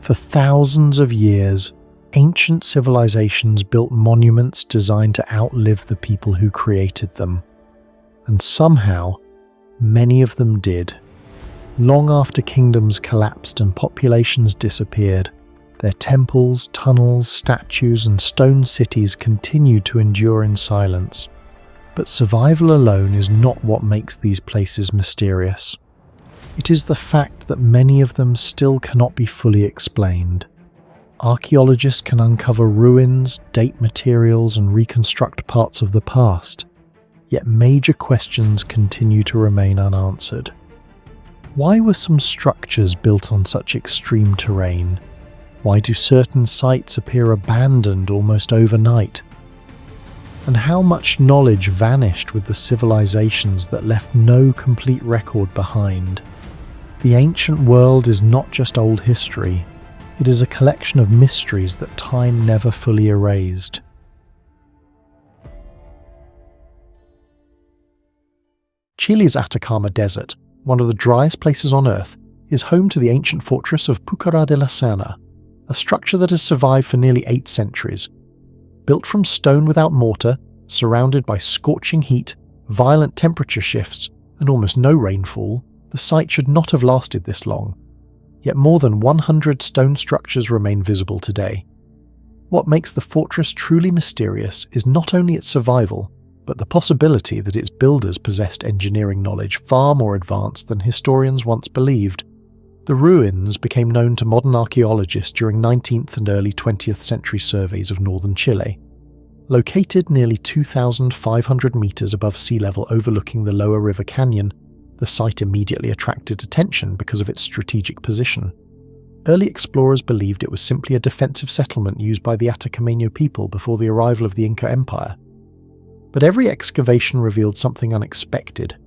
For thousands of years, ancient civilizations built monuments designed to outlive the people who created them. And somehow, many of them did. Long after kingdoms collapsed and populations disappeared, their temples, tunnels, statues, and stone cities continued to endure in silence. But survival alone is not what makes these places mysterious. It is the fact that many of them still cannot be fully explained. Archaeologists can uncover ruins, date materials, and reconstruct parts of the past, yet major questions continue to remain unanswered. Why were some structures built on such extreme terrain? Why do certain sites appear abandoned almost overnight? And how much knowledge vanished with the civilizations that left no complete record behind? The ancient world is not just old history, it is a collection of mysteries that time never fully erased. Chile's Atacama Desert, one of the driest places on Earth, is home to the ancient fortress of Pukara de Lasana, a structure that has survived for nearly 8 centuries. Built from stone without mortar, surrounded by scorching heat, violent temperature shifts, and almost no rainfall, the site should not have lasted this long. Yet more than 100 stone structures remain visible today. What makes the fortress truly mysterious is not only its survival, but the possibility that its builders possessed engineering knowledge far more advanced than historians once believed. The ruins became known to modern archaeologists during 19th and early 20th century surveys of northern Chile. Located nearly 2,500 meters above sea level overlooking the lower river canyon, the site immediately attracted attention because of its strategic position. Early explorers believed it was simply a defensive settlement used by the Atacameño people before the arrival of the Inca Empire. But every excavation revealed something unexpected.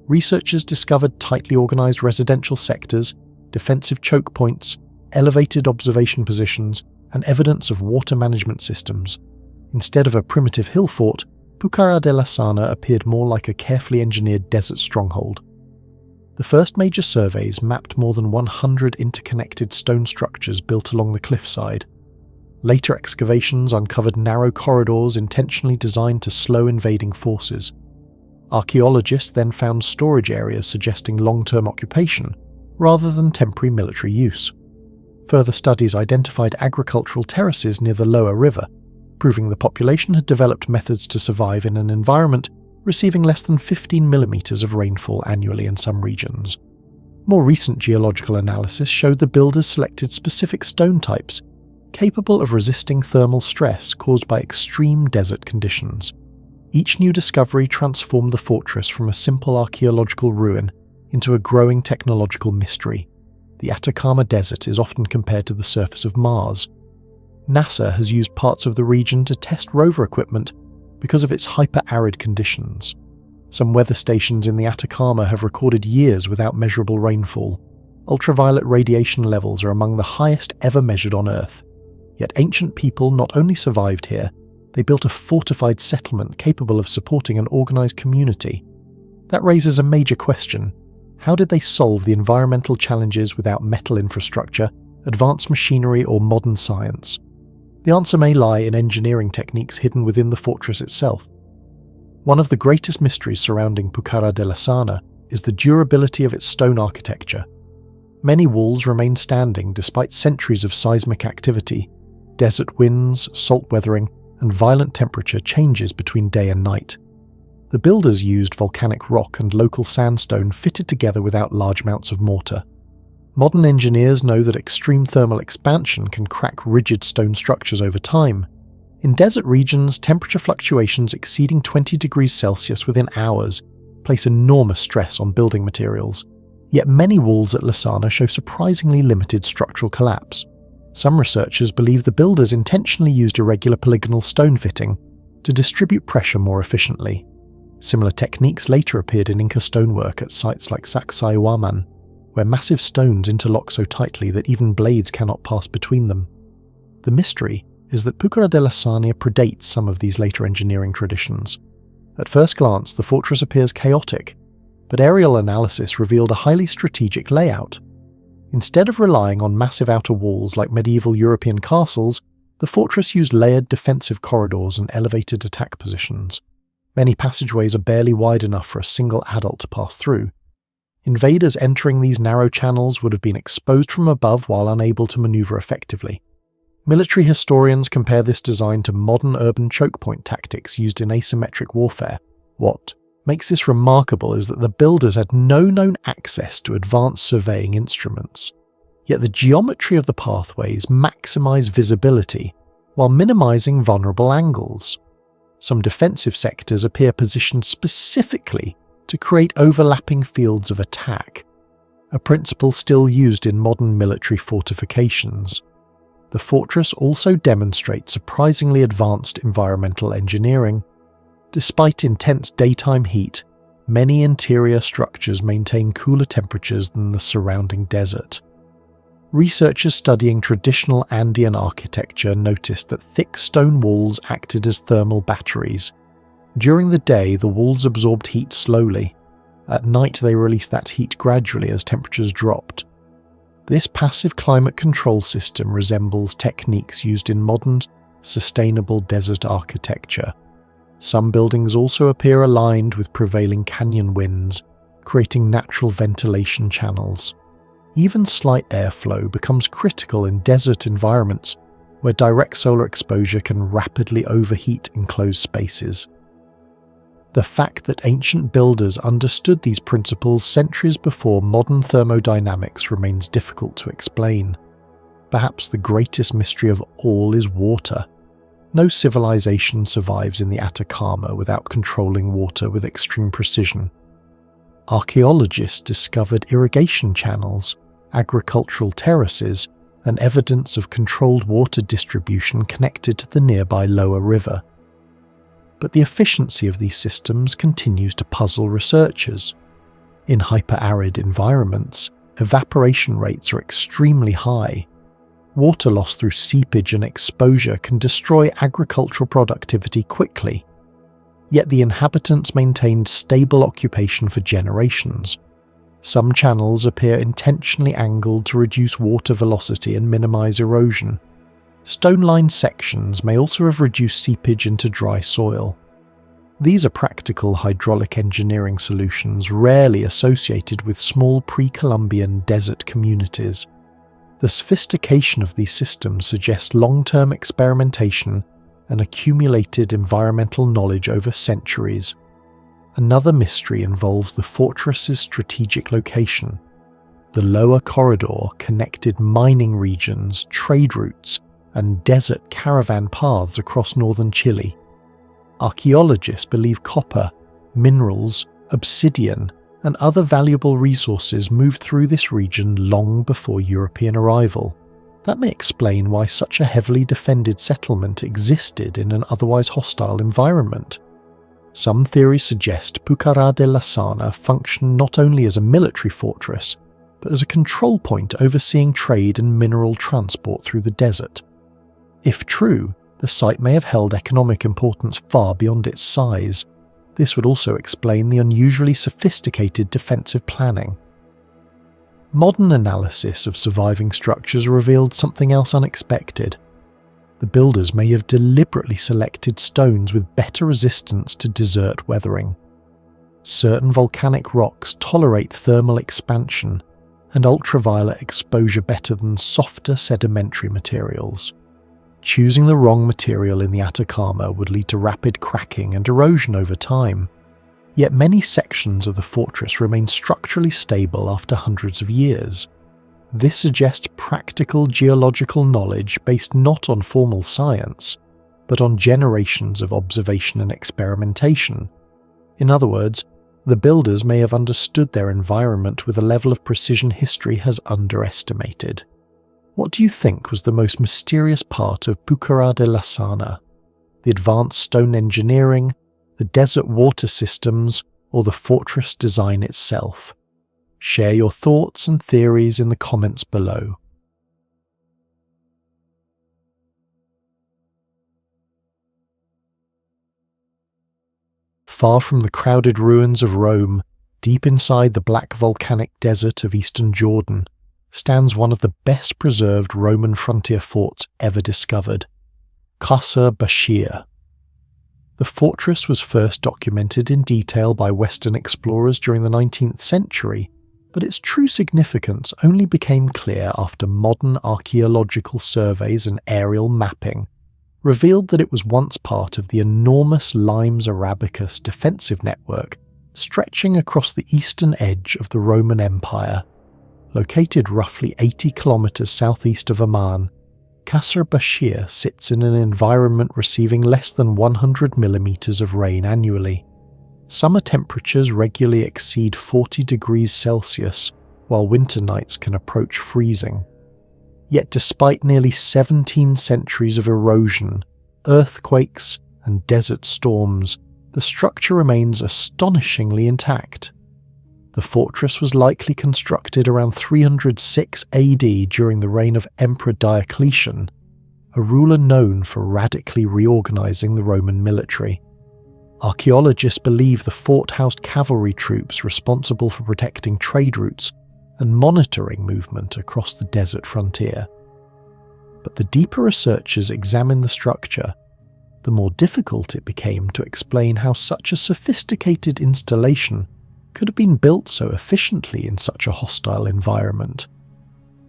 Researchers discovered tightly organized residential sectors, defensive choke points, elevated observation positions, and evidence of water management systems. Instead of a primitive hill fort, Pukara de Lasana appeared more like a carefully engineered desert stronghold. The first major surveys mapped more than 100 interconnected stone structures built along the cliffside. Later excavations uncovered narrow corridors intentionally designed to slow invading forces. Archaeologists then found storage areas suggesting long-term occupation, rather than temporary military use. Further studies identified agricultural terraces near the lower river, proving the population had developed methods to survive in an environment receiving less than 15 millimeters of rainfall annually in some regions. More recent geological analysis showed the builders selected specific stone types capable of resisting thermal stress caused by extreme desert conditions. Each new discovery transformed the fortress from a simple archaeological ruin into a growing technological mystery. The Atacama Desert is often compared to the surface of Mars. NASA has used parts of the region to test rover equipment because of its hyper-arid conditions. Some weather stations in the Atacama have recorded years without measurable rainfall. Ultraviolet radiation levels are among the highest ever measured on Earth. Yet ancient people not only survived here, they built a fortified settlement capable of supporting an organized community. That raises a major question. How did they solve the environmental challenges without metal infrastructure, advanced machinery, or modern science? The answer may lie in engineering techniques hidden within the fortress itself. One of the greatest mysteries surrounding Pukara de Lasana is the durability of its stone architecture. Many walls remain standing despite centuries of seismic activity. Desert winds, salt weathering, and violent temperature changes between day and night. The builders used volcanic rock and local sandstone fitted together without large amounts of mortar. Modern engineers know that extreme thermal expansion can crack rigid stone structures over time. In desert regions, temperature fluctuations exceeding 20 degrees Celsius within hours place enormous stress on building materials. Yet many walls at Lasana show surprisingly limited structural collapse. Some researchers believe the builders intentionally used irregular polygonal stone fitting to distribute pressure more efficiently. Similar techniques later appeared in Inca stonework at sites like Sacsayhuaman, where massive stones interlock so tightly that even blades cannot pass between them. The mystery is that Pukara de Lasana predates some of these later engineering traditions. At first glance, the fortress appears chaotic, but aerial analysis revealed a highly strategic layout. Instead of relying on massive outer walls like medieval European castles, the fortress used layered defensive corridors and elevated attack positions. Many passageways are barely wide enough for a single adult to pass through. Invaders entering these narrow channels would have been exposed from above while unable to maneuver effectively. Military historians compare this design to modern urban chokepoint tactics used in asymmetric warfare. What makes this remarkable is that the builders had no known access to advanced surveying instruments. Yet the geometry of the pathways maximised visibility while minimising vulnerable angles. Some defensive sectors appear positioned specifically to create overlapping fields of attack, a principle still used in modern military fortifications. The fortress also demonstrates surprisingly advanced environmental engineering. Despite intense daytime heat, many interior structures maintain cooler temperatures than the surrounding desert. Researchers studying traditional Andean architecture noticed that thick stone walls acted as thermal batteries. During the day, the walls absorbed heat slowly. At night, they released that heat gradually as temperatures dropped. This passive climate control system resembles techniques used in modern, sustainable desert architecture. Some buildings also appear aligned with prevailing canyon winds, creating natural ventilation channels. Even slight airflow becomes critical in desert environments where direct solar exposure can rapidly overheat enclosed spaces. The fact that ancient builders understood these principles centuries before modern thermodynamics remains difficult to explain. Perhaps the greatest mystery of all is water. No civilization survives in the Atacama without controlling water with extreme precision. Archaeologists discovered irrigation channels, agricultural terraces, and evidence of controlled water distribution connected to the nearby lower river. But the efficiency of these systems continues to puzzle researchers. In hyper-arid environments, evaporation rates are extremely high. Water loss through seepage and exposure can destroy agricultural productivity quickly. Yet the inhabitants maintained stable occupation for generations. Some channels appear intentionally angled to reduce water velocity and minimize erosion. Stone-lined sections may also have reduced seepage into dry soil. These are practical hydraulic engineering solutions rarely associated with small pre-Columbian desert communities. The sophistication of these systems suggests long-term experimentation and accumulated environmental knowledge over centuries. Another mystery involves the fortress's strategic location. The lower corridor connected mining regions, trade routes, and desert caravan paths across northern Chile. Archaeologists believe copper, minerals, obsidian, and other valuable resources moved through this region long before European arrival. That may explain why such a heavily defended settlement existed in an otherwise hostile environment. Some theories suggest Pukara de Lasana functioned not only as a military fortress, but as a control point overseeing trade and mineral transport through the desert. If true, the site may have held economic importance far beyond its size. This would also explain the unusually sophisticated defensive planning. Modern analysis of surviving structures revealed something else unexpected. The builders may have deliberately selected stones with better resistance to desert weathering. Certain volcanic rocks tolerate thermal expansion and ultraviolet exposure better than softer sedimentary materials. Choosing the wrong material in the Atacama would lead to rapid cracking and erosion over time. Yet many sections of the fortress remain structurally stable after hundreds of years. This suggests practical geological knowledge based not on formal science, but on generations of observation and experimentation. In other words, the builders may have understood their environment with a level of precision history has underestimated. What do you think was the most mysterious part of Pukara de Lasana? The advanced stone engineering, the desert water systems, or the fortress design itself? Share your thoughts and theories in the comments below. Far from the crowded ruins of Rome, deep inside the black volcanic desert of eastern Jordan, stands one of the best preserved Roman frontier forts ever discovered, Qasr Bashir. The fortress was first documented in detail by Western explorers during the 19th century, but its true significance only became clear after modern archaeological surveys and aerial mapping revealed that it was once part of the enormous Limes Arabicus defensive network stretching across the eastern edge of the Roman Empire. Located roughly 80 kilometers southeast of Amman, Qasr Bashir sits in an environment receiving less than 100 millimeters of rain annually. Summer temperatures regularly exceed 40 degrees Celsius, while winter nights can approach freezing. Yet despite nearly 17 centuries of erosion, earthquakes, and desert storms, the structure remains astonishingly intact. The fortress was likely constructed around 306 AD during the reign of Emperor Diocletian, a ruler known for radically reorganizing the Roman military. Archaeologists believe the fort housed cavalry troops responsible for protecting trade routes and monitoring movement across the desert frontier. But the deeper researchers examined the structure, the more difficult it became to explain how such a sophisticated installation could have been built so efficiently in such a hostile environment.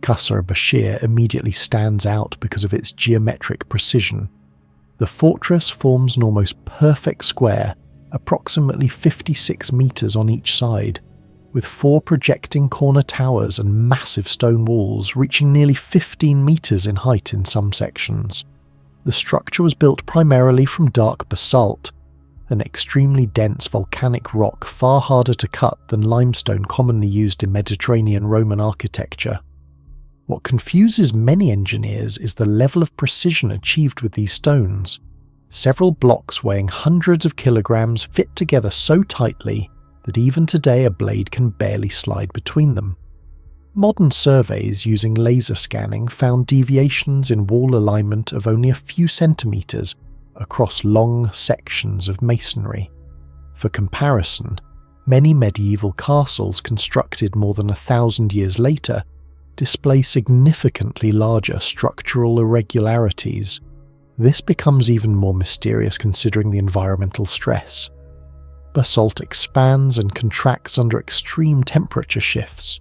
Qasr Bashir immediately stands out because of its geometric precision. The fortress forms an almost perfect square, approximately 56 meters on each side, with 4 projecting corner towers and massive stone walls reaching nearly 15 meters in height in some sections. The structure was built primarily from dark basalt, an extremely dense volcanic rock far harder to cut than limestone commonly used in Mediterranean Roman architecture. What confuses many engineers is the level of precision achieved with these stones. Several blocks weighing hundreds of kilograms fit together so tightly that even today a blade can barely slide between them. Modern surveys using laser scanning found deviations in wall alignment of only a few centimeters across long sections of masonry. For comparison, many medieval castles constructed more than 1,000 years later display significantly larger structural irregularities. This becomes even more mysterious considering the environmental stress. Basalt expands and contracts under extreme temperature shifts.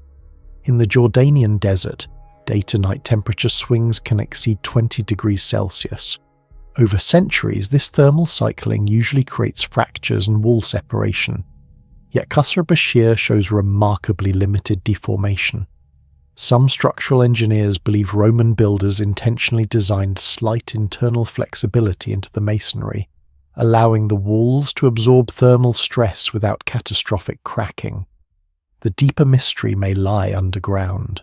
In the Jordanian desert, day-to-night temperature swings can exceed 20 degrees Celsius. Over centuries, this thermal cycling usually creates fractures and wall separation. Yet Qasr Bashir shows remarkably limited deformation. Some structural engineers believe Roman builders intentionally designed slight internal flexibility into the masonry, allowing the walls to absorb thermal stress without catastrophic cracking. The deeper mystery may lie underground.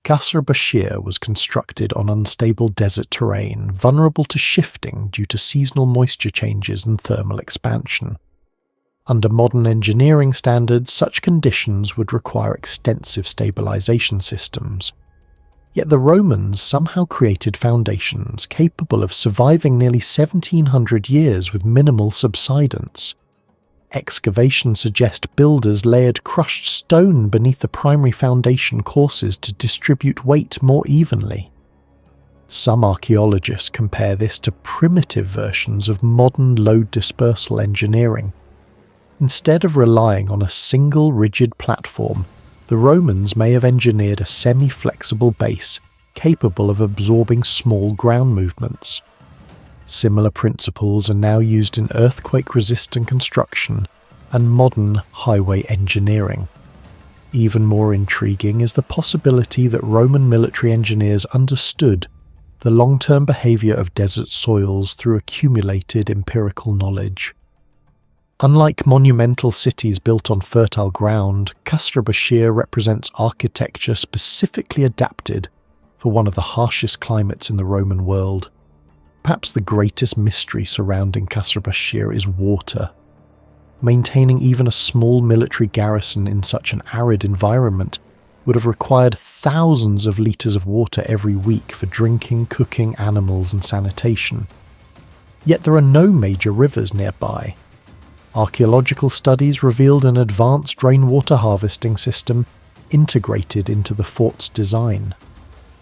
Qasr Bashir was constructed on unstable desert terrain, vulnerable to shifting due to seasonal moisture changes and thermal expansion. Under modern engineering standards, such conditions would require extensive stabilization systems. Yet the Romans somehow created foundations capable of surviving nearly 1,700 years with minimal subsidence. Excavations suggest builders layered crushed stone beneath the primary foundation courses to distribute weight more evenly. Some archaeologists compare this to primitive versions of modern load dispersal engineering. Instead of relying on a single rigid platform, the Romans may have engineered a semi-flexible base capable of absorbing small ground movements. Similar principles are now used in earthquake-resistant construction and modern highway engineering. Even more intriguing is the possibility that Roman military engineers understood the long-term behavior of desert soils through accumulated empirical knowledge. Unlike monumental cities built on fertile ground, Qasr Bashir represents architecture specifically adapted for one of the harshest climates in the Roman world. Perhaps the greatest mystery surrounding Qasr Bashir is water. Maintaining even a small military garrison in such an arid environment would have required thousands of litres of water every week for drinking, cooking, animals and sanitation. Yet there are no major rivers nearby. Archaeological studies revealed an advanced rainwater harvesting system integrated into the fort's design.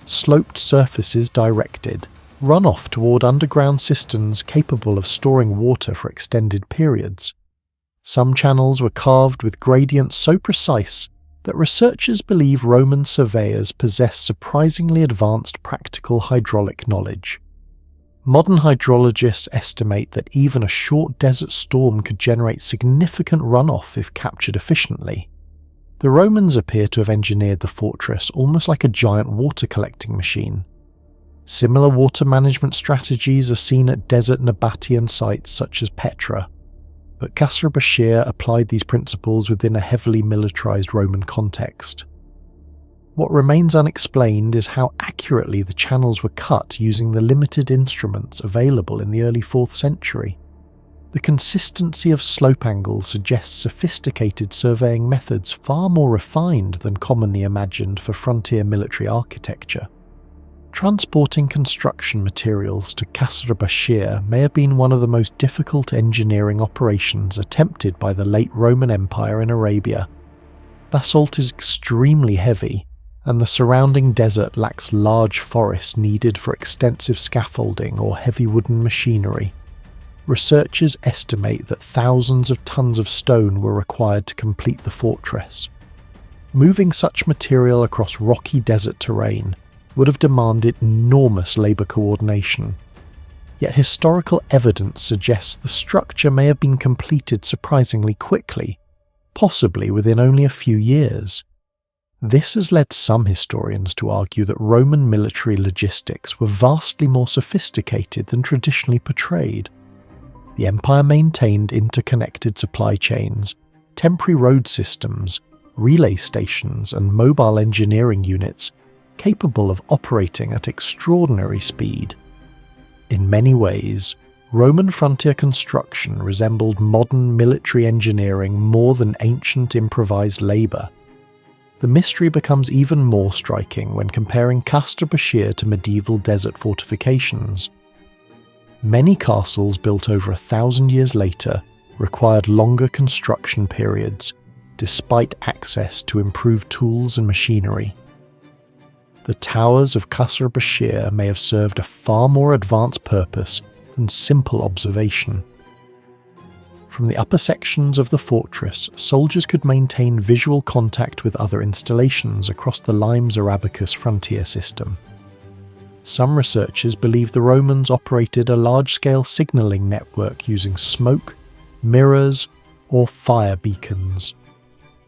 Sloped surfaces directed, runoff toward underground cisterns capable of storing water for extended periods. Some channels were carved with gradients so precise that researchers believe Roman surveyors possessed surprisingly advanced practical hydraulic knowledge. Modern hydrologists estimate that even a short desert storm could generate significant runoff if captured efficiently. The Romans appear to have engineered the fortress almost like a giant water collecting machine. Similar water management strategies are seen at desert Nabatean sites such as Petra, but Qasr Bashir applied these principles within a heavily militarized Roman context. What remains unexplained is how accurately the channels were cut using the limited instruments available in the early 4th century. The consistency of slope angles suggests sophisticated surveying methods far more refined than commonly imagined for frontier military architecture. Transporting construction materials to Qasr Bashir may have been one of the most difficult engineering operations attempted by the late Roman Empire in Arabia. Basalt is extremely heavy, and the surrounding desert lacks large forests needed for extensive scaffolding or heavy wooden machinery. Researchers estimate that thousands of tons of stone were required to complete the fortress. Moving such material across rocky desert terrain would have demanded enormous labour coordination. Yet historical evidence suggests the structure may have been completed surprisingly quickly, possibly within only a few years. This has led some historians to argue that Roman military logistics were vastly more sophisticated than traditionally portrayed. The empire maintained interconnected supply chains, temporary road systems, relay stations, and mobile engineering units capable of operating at extraordinary speed. In many ways, Roman frontier construction resembled modern military engineering more than ancient improvised labour. The mystery becomes even more striking when comparing Qasr Bashir to medieval desert fortifications. Many castles built over 1,000 years later required longer construction periods, despite access to improved tools and machinery. The towers of Qasr Bashir may have served a far more advanced purpose than simple observation. From the upper sections of the fortress, soldiers could maintain visual contact with other installations across the Limes Arabicus frontier system. Some researchers believe the Romans operated a large-scale signalling network using smoke, mirrors, or fire beacons.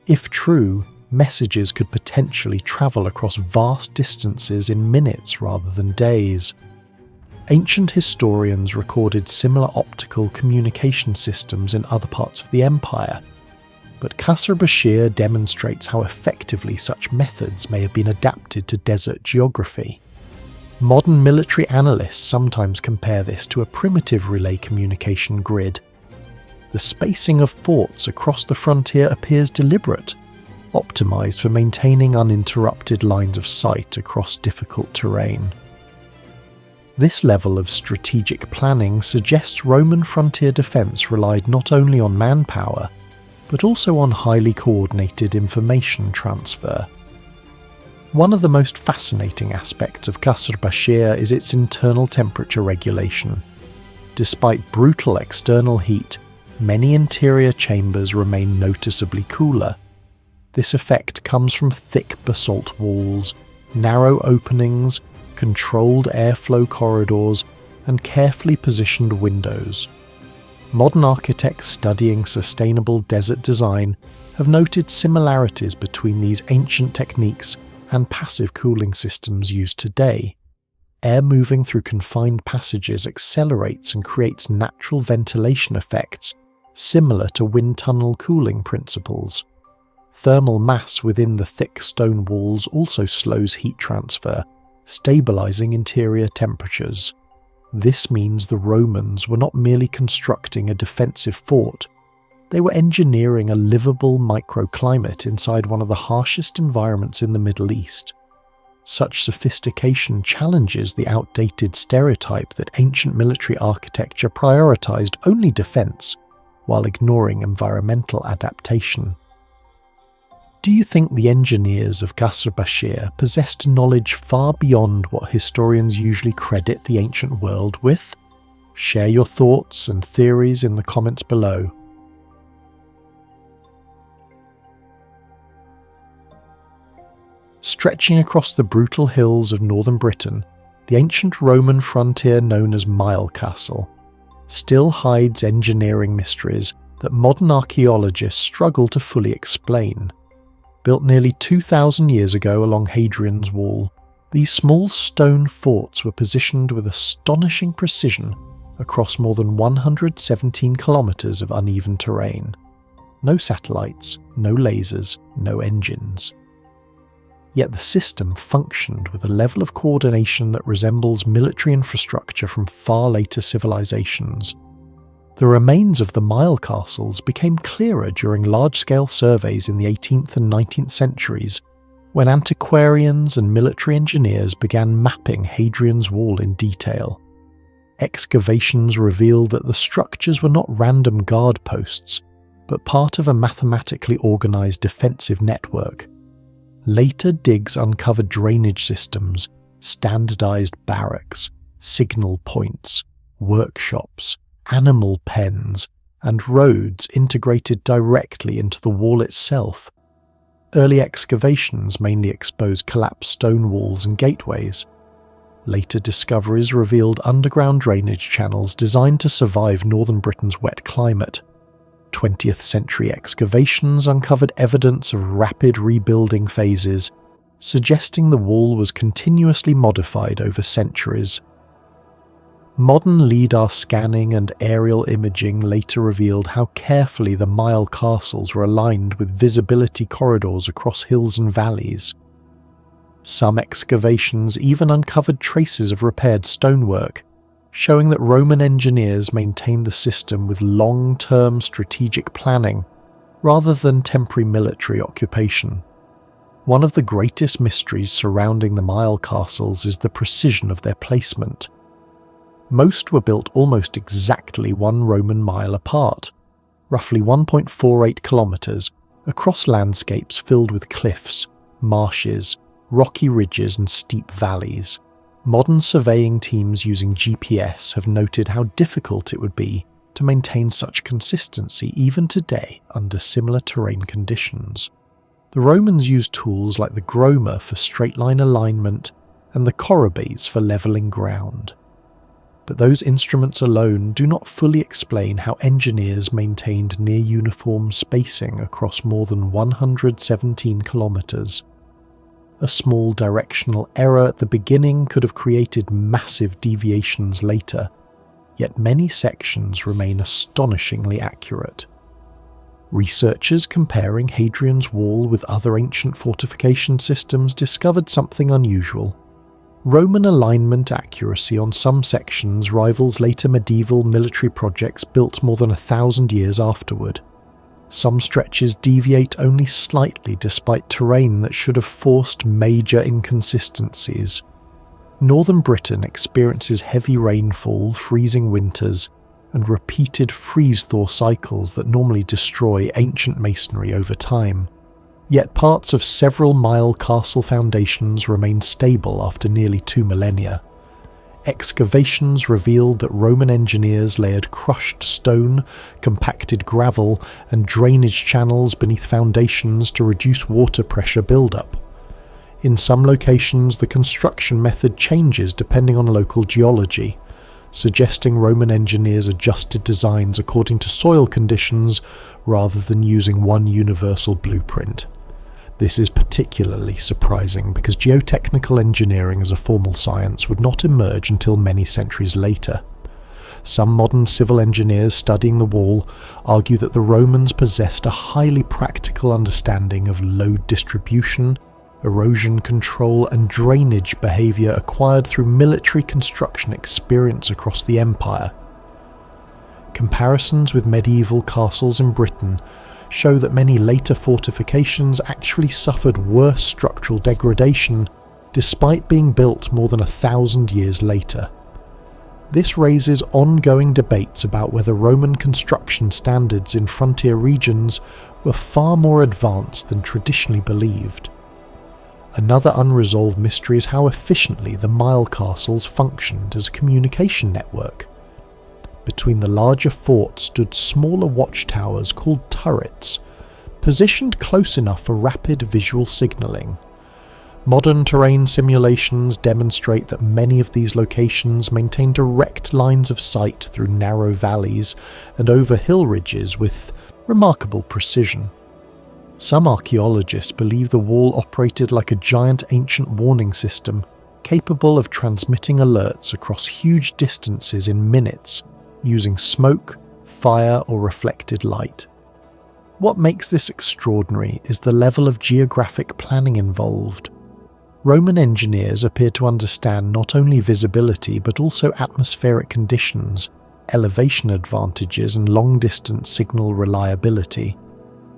If true, messages could potentially travel across vast distances in minutes rather than days. Ancient historians recorded similar optical communication systems in other parts of the empire, but Qasr Bashir demonstrates how effectively such methods may have been adapted to desert geography. Modern military analysts sometimes compare this to a primitive relay communication grid. The spacing of forts across the frontier appears deliberate, optimized for maintaining uninterrupted lines of sight across difficult terrain. This level of strategic planning suggests Roman frontier defense relied not only on manpower, but also on highly coordinated information transfer. One of the most fascinating aspects of Qasr Bashir is its internal temperature regulation. Despite brutal external heat, many interior chambers remain noticeably cooler. This effect comes from thick basalt walls, narrow openings, controlled airflow corridors, and carefully positioned windows. Modern architects studying sustainable desert design have noted similarities between these ancient techniques and passive cooling systems used today. Air moving through confined passages accelerates and creates natural ventilation effects similar to wind tunnel cooling principles. Thermal mass within the thick stone walls also slows heat transfer, stabilizing interior temperatures. This means the Romans were not merely constructing a defensive fort, they were engineering a livable microclimate inside one of the harshest environments in the Middle East. Such sophistication challenges the outdated stereotype that ancient military architecture prioritized only defense, while ignoring environmental adaptation. Do you think the engineers of Qasr Bashir possessed knowledge far beyond what historians usually credit the ancient world with? Share your thoughts and theories in the comments below. Stretching across the brutal hills of northern Britain, the ancient Roman frontier known as Milecastle still hides engineering mysteries that modern archaeologists struggle to fully explain. Built nearly 2,000 years ago along Hadrian's Wall, these small stone forts were positioned with astonishing precision across more than 117 kilometres of uneven terrain. No satellites, no lasers, no engines. Yet the system functioned with a level of coordination that resembles military infrastructure from far later civilizations. The remains of the milecastles became clearer during large-scale surveys in the 18th and 19th centuries, when antiquarians and military engineers began mapping Hadrian's Wall in detail. Excavations revealed that the structures were not random guard posts, but part of a mathematically organized defensive network. Later digs uncovered drainage systems, standardized barracks, signal points, workshops, animal pens, and roads integrated directly into the wall itself. Early excavations mainly exposed collapsed stone walls and gateways. Later discoveries revealed underground drainage channels designed to survive northern Britain's wet climate. 20th century excavations uncovered evidence of rapid rebuilding phases, suggesting the wall was continuously modified over centuries. Modern LIDAR scanning and aerial imaging later revealed how carefully the milecastles were aligned with visibility corridors across hills and valleys. Some excavations even uncovered traces of repaired stonework, showing that Roman engineers maintained the system with long-term strategic planning rather than temporary military occupation. One of the greatest mysteries surrounding the milecastles is the precision of their placement. Most were built almost exactly 1 Roman mile apart, roughly 1.48 kilometres, across landscapes filled with cliffs, marshes, rocky ridges and steep valleys. Modern surveying teams using GPS have noted how difficult it would be to maintain such consistency even today under similar terrain conditions. The Romans used tools like the groma for straight-line alignment and the corobes for levelling ground. But those instruments alone do not fully explain how engineers maintained near-uniform spacing across more than 117 kilometres. A small directional error at the beginning could have created massive deviations later, yet many sections remain astonishingly accurate. Researchers comparing Hadrian's Wall with other ancient fortification systems discovered something unusual. Roman alignment accuracy on some sections rivals later medieval military projects built more than 1,000 years afterward. Some stretches deviate only slightly despite terrain that should have forced major inconsistencies. Northern Britain experiences heavy rainfall, freezing winters, and repeated freeze-thaw cycles that normally destroy ancient masonry over time. Yet parts of several milecastle foundations remain stable after nearly 2 millennia. Excavations revealed that Roman engineers layered crushed stone, compacted gravel, and drainage channels beneath foundations to reduce water pressure buildup. In some locations, the construction method changes depending on local geology, suggesting Roman engineers adjusted designs according to soil conditions rather than using one universal blueprint. This is particularly surprising because geotechnical engineering as a formal science would not emerge until many centuries later. Some modern civil engineers studying the wall argue that the Romans possessed a highly practical understanding of load distribution, erosion control, and drainage behaviour acquired through military construction experience across the empire. Comparisons with medieval castles in Britain show that many later fortifications actually suffered worse structural degradation despite being built more than 1,000 years later. This raises ongoing debates about whether Roman construction standards in frontier regions were far more advanced than traditionally believed. Another unresolved mystery is how efficiently the milecastles functioned as a communication network. Between the larger forts stood smaller watchtowers called turrets, positioned close enough for rapid visual signalling. Modern terrain simulations demonstrate that many of these locations maintain direct lines of sight through narrow valleys and over hill ridges with remarkable precision. Some archaeologists believe the wall operated like a giant ancient warning system, capable of transmitting alerts across huge distances in minutes, using smoke, fire, or reflected light. What makes this extraordinary is the level of geographic planning involved. Roman engineers appear to understand not only visibility but also atmospheric conditions, elevation advantages, and long-distance signal reliability.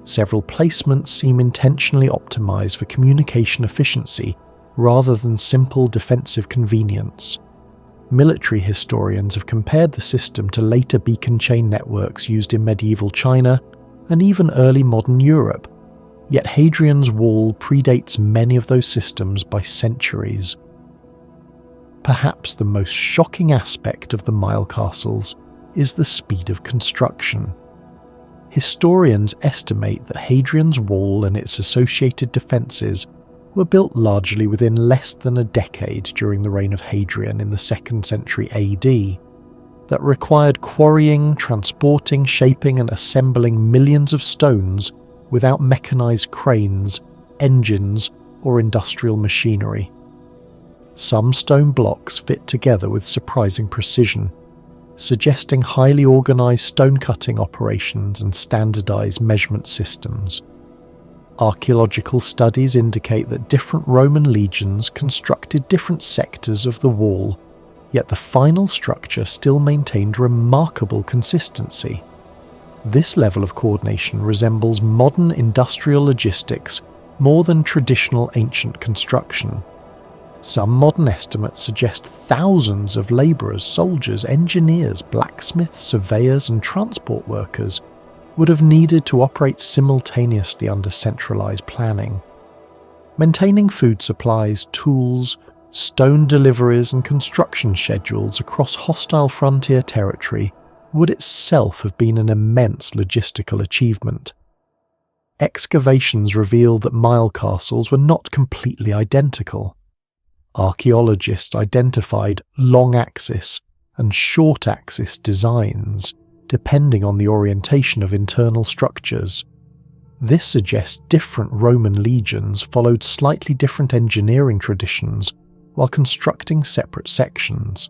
Several placements seem intentionally optimized for communication efficiency rather than simple defensive convenience. Military historians have compared the system to later beacon chain networks used in medieval China and even early modern Europe, yet Hadrian's wall predates many of those systems by centuries. Perhaps the most shocking aspect of the milecastles is the speed of construction. Historians estimate that Hadrian's wall and its associated defences were built largely within less than a decade during the reign of Hadrian in the 2nd century AD, that required quarrying, transporting, shaping and assembling millions of stones without mechanised cranes, engines or industrial machinery. Some stone blocks fit together with surprising precision, suggesting highly organised stone-cutting operations and standardised measurement systems. Archaeological studies indicate that different Roman legions constructed different sectors of the wall, yet the final structure still maintained remarkable consistency. This level of coordination resembles modern industrial logistics more than traditional ancient construction. Some modern estimates suggest thousands of labourers, soldiers, engineers, blacksmiths, surveyors and transport workers would have needed to operate simultaneously under centralised planning. Maintaining food supplies, tools, stone deliveries and construction schedules across hostile frontier territory would itself have been an immense logistical achievement. Excavations reveal that milecastles were not completely identical. Archaeologists identified long-axis and short-axis designs, depending on the orientation of internal structures. This suggests different Roman legions followed slightly different engineering traditions while constructing separate sections.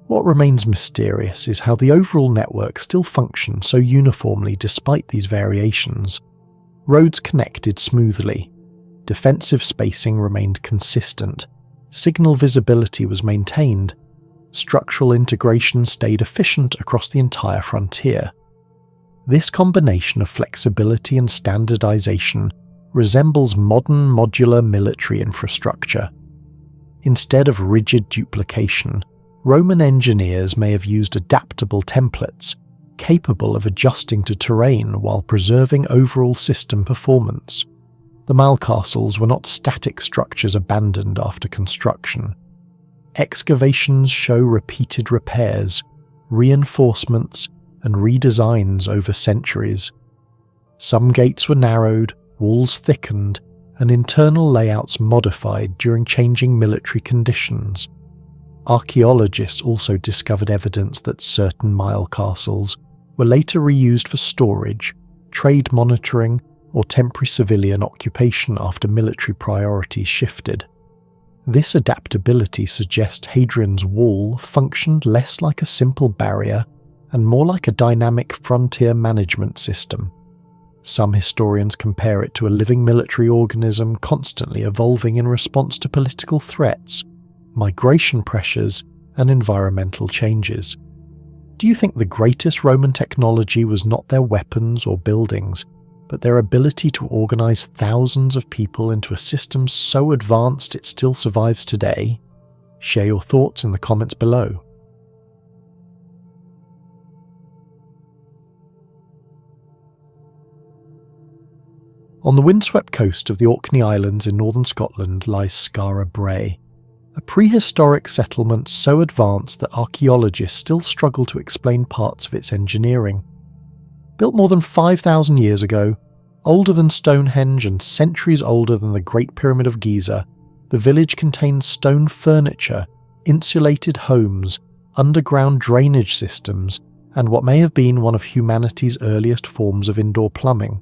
What remains mysterious is how the overall network still functioned so uniformly despite these variations. Roads connected smoothly, defensive spacing remained consistent, signal visibility was maintained, structural integration stayed efficient across the entire frontier. This combination of flexibility and standardization resembles modern modular military infrastructure. Instead of rigid duplication, Roman engineers may have used adaptable templates, capable of adjusting to terrain while preserving overall system performance. The milecastles were not static structures abandoned after construction. Excavations show repeated repairs, reinforcements, and redesigns over centuries. Some gates were narrowed, walls thickened, and internal layouts modified during changing military conditions. Archaeologists also discovered evidence that certain milecastles were later reused for storage, trade monitoring, or temporary civilian occupation after military priorities shifted. This adaptability suggests Hadrian's wall functioned less like a simple barrier and more like a dynamic frontier management system. Some historians compare it to a living military organism constantly evolving in response to political threats, migration pressures, and environmental changes. Do you think the greatest Roman technology was not their weapons or buildings, but their ability to organize thousands of people into a system so advanced it still survives today? Share your thoughts in the comments below. On the windswept coast of the Orkney Islands in northern Scotland lies Skara Brae, a prehistoric settlement so advanced that archaeologists still struggle to explain parts of its engineering. Built more than 5,000 years ago, older than Stonehenge and centuries older than the Great Pyramid of Giza, the village contains stone furniture, insulated homes, underground drainage systems, and what may have been one of humanity's earliest forms of indoor plumbing.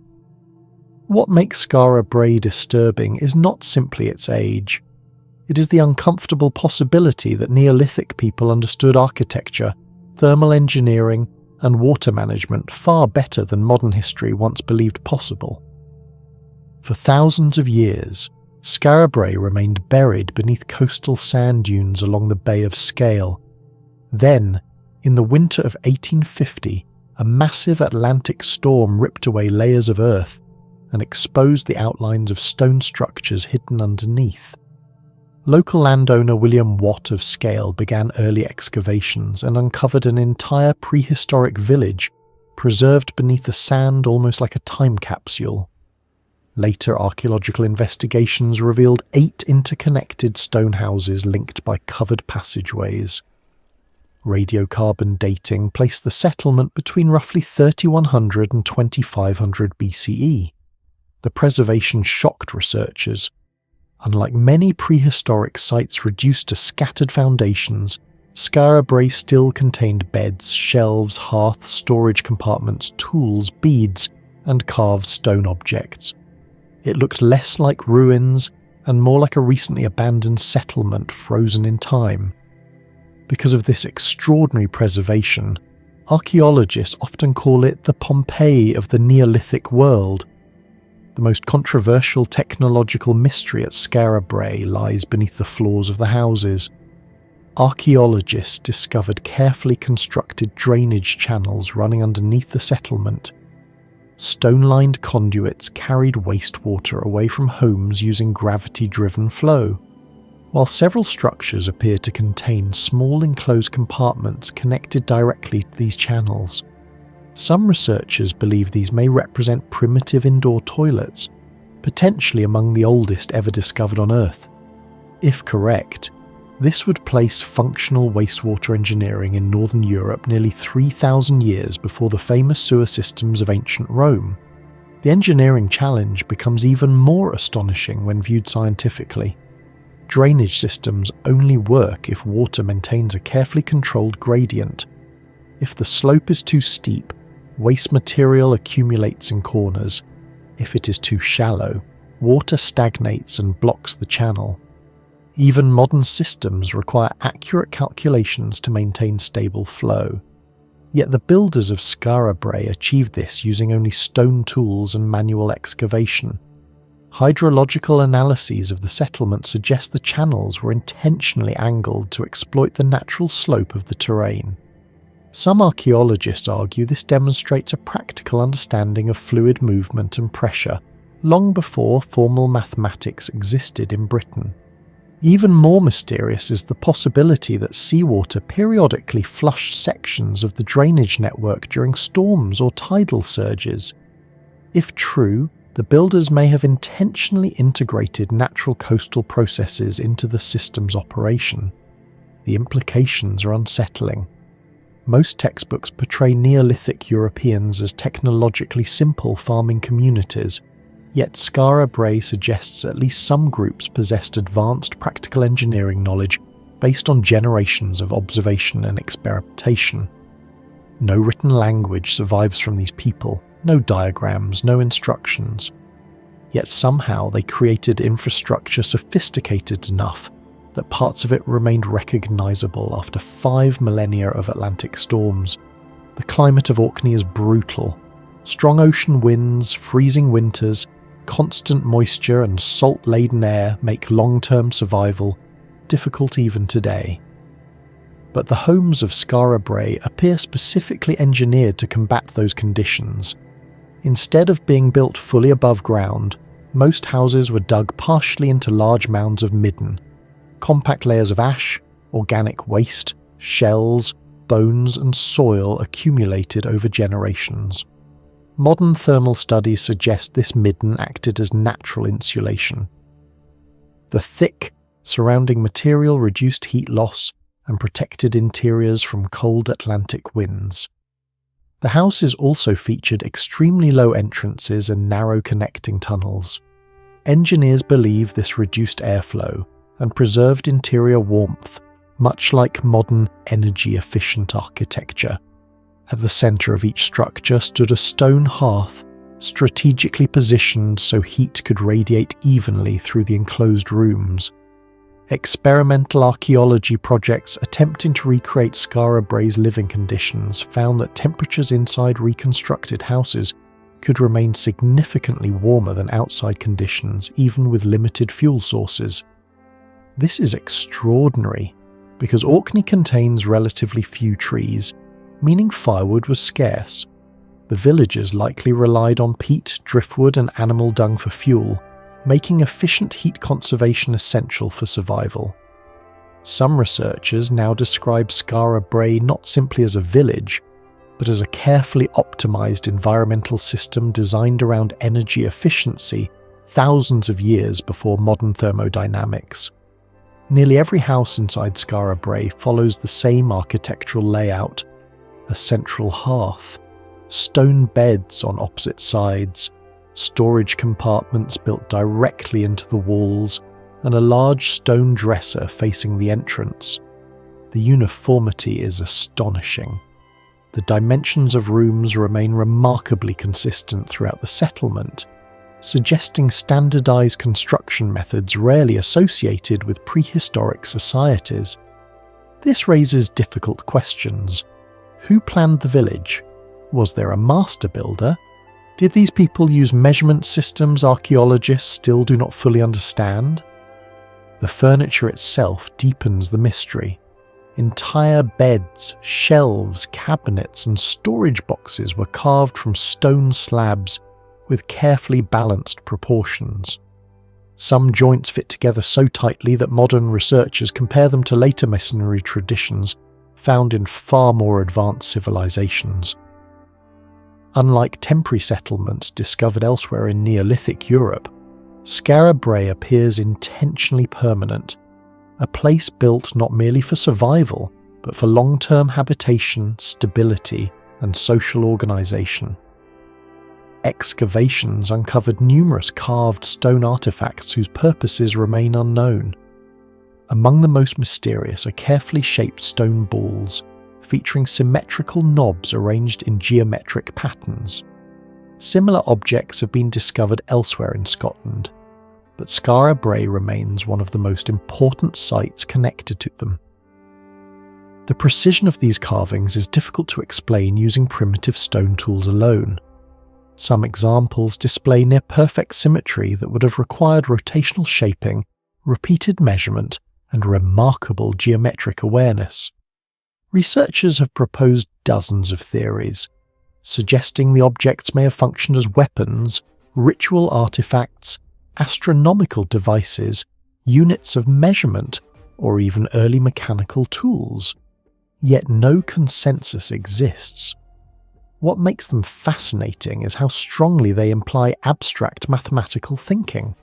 What makes Skara Brae disturbing is not simply its age. It is the uncomfortable possibility that Neolithic people understood architecture, thermal engineering, and water management far better than modern history once believed possible. For thousands of years, Skara Brae remained buried beneath coastal sand dunes along the Bay of Scale. Then, in the winter of 1850, a massive Atlantic storm ripped away layers of earth and exposed the outlines of stone structures hidden underneath. Local landowner William Watt of Scale began early excavations and uncovered an entire prehistoric village preserved beneath the sand almost like a time capsule. Later archaeological investigations revealed 8 interconnected stone houses linked by covered passageways. Radiocarbon dating placed the settlement between roughly 3100 and 2500 BCE. The preservation shocked researchers. Unlike many prehistoric sites reduced to scattered foundations, Skara Brae still contained beds, shelves, hearths, storage compartments, tools, beads, and carved stone objects. It looked less like ruins and more like a recently abandoned settlement frozen in time. Because of this extraordinary preservation, archaeologists often call it the Pompeii of the Neolithic world. The most controversial technological mystery at Skara Brae lies beneath the floors of the houses. Archaeologists discovered carefully constructed drainage channels running underneath the settlement. Stone-lined conduits carried wastewater away from homes using gravity-driven flow, while several structures appear to contain small enclosed compartments connected directly to these channels. Some researchers believe these may represent primitive indoor toilets, potentially among the oldest ever discovered on Earth. If correct, this would place functional wastewater engineering in northern Europe nearly 3,000 years before the famous sewer systems of ancient Rome. The engineering challenge becomes even more astonishing when viewed scientifically. Drainage systems only work if water maintains a carefully controlled gradient. If the slope is too steep, waste material accumulates in corners. If it is too shallow, water stagnates and blocks the channel. Even modern systems require accurate calculations to maintain stable flow. Yet the builders of Skara Brae achieved this using only stone tools and manual excavation. Hydrological analyses of the settlement suggest the channels were intentionally angled to exploit the natural slope of the terrain. Some archaeologists argue this demonstrates a practical understanding of fluid movement and pressure, long before formal mathematics existed in Britain. Even more mysterious is the possibility that seawater periodically flushed sections of the drainage network during storms or tidal surges. If true, the builders may have intentionally integrated natural coastal processes into the system's operation. The implications are unsettling. Most textbooks portray Neolithic Europeans as technologically simple farming communities, yet Skara Brae suggests at least some groups possessed advanced practical engineering knowledge based on generations of observation and experimentation. No written language survives from these people, no diagrams, no instructions. Yet somehow they created infrastructure sophisticated enough that parts of it remained recognizable after 5 millennia of Atlantic storms. The climate of Orkney is brutal. Strong ocean winds, freezing winters, constant moisture and salt-laden air make long-term survival difficult even today. But the homes of Skara Brae appear specifically engineered to combat those conditions. Instead of being built fully above ground, most houses were dug partially into large mounds of midden. Compact layers of ash, organic waste, shells, bones and soil accumulated over generations. Modern thermal studies suggest this midden acted as natural insulation. The thick, surrounding material reduced heat loss and protected interiors from cold Atlantic winds. The houses also featured extremely low entrances and narrow connecting tunnels. Engineers believe this reduced airflow and preserved interior warmth, much like modern energy-efficient architecture. At the centre of each structure stood a stone hearth, strategically positioned so heat could radiate evenly through the enclosed rooms. Experimental archaeology projects attempting to recreate Skara Brae's living conditions found that temperatures inside reconstructed houses could remain significantly warmer than outside conditions, even with limited fuel sources. This is extraordinary, because Orkney contains relatively few trees, meaning firewood was scarce. The villagers likely relied on peat, driftwood and animal dung for fuel, making efficient heat conservation essential for survival. Some researchers now describe Skara Brae not simply as a village, but as a carefully optimized environmental system designed around energy efficiency thousands of years before modern thermodynamics. Nearly every house inside Skara Brae follows the same architectural layout: a central hearth, stone beds on opposite sides, storage compartments built directly into the walls, and a large stone dresser facing the entrance. The uniformity is astonishing. The dimensions of rooms remain remarkably consistent throughout the settlement, suggesting standardized construction methods rarely associated with prehistoric societies. This raises difficult questions. Who planned the village? Was there a master builder? Did these people use measurement systems archaeologists still do not fully understand? The furniture itself deepens the mystery. Entire beds, shelves, cabinets and storage boxes were carved from stone slabs with carefully balanced proportions. Some joints fit together so tightly that modern researchers compare them to later masonry traditions found in far more advanced civilizations. Unlike temporary settlements discovered elsewhere in Neolithic Europe, Skara Brae appears intentionally permanent, a place built not merely for survival, but for long-term habitation, stability, and social organization. Excavations uncovered numerous carved stone artifacts whose purposes remain unknown. Among the most mysterious are carefully shaped stone balls, featuring symmetrical knobs arranged in geometric patterns. Similar objects have been discovered elsewhere in Scotland, but Skara Brae remains one of the most important sites connected to them. The precision of these carvings is difficult to explain using primitive stone tools alone. Some examples display near-perfect symmetry that would have required rotational shaping, repeated measurement, and remarkable geometric awareness. Researchers have proposed dozens of theories, suggesting the objects may have functioned as weapons, ritual artifacts, astronomical devices, units of measurement, or even early mechanical tools. Yet no consensus exists. What makes them fascinating is how strongly they imply abstract mathematical thinking.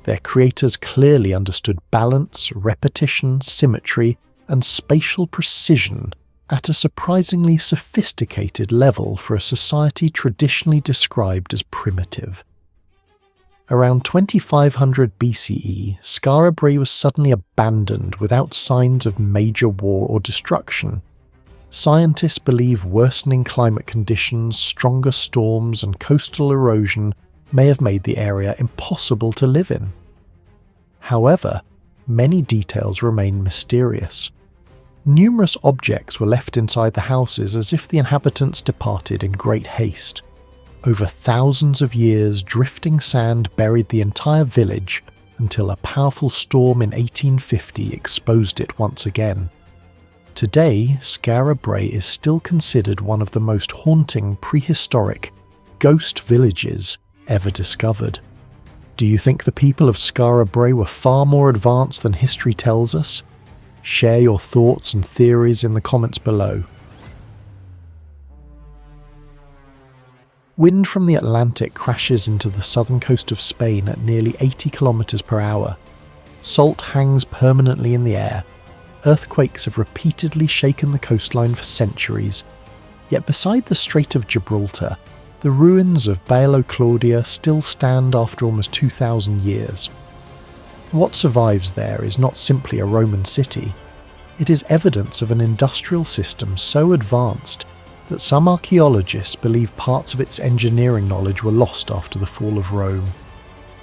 Their creators clearly understood balance, repetition, symmetry, and spatial precision at a surprisingly sophisticated level for a society traditionally described as primitive. Around 2500 BCE, Skara Brae was suddenly abandoned without signs of major war or destruction. Scientists believe worsening climate conditions, stronger storms, and coastal erosion may have made the area impossible to live in. However, many details remain mysterious. Numerous objects were left inside the houses as if the inhabitants departed in great haste. Over thousands of years, drifting sand buried the entire village until a powerful storm in 1850 exposed it once again. Today, Skara Brae is still considered one of the most haunting prehistoric ghost villages ever discovered. Do you think the people of Skara Brae were far more advanced than history tells us? Share your thoughts and theories in the comments below. Wind from the Atlantic crashes into the southern coast of Spain at nearly 80 kilometers per hour. Salt hangs permanently in the air. Earthquakes have repeatedly shaken the coastline for centuries. Yet beside the Strait of Gibraltar, the ruins of Baelo Claudia still stand after almost 2,000 years. What survives there is not simply a Roman city. It is evidence of an industrial system so advanced that some archaeologists believe parts of its engineering knowledge were lost after the fall of Rome.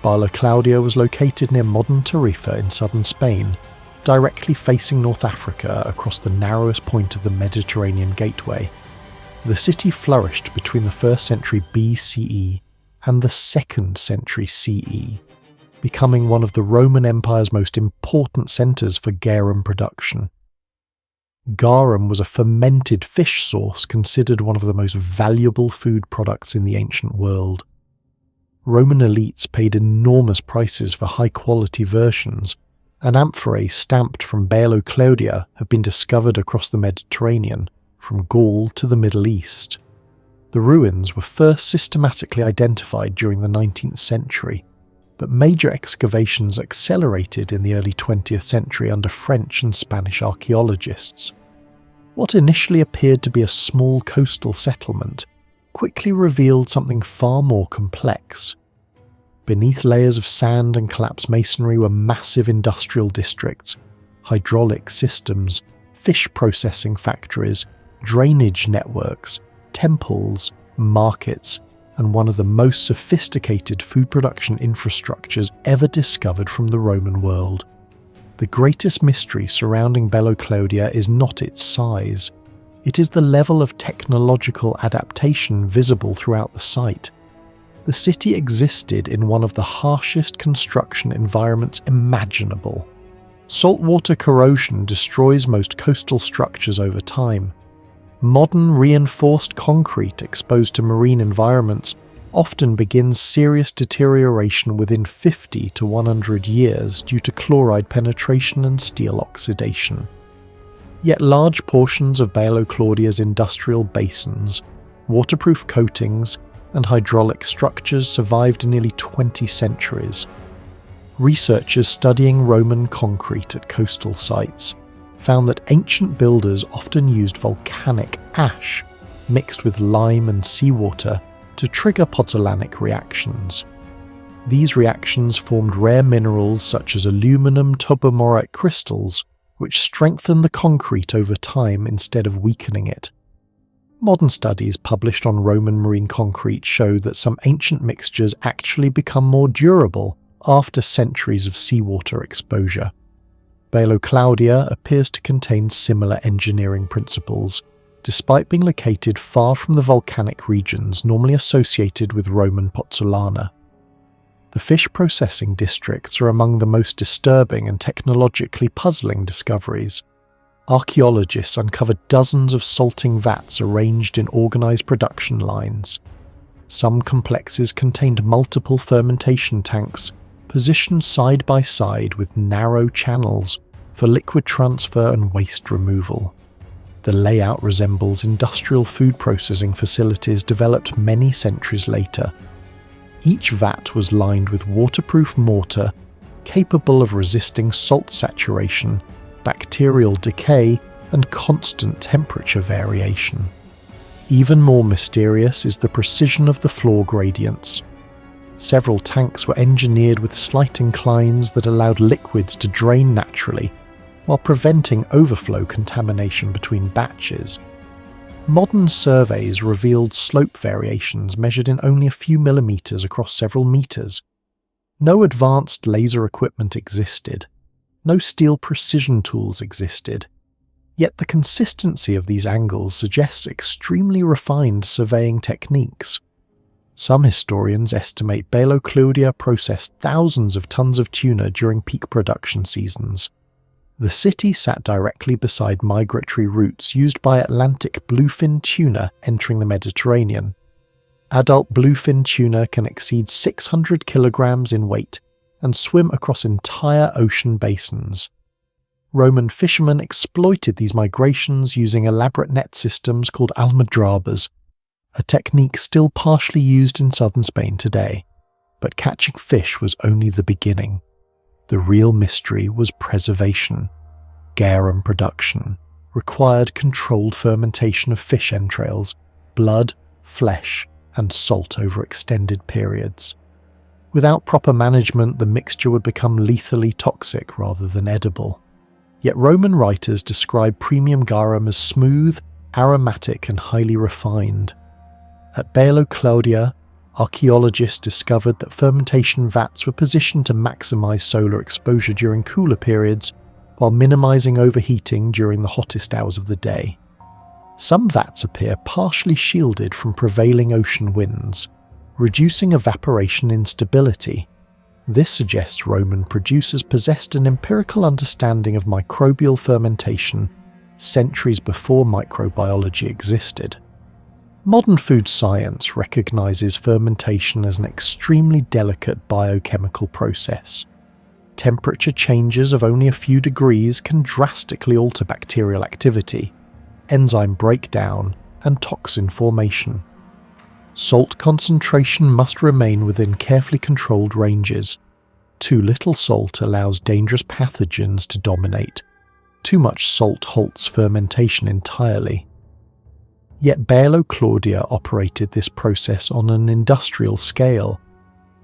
Baelo Claudia was located near modern Tarifa in southern Spain, directly facing North Africa across the narrowest point of the Mediterranean gateway. The city flourished between the 1st century BCE and the 2nd century CE, becoming one of the Roman Empire's most important centres for garum production. Garum was a fermented fish sauce considered one of the most valuable food products in the ancient world. Roman elites paid enormous prices for high-quality versions, and amphorae stamped from Baelo Claudia have been discovered across the Mediterranean, from Gaul to the Middle East. The ruins were first systematically identified during the 19th century, but major excavations accelerated in the early 20th century under French and Spanish archaeologists. What initially appeared to be a small coastal settlement quickly revealed something far more complex. Beneath layers of sand and collapsed masonry were massive industrial districts, hydraulic systems, fish processing factories, drainage networks, temples, markets, and one of the most sophisticated food production infrastructures ever discovered from the Roman world. The greatest mystery surrounding Baelo Claudia is not its size. It is the level of technological adaptation visible throughout the site. The city existed in one of the harshest construction environments imaginable. Saltwater corrosion destroys most coastal structures over time. Modern reinforced concrete exposed to marine environments often begins serious deterioration within 50 to 100 years due to chloride penetration and steel oxidation. Yet large portions of Baelo Claudia's industrial basins, waterproof coatings, and hydraulic structures survived nearly 20 centuries. Researchers studying Roman concrete at coastal sites found that ancient builders often used volcanic ash mixed with lime and seawater to trigger pozzolanic reactions. These reactions formed rare minerals such as aluminum tobamorite crystals, which strengthen the concrete over time instead of weakening it. Modern studies published on Roman marine concrete show that some ancient mixtures actually become more durable after centuries of seawater exposure. Baelo Claudia appears to contain similar engineering principles, despite being located far from the volcanic regions normally associated with Roman pozzolana. The fish processing districts are among the most disturbing and technologically puzzling discoveries. Archaeologists uncovered dozens of salting vats arranged in organized production lines. Some complexes contained multiple fermentation tanks, positioned side by side with narrow channels for liquid transfer and waste removal. The layout resembles industrial food processing facilities developed many centuries later. Each vat was lined with waterproof mortar capable of resisting salt saturation, bacterial decay, and constant temperature variation. Even more mysterious is the precision of the floor gradients. Several tanks were engineered with slight inclines that allowed liquids to drain naturally, while preventing overflow contamination between batches. Modern surveys revealed slope variations measured in only a few millimeters across several meters. No advanced laser equipment existed. No steel precision tools existed. Yet the consistency of these angles suggests extremely refined surveying techniques. Some historians estimate Baelo Claudia processed thousands of tons of tuna during peak production seasons. The city sat directly beside migratory routes used by Atlantic bluefin tuna entering the Mediterranean. Adult bluefin tuna can exceed 600 kilograms in weight and swim across entire ocean basins. Roman fishermen exploited these migrations using elaborate net systems called almadrabas. a technique still partially used in southern Spain today. But catching fish was only the beginning. The real mystery was preservation. Garum production required controlled fermentation of fish entrails, blood, flesh, and salt over extended periods. Without proper management, the mixture would become lethally toxic rather than edible. Yet Roman writers describe premium garum as smooth, aromatic, and highly refined. At Baelo Claudia, archaeologists discovered that fermentation vats were positioned to maximize solar exposure during cooler periods while minimizing overheating during the hottest hours of the day. Some vats appear partially shielded from prevailing ocean winds, reducing evaporation instability. This suggests Roman producers possessed an empirical understanding of microbial fermentation centuries before microbiology existed. Modern food science recognizes fermentation as an extremely delicate biochemical process. Temperature changes of only a few degrees can drastically alter bacterial activity, enzyme breakdown, and toxin formation. Salt concentration must remain within carefully controlled ranges. Too little salt allows dangerous pathogens to dominate. Too much salt halts fermentation entirely. Yet Baelo Claudia operated this process on an industrial scale.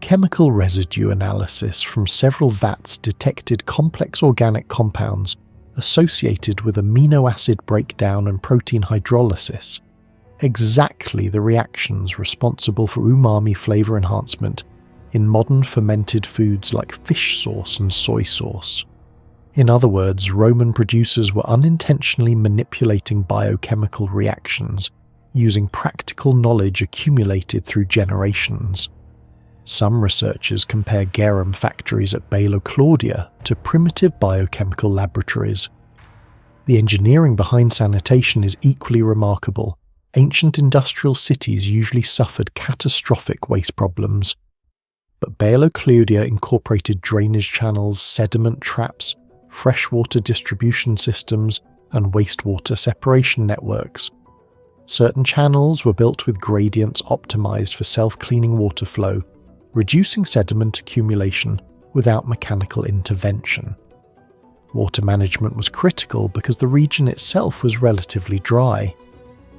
Chemical residue analysis from several vats detected complex organic compounds associated with amino acid breakdown and protein hydrolysis, exactly the reactions responsible for umami flavor enhancement in modern fermented foods like fish sauce and soy sauce. In other words, Roman producers were unintentionally manipulating biochemical reactions using practical knowledge accumulated through generations. Some researchers compare garum factories at Baelo Claudia to primitive biochemical laboratories. The engineering behind sanitation is equally remarkable. Ancient industrial cities usually suffered catastrophic waste problems, but Baelo Claudia incorporated drainage channels, sediment traps, freshwater distribution systems, and wastewater separation networks. Certain channels were built with gradients optimized for self-cleaning water flow, reducing sediment accumulation without mechanical intervention. Water management was critical because the region itself was relatively dry.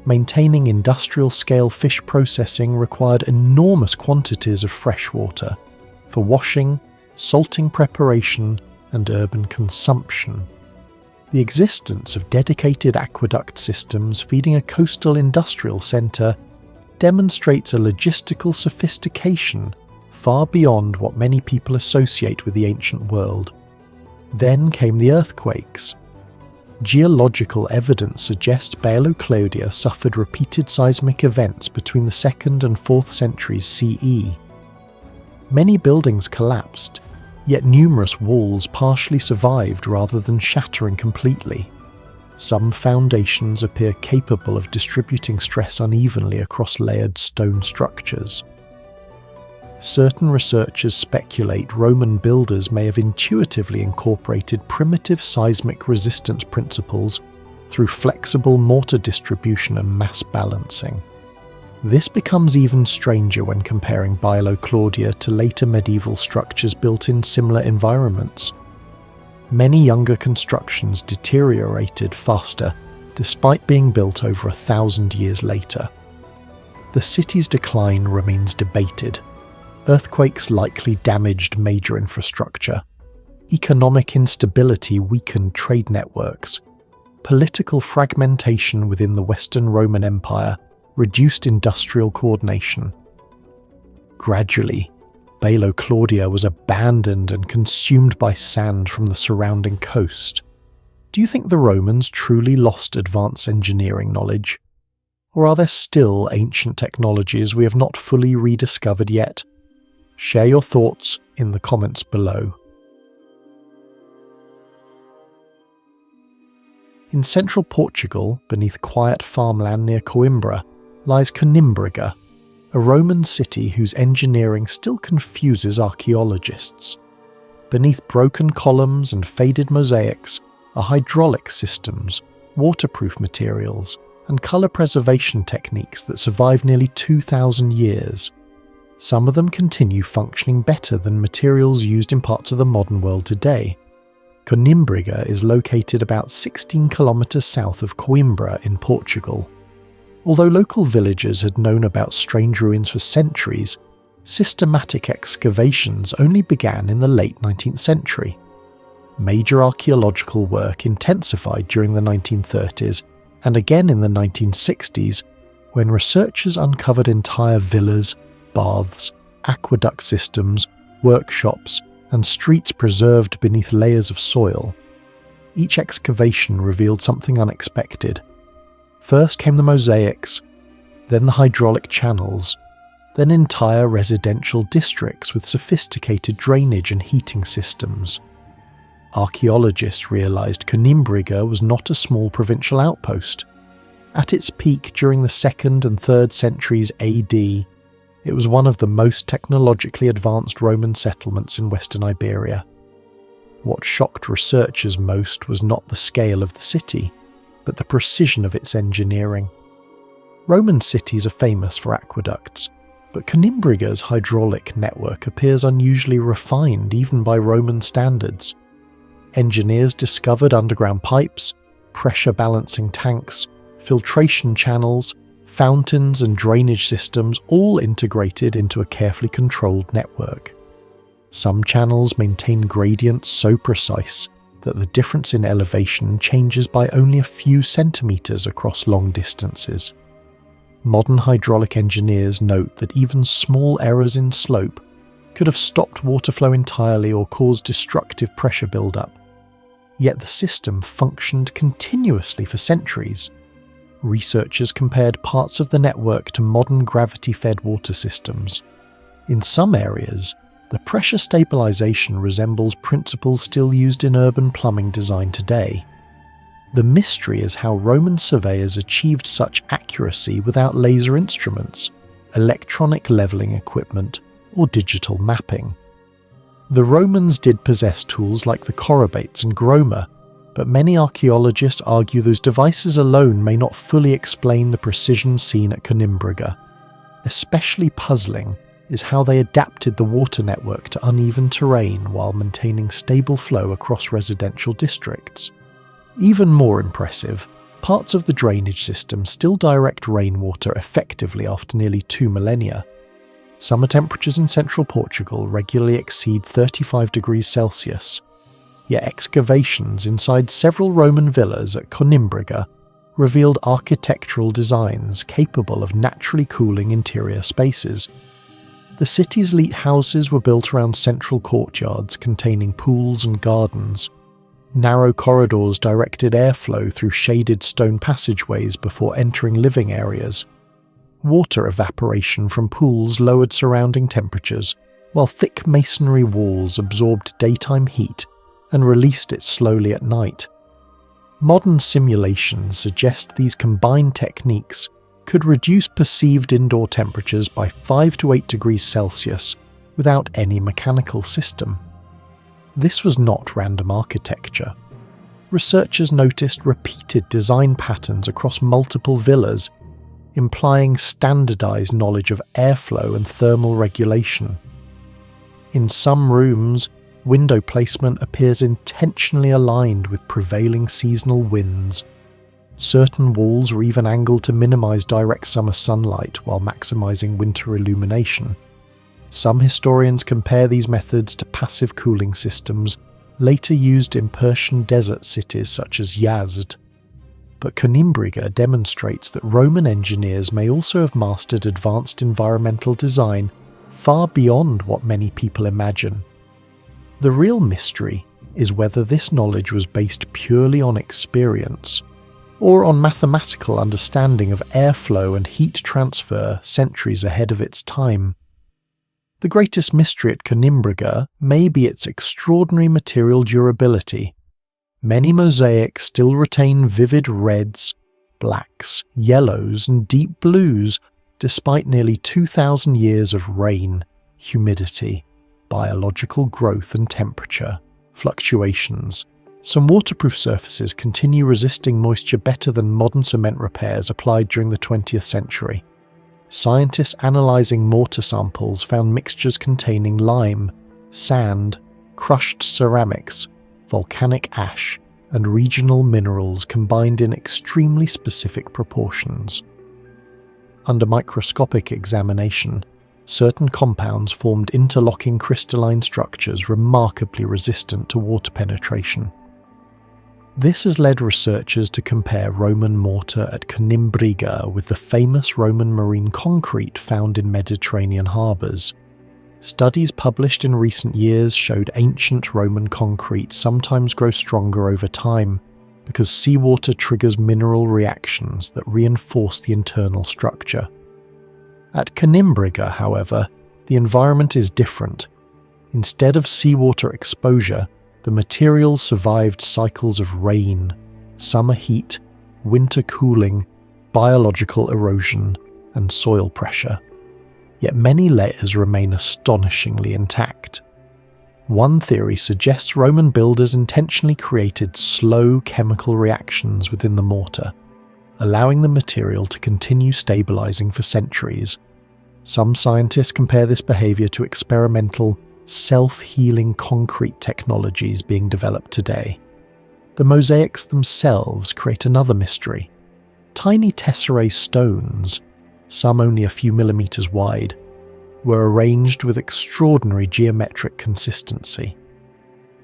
Maintaining industrial-scale fish processing required enormous quantities of fresh water for washing, salting preparation, and urban consumption. The existence of dedicated aqueduct systems feeding a coastal industrial centre demonstrates a logistical sophistication far beyond what many people associate with the ancient world. Then came the earthquakes. Geological evidence suggests Baelo Claudia suffered repeated seismic events between the 2nd and 4th centuries CE. Many buildings collapsed, yet numerous walls partially survived rather than shattering completely. Some foundations appear capable of distributing stress unevenly across layered stone structures. Certain researchers speculate Roman builders may have intuitively incorporated primitive seismic resistance principles through flexible mortar distribution and mass balancing. This becomes even stranger when comparing Baelo Claudia to later medieval structures built in similar environments. Many younger constructions deteriorated faster despite being built over 1,000 years later. The city's decline remains debated. Earthquakes likely damaged major infrastructure. Economic instability weakened trade networks. Political fragmentation within the Western Roman Empire reduced industrial coordination. Gradually, Baelo Claudia was abandoned and consumed by sand from the surrounding coast. Do you think the Romans truly lost advanced engineering knowledge? Or are there still ancient technologies we have not fully rediscovered yet? Share your thoughts in the comments below. In central Portugal, beneath quiet farmland near Coimbra, lies Conimbriga, a Roman city whose engineering still confuses archaeologists. Beneath broken columns and faded mosaics are hydraulic systems, waterproof materials, and colour preservation techniques that survive nearly 2,000 years. Some of them continue functioning better than materials used in parts of the modern world today. Conimbriga is located about 16 kilometres south of Coimbra in Portugal. Although local villagers had known about strange ruins for centuries, systematic excavations only began in the late 19th century. Major archaeological work intensified during the 1930s and again in the 1960s, when researchers uncovered entire villas, baths, aqueduct systems, workshops, and streets preserved beneath layers of soil. Each excavation revealed something unexpected. First came the mosaics, then the hydraulic channels, then entire residential districts with sophisticated drainage and heating systems. Archaeologists realised Conimbriga was not a small provincial outpost. At its peak during the 2nd and 3rd centuries AD, it was one of the most technologically advanced Roman settlements in western Iberia. What shocked researchers most was not the scale of the city, but the precision of its engineering. Roman cities are famous for aqueducts, but Conimbriga's hydraulic network appears unusually refined even by Roman standards. Engineers discovered underground pipes, pressure balancing tanks, filtration channels, fountains and drainage systems all integrated into a carefully controlled network. Some channels maintain gradients so precise that the difference in elevation changes by only a few centimetres across long distances. Modern hydraulic engineers note that even small errors in slope could have stopped water flow entirely or caused destructive pressure buildup. Yet the system functioned continuously for centuries. Researchers compared parts of the network to modern gravity-fed water systems. In some areas, the pressure stabilization resembles principles still used in urban plumbing design today. The mystery is how Roman surveyors achieved such accuracy without laser instruments, electronic levelling equipment, or digital mapping. The Romans did possess tools like the chorobates and groma, but many archaeologists argue those devices alone may not fully explain the precision seen at Conimbriga. Especially puzzling is how they adapted the water network to uneven terrain while maintaining stable flow across residential districts. Even more impressive, parts of the drainage system still direct rainwater effectively after nearly 2 millennia. Summer temperatures in central Portugal regularly exceed 35 degrees Celsius, yet excavations inside several Roman villas at Conimbriga revealed architectural designs capable of naturally cooling interior spaces. The city's elite houses were built around central courtyards containing pools and gardens. Narrow corridors directed airflow through shaded stone passageways before entering living areas. Water evaporation from pools lowered surrounding temperatures, while thick masonry walls absorbed daytime heat and released it slowly at night. Modern simulations suggest these combined techniques could reduce perceived indoor temperatures by 5 to 8 degrees Celsius without any mechanical system. This was not random architecture. Researchers noticed repeated design patterns across multiple villas, implying standardized knowledge of airflow and thermal regulation. In some rooms, window placement appears intentionally aligned with prevailing seasonal winds. Certain walls were even angled to minimize direct summer sunlight while maximizing winter illumination. Some historians compare these methods to passive cooling systems later used in Persian desert cities such as Yazd. But Conimbriga demonstrates that Roman engineers may also have mastered advanced environmental design far beyond what many people imagine. The real mystery is whether this knowledge was based purely on experience, or on mathematical understanding of airflow and heat transfer centuries ahead of its time. The greatest mystery at Conimbriga may be its extraordinary material durability. Many mosaics still retain vivid reds, blacks, yellows, and deep blues, despite nearly 2,000 years of rain, humidity, biological growth and temperature fluctuations, Some waterproof surfaces continue resisting moisture better than modern cement repairs applied during the 20th century. Scientists analysing mortar samples found mixtures containing lime, sand, crushed ceramics, volcanic ash, and regional minerals combined in extremely specific proportions. Under microscopic examination, certain compounds formed interlocking crystalline structures remarkably resistant to water penetration. This has led researchers to compare Roman mortar at Conimbriga with the famous Roman marine concrete found in Mediterranean harbours. Studies published in recent years showed ancient Roman concrete sometimes grows stronger over time because seawater triggers mineral reactions that reinforce the internal structure. At Conimbriga, however, the environment is different. Instead of seawater exposure, the materials survived cycles of rain, summer heat, winter cooling, biological erosion, and soil pressure. Yet many layers remain astonishingly intact. One theory suggests Roman builders intentionally created slow chemical reactions within the mortar, allowing the material to continue stabilizing for centuries. Some scientists compare this behavior to experimental, self-healing concrete technologies being developed today. The mosaics themselves create another mystery. Tiny tesserae stones, some only a few millimeters wide, were arranged with extraordinary geometric consistency.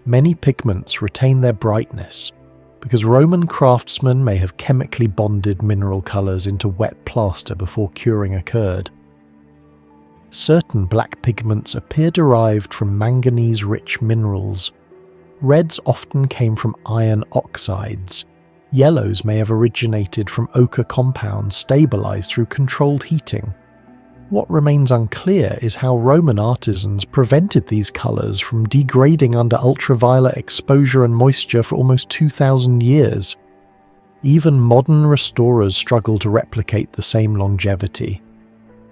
Many pigments retain their brightness because Roman craftsmen may have chemically bonded mineral colours into wet plaster before curing occurred. Certain black pigments appear derived from manganese-rich minerals. Reds often came from iron oxides. Yellows may have originated from ochre compounds stabilised through controlled heating. What remains unclear is how Roman artisans prevented these colours from degrading under ultraviolet exposure and moisture for almost 2,000 years. Even modern restorers struggle to replicate the same longevity.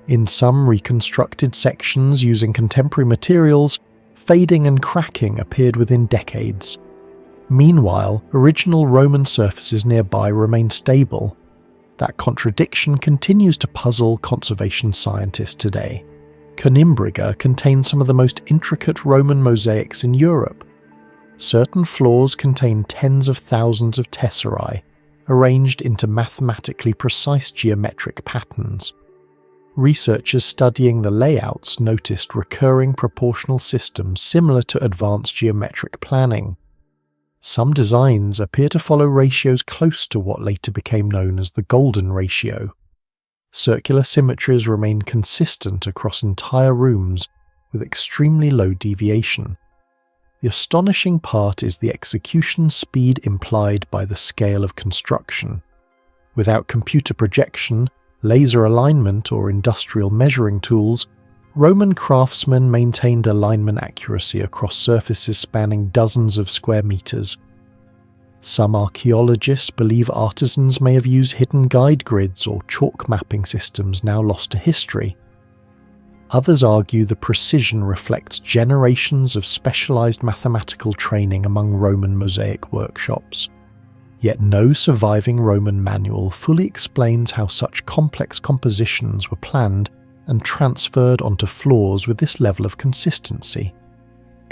In some reconstructed sections using contemporary materials, fading and cracking appeared within decades. Meanwhile, original Roman surfaces nearby remain stable. That contradiction continues to puzzle conservation scientists today. Conimbriga contains some of the most intricate Roman mosaics in Europe. Certain floors contain tens of thousands of tesserae, arranged into mathematically precise geometric patterns. Researchers studying the layouts noticed recurring proportional systems similar to advanced geometric planning. Some designs appear to follow ratios close to what later became known as the Golden Ratio. Circular symmetries remain consistent across entire rooms with extremely low deviation. The astonishing part is the execution speed implied by the scale of construction. Without computer projection, laser alignment or industrial measuring tools, Roman craftsmen maintained alignment accuracy across surfaces spanning dozens of square meters. Some archaeologists believe artisans may have used hidden guide grids or chalk mapping systems now lost to history. Others argue the precision reflects generations of specialized mathematical training among Roman mosaic workshops. Yet no surviving Roman manual fully explains how such complex compositions were planned and transferred onto floors with this level of consistency.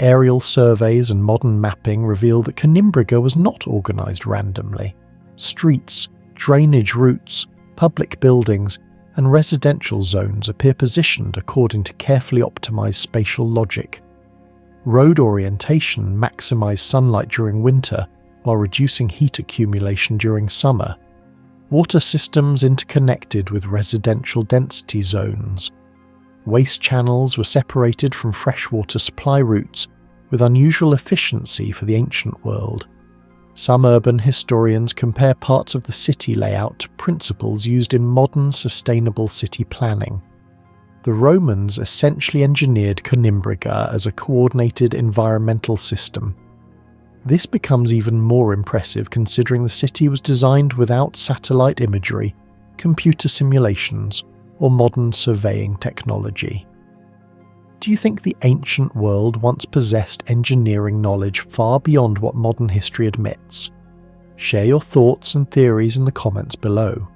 Aerial surveys and modern mapping reveal that Conimbriga was not organised randomly. Streets, drainage routes, public buildings, and residential zones appear positioned according to carefully optimised spatial logic. Road orientation maximised sunlight during winter while reducing heat accumulation during summer. Water systems interconnected with residential density zones. Waste channels were separated from freshwater supply routes with unusual efficiency for the ancient world. Some urban historians compare parts of the city layout to principles used in modern sustainable city planning. The Romans essentially engineered Conimbriga as a coordinated environmental system. This becomes even more impressive considering the city was designed without satellite imagery, computer simulations, or modern surveying technology. Do you think the ancient world once possessed engineering knowledge far beyond what modern history admits? Share your thoughts and theories in the comments below.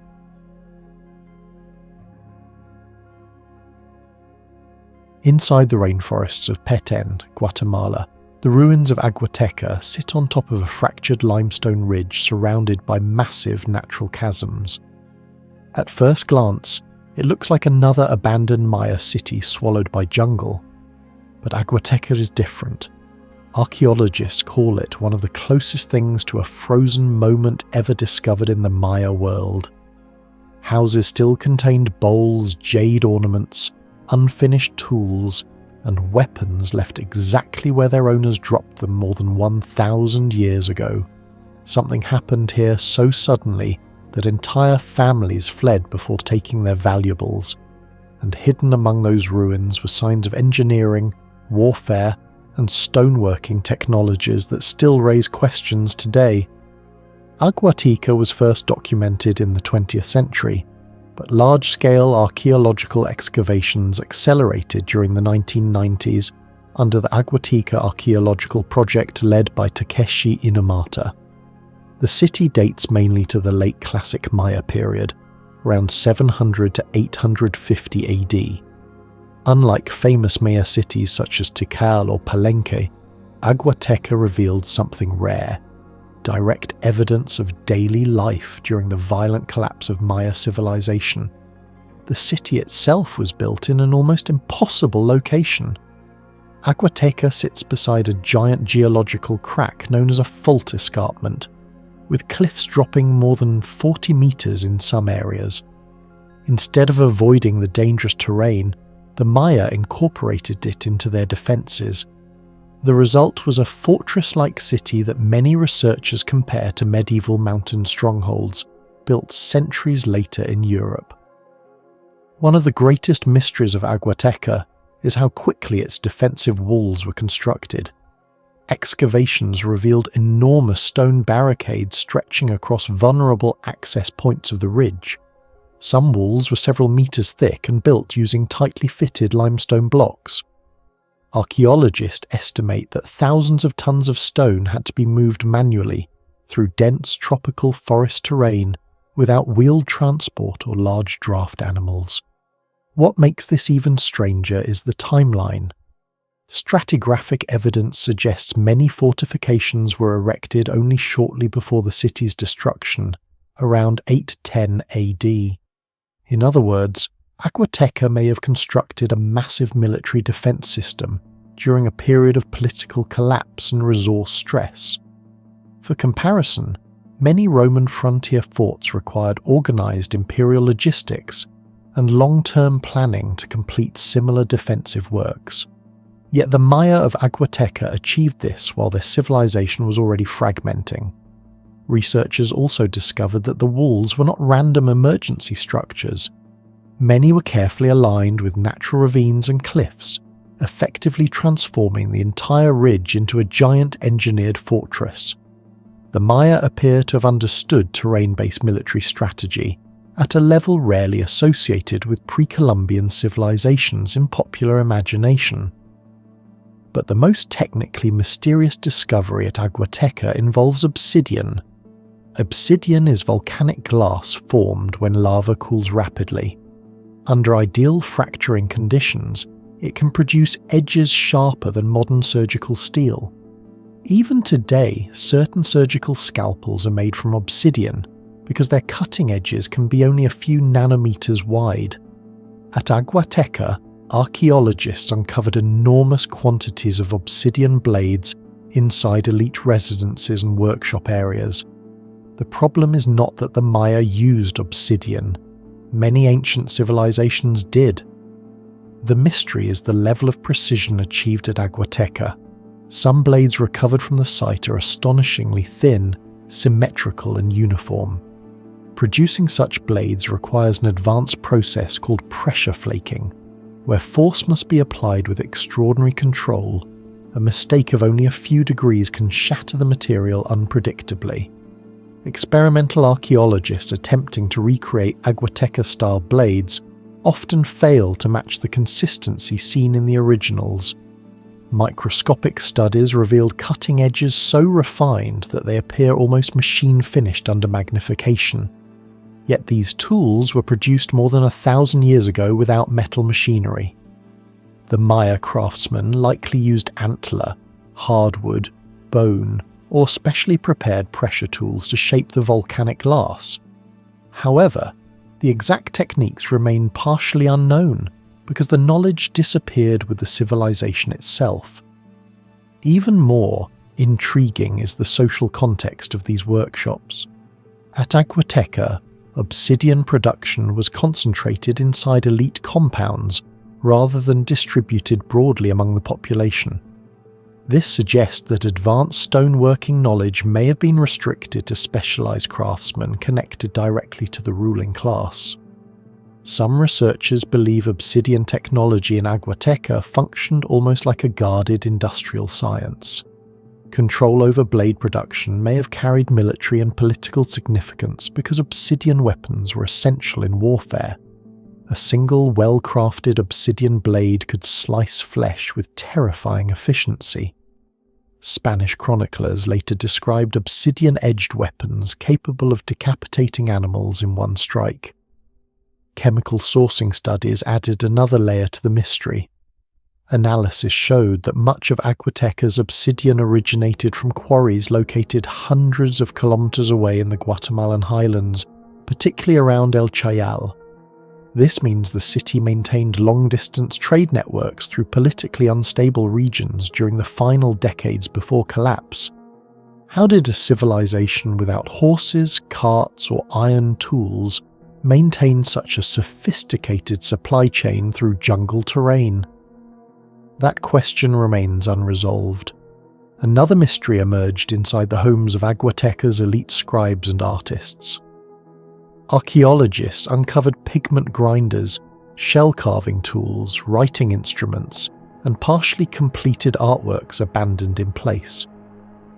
Inside the rainforests of Petén, Guatemala, the ruins of Aguateca sit on top of a fractured limestone ridge surrounded by massive natural chasms. At first glance, it looks like another abandoned Maya city swallowed by jungle. But Aguateca is different. Archaeologists call it one of the closest things to a frozen moment ever discovered in the Maya world. Houses still contained bowls, jade ornaments, unfinished tools, and weapons left exactly where their owners dropped them more than 1,000 years ago. Something happened here so suddenly that entire families fled before taking their valuables, and hidden among those ruins were signs of engineering, warfare, and stoneworking technologies that still raise questions today. Aguateca was first documented in the 20th century, but large-scale archaeological excavations accelerated during the 1990s under the Aguateca Archaeological project led by Takeshi Inamata. The city dates mainly to the late Classic Maya period, around 700 to 850 AD. Unlike famous Maya cities such as Tikal or Palenque, Aguateca revealed something rare: direct evidence of daily life during the violent collapse of Maya civilization. The city itself was built in an almost impossible location. Aguateca sits beside a giant geological crack known as a fault escarpment, with cliffs dropping more than 40 meters in some areas. Instead of avoiding the dangerous terrain, the Maya incorporated it into their defenses. The result was a fortress-like city that many researchers compare to medieval mountain strongholds, built centuries later in Europe. One of the greatest mysteries of Aguateca is how quickly its defensive walls were constructed. Excavations revealed enormous stone barricades stretching across vulnerable access points of the ridge. Some walls were several meters thick and built using tightly fitted limestone blocks. Archaeologists estimate that thousands of tons of stone had to be moved manually through dense tropical forest terrain without wheeled transport or large draft animals. What makes this even stranger is the timeline. Stratigraphic evidence suggests many fortifications were erected only shortly before the city's destruction, around 810 AD. In other words, Aguateca may have constructed a massive military defense system during a period of political collapse and resource stress. For comparison, many Roman frontier forts required organized imperial logistics and long-term planning to complete similar defensive works. Yet the Maya of Aguateca achieved this while their civilization was already fragmenting. Researchers also discovered that the walls were not random emergency structures. Many were carefully aligned with natural ravines and cliffs, effectively transforming the entire ridge into a giant engineered fortress. The Maya appear to have understood terrain-based military strategy at a level rarely associated with pre-Columbian civilizations in popular imagination. But the most technically mysterious discovery at Aguateca involves obsidian. Obsidian is volcanic glass formed when lava cools rapidly. Under ideal fracturing conditions, it can produce edges sharper than modern surgical steel. Even today, certain surgical scalpels are made from obsidian because their cutting edges can be only a few nanometers wide. At Aguateca, archaeologists uncovered enormous quantities of obsidian blades inside elite residences and workshop areas. The problem is not that the Maya used obsidian. Many ancient civilizations did. The mystery is the level of precision achieved at Aguateca. Some blades recovered from the site are astonishingly thin, symmetrical and uniform. Producing such blades requires an advanced process called pressure flaking, where force must be applied with extraordinary control. A mistake of only a few degrees can shatter the material unpredictably. Experimental archaeologists attempting to recreate Aguateca-style blades often fail to match the consistency seen in the originals. Microscopic studies revealed cutting edges so refined that they appear almost machine-finished under magnification. Yet these tools were produced more than 1,000 years ago without metal machinery. The Maya craftsmen likely used antler, hardwood, bone, or specially prepared pressure tools to shape the volcanic glass. However, the exact techniques remain partially unknown because the knowledge disappeared with the civilization itself. Even more intriguing is the social context of these workshops. At Aguateca, obsidian production was concentrated inside elite compounds rather than distributed broadly among the population. This suggests that advanced stoneworking knowledge may have been restricted to specialized craftsmen connected directly to the ruling class. Some researchers believe obsidian technology in Aguateca functioned almost like a guarded industrial science. Control over blade production may have carried military and political significance because obsidian weapons were essential in warfare. A single well-crafted obsidian blade could slice flesh with terrifying efficiency. Spanish chroniclers later described obsidian-edged weapons capable of decapitating animals in one strike. Chemical sourcing studies added another layer to the mystery. Analysis showed that much of Aguateca's obsidian originated from quarries located hundreds of kilometers away in the Guatemalan highlands, particularly around El Chayal. This means the city maintained long-distance trade networks through politically unstable regions during the final decades before collapse. How did a civilization without horses, carts, or iron tools maintain such a sophisticated supply chain through jungle terrain? That question remains unresolved. Another mystery emerged inside the homes of Aguateca's elite scribes and artists. Archaeologists uncovered pigment grinders, shell-carving tools, writing instruments, and partially completed artworks abandoned in place.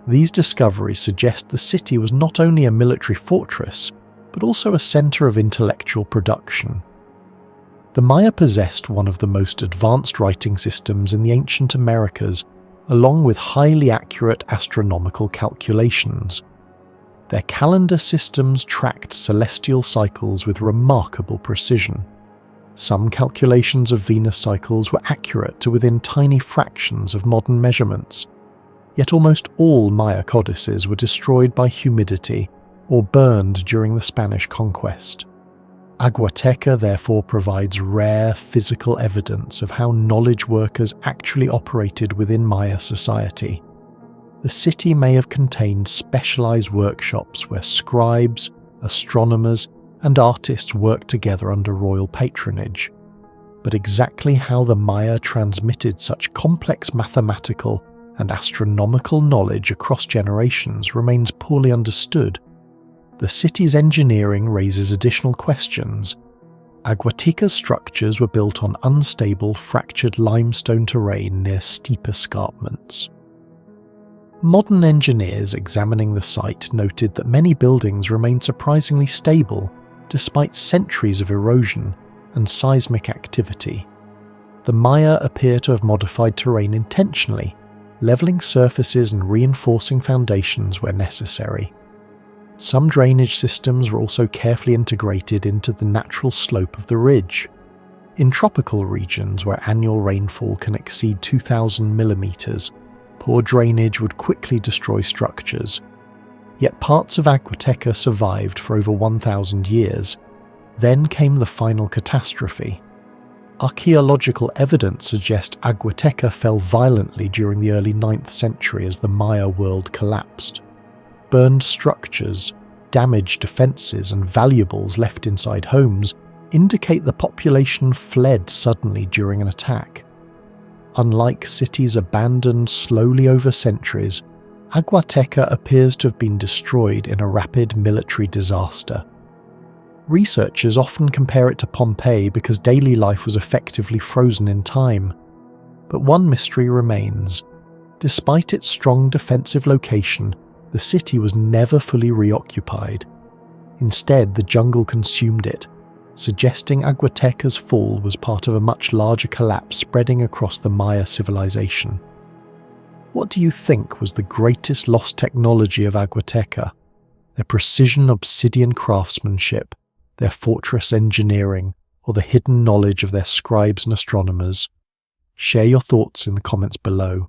These discoveries suggest the city was not only a military fortress, but also a center of intellectual production. The Maya possessed one of the most advanced writing systems in the ancient Americas, along with highly accurate astronomical calculations. Their calendar systems tracked celestial cycles with remarkable precision. Some calculations of Venus cycles were accurate to within tiny fractions of modern measurements. Yet almost all Maya codices were destroyed by humidity or burned during the Spanish conquest. Aguateca therefore provides rare physical evidence of how knowledge workers actually operated within Maya society. The city may have contained specialized workshops where scribes, astronomers, and artists worked together under royal patronage. But exactly how the Maya transmitted such complex mathematical and astronomical knowledge across generations remains poorly understood. The city's engineering raises additional questions. Aguateca's structures were built on unstable, fractured limestone terrain near steep escarpments. Modern engineers examining the site noted that many buildings remain surprisingly stable despite centuries of erosion and seismic activity. The Maya appear to have modified terrain intentionally, leveling surfaces and reinforcing foundations where necessary. Some drainage systems were also carefully integrated into the natural slope of the ridge. In tropical regions where annual rainfall can exceed 2,000 millimeters, poor drainage would quickly destroy structures. Yet parts of Aguateca survived for over 1,000 years. Then came the final catastrophe. Archaeological evidence suggests Aguateca fell violently during the early 9th century as the Maya world collapsed. Burned structures, damaged defences, and valuables left inside homes indicate the population fled suddenly during an attack. Unlike cities abandoned slowly over centuries, Aguateca appears to have been destroyed in a rapid military disaster. Researchers often compare it to Pompeii because daily life was effectively frozen in time. But one mystery remains. Despite its strong defensive location, the city was never fully reoccupied. Instead, the jungle consumed it, suggesting Aguateca's fall was part of a much larger collapse spreading across the Maya civilization. What do you think was the greatest lost technology of Aguateca? Their precision obsidian craftsmanship, their fortress engineering, or the hidden knowledge of their scribes and astronomers? Share your thoughts in the comments below.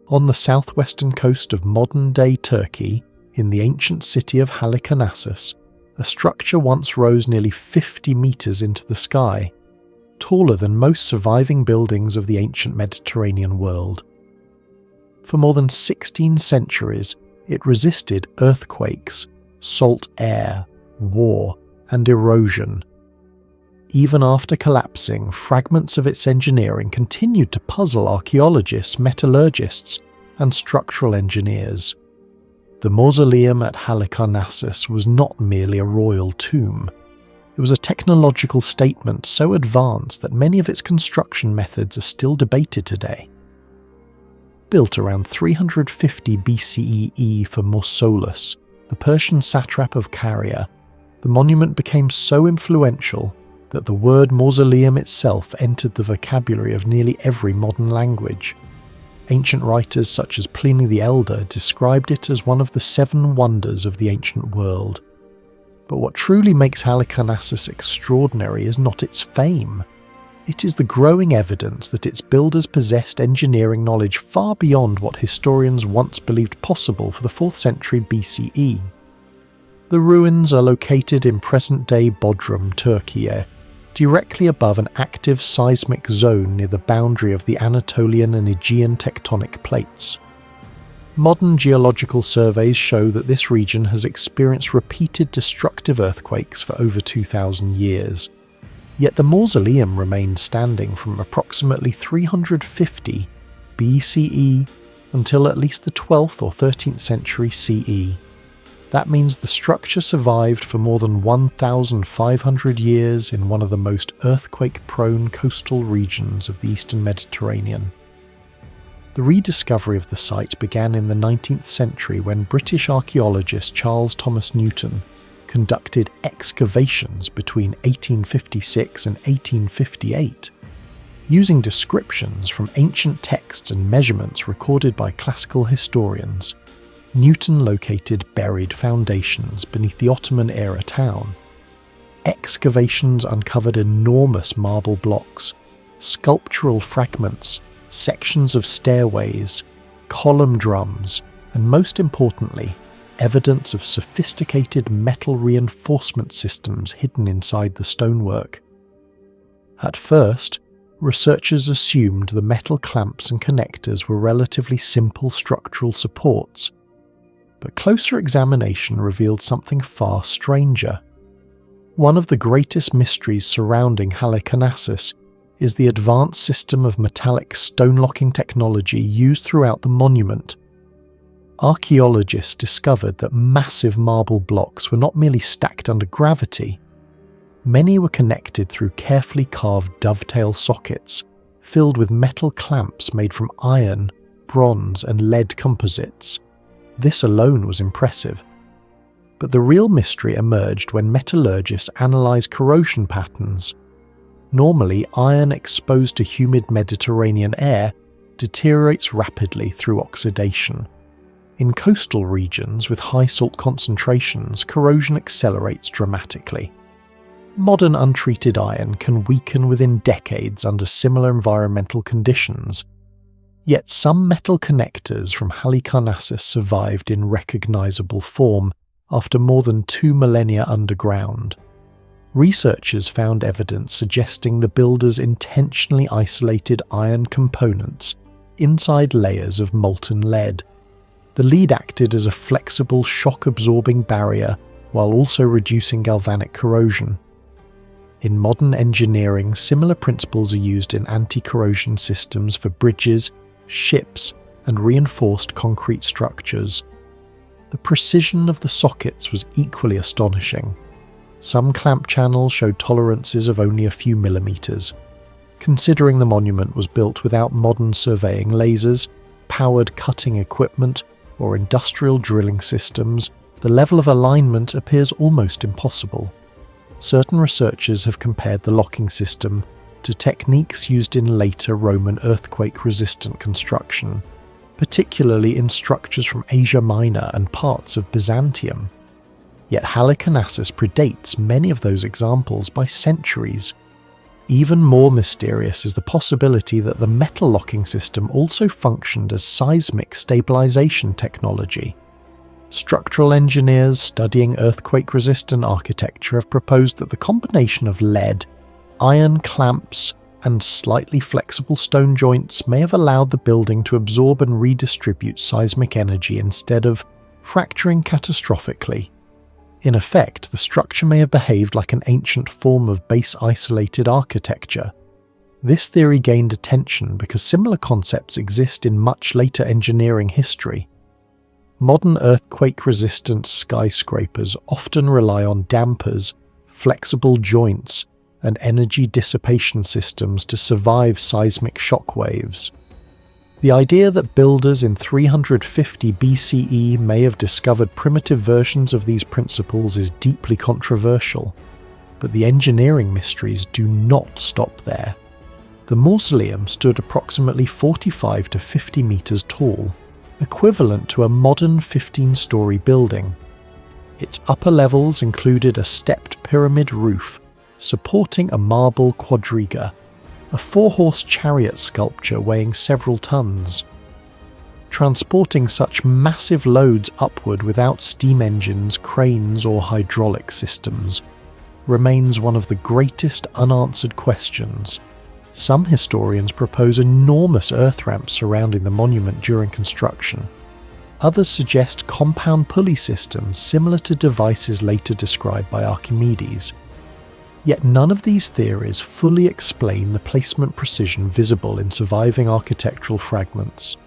On the southwestern coast of modern-day Turkey, in the ancient city of Halicarnassus, a structure once rose nearly 50 metres into the sky, taller than most surviving buildings of the ancient Mediterranean world. For more than 16 centuries, it resisted earthquakes, salt air, war, and erosion. Even after collapsing, fragments of its engineering continued to puzzle archaeologists, metallurgists, and structural engineers. The mausoleum at Halicarnassus was not merely a royal tomb. It was a technological statement so advanced that many of its construction methods are still debated today. Built around 350 BCE for Mausolus, the Persian satrap of Caria, the monument became so influential that the word mausoleum itself entered the vocabulary of nearly every modern language. Ancient writers such as Pliny the Elder described it as one of the 7 wonders of the ancient world. But what truly makes Halicarnassus extraordinary is not its fame. It is the growing evidence that its builders possessed engineering knowledge far beyond what historians once believed possible for the 4th century BCE. The ruins are located in present-day Bodrum, Turkey, directly above an active seismic zone near the boundary of the Anatolian and Aegean tectonic plates. Modern geological surveys show that this region has experienced repeated destructive earthquakes for over 2,000 years. Yet the mausoleum remained standing from approximately 350 BCE until at least the 12th or 13th century CE. That means the structure survived for more than 1,500 years in one of the most earthquake-prone coastal regions of the Eastern Mediterranean. The rediscovery of the site began in the 19th century when British archaeologist Charles Thomas Newton conducted excavations between 1856 and 1858. Using descriptions from ancient texts and measurements recorded by classical historians, Newton located buried foundations beneath the Ottoman-era town. Excavations uncovered enormous marble blocks, sculptural fragments, sections of stairways, column drums, and most importantly, evidence of sophisticated metal reinforcement systems hidden inside the stonework. At first, researchers assumed the metal clamps and connectors were relatively simple structural supports, but closer examination revealed something far stranger. One of the greatest mysteries surrounding Halicarnassus is the advanced system of metallic stone-locking technology used throughout the monument. Archaeologists discovered that massive marble blocks were not merely stacked under gravity. Many were connected through carefully carved dovetail sockets, filled with metal clamps made from iron, bronze, and lead composites. This alone was impressive. But the real mystery emerged when metallurgists analysed corrosion patterns. Normally, iron exposed to humid Mediterranean air deteriorates rapidly through oxidation. In coastal regions with high salt concentrations, corrosion accelerates dramatically. Modern untreated iron can weaken within decades under similar environmental conditions. Yet some metal connectors from Halicarnassus survived in recognisable form after more than 2 millennia underground. Researchers found evidence suggesting the builders intentionally isolated iron components inside layers of molten lead. The lead acted as a flexible shock-absorbing barrier while also reducing galvanic corrosion. In modern engineering, similar principles are used in anti-corrosion systems for bridges, ships, and reinforced concrete structures. The precision of the sockets was equally astonishing. Some clamp channels showed tolerances of only a few millimeters. Considering the monument was built without modern surveying lasers, powered cutting equipment, or industrial drilling systems, the level of alignment appears almost impossible. Certain researchers have compared the locking system to techniques used in later Roman earthquake-resistant construction, particularly in structures from Asia Minor and parts of Byzantium. Yet Halicarnassus predates many of those examples by centuries. Even more mysterious is the possibility that the metal locking system also functioned as seismic stabilization technology. Structural engineers studying earthquake-resistant architecture have proposed that the combination of lead, iron clamps, and slightly flexible stone joints may have allowed the building to absorb and redistribute seismic energy instead of fracturing catastrophically. In effect, the structure may have behaved like an ancient form of base-isolated architecture. This theory gained attention because similar concepts exist in much later engineering history. Modern earthquake-resistant skyscrapers often rely on dampers, flexible joints, and energy dissipation systems to survive seismic shock waves. The idea that builders in 350 BCE may have discovered primitive versions of these principles is deeply controversial, but the engineering mysteries do not stop there. The mausoleum stood approximately 45 to 50 meters tall, equivalent to a modern 15-story building. Its upper levels included a stepped pyramid roof supporting a marble quadriga, a 4-horse chariot sculpture weighing several tons. Transporting such massive loads upward without steam engines, cranes, or hydraulic systems remains one of the greatest unanswered questions. Some historians propose enormous earth ramps surrounding the monument during construction. Others suggest compound pulley systems similar to devices later described by Archimedes. Yet none of these theories fully explain the placement precision visible in surviving architectural fragments.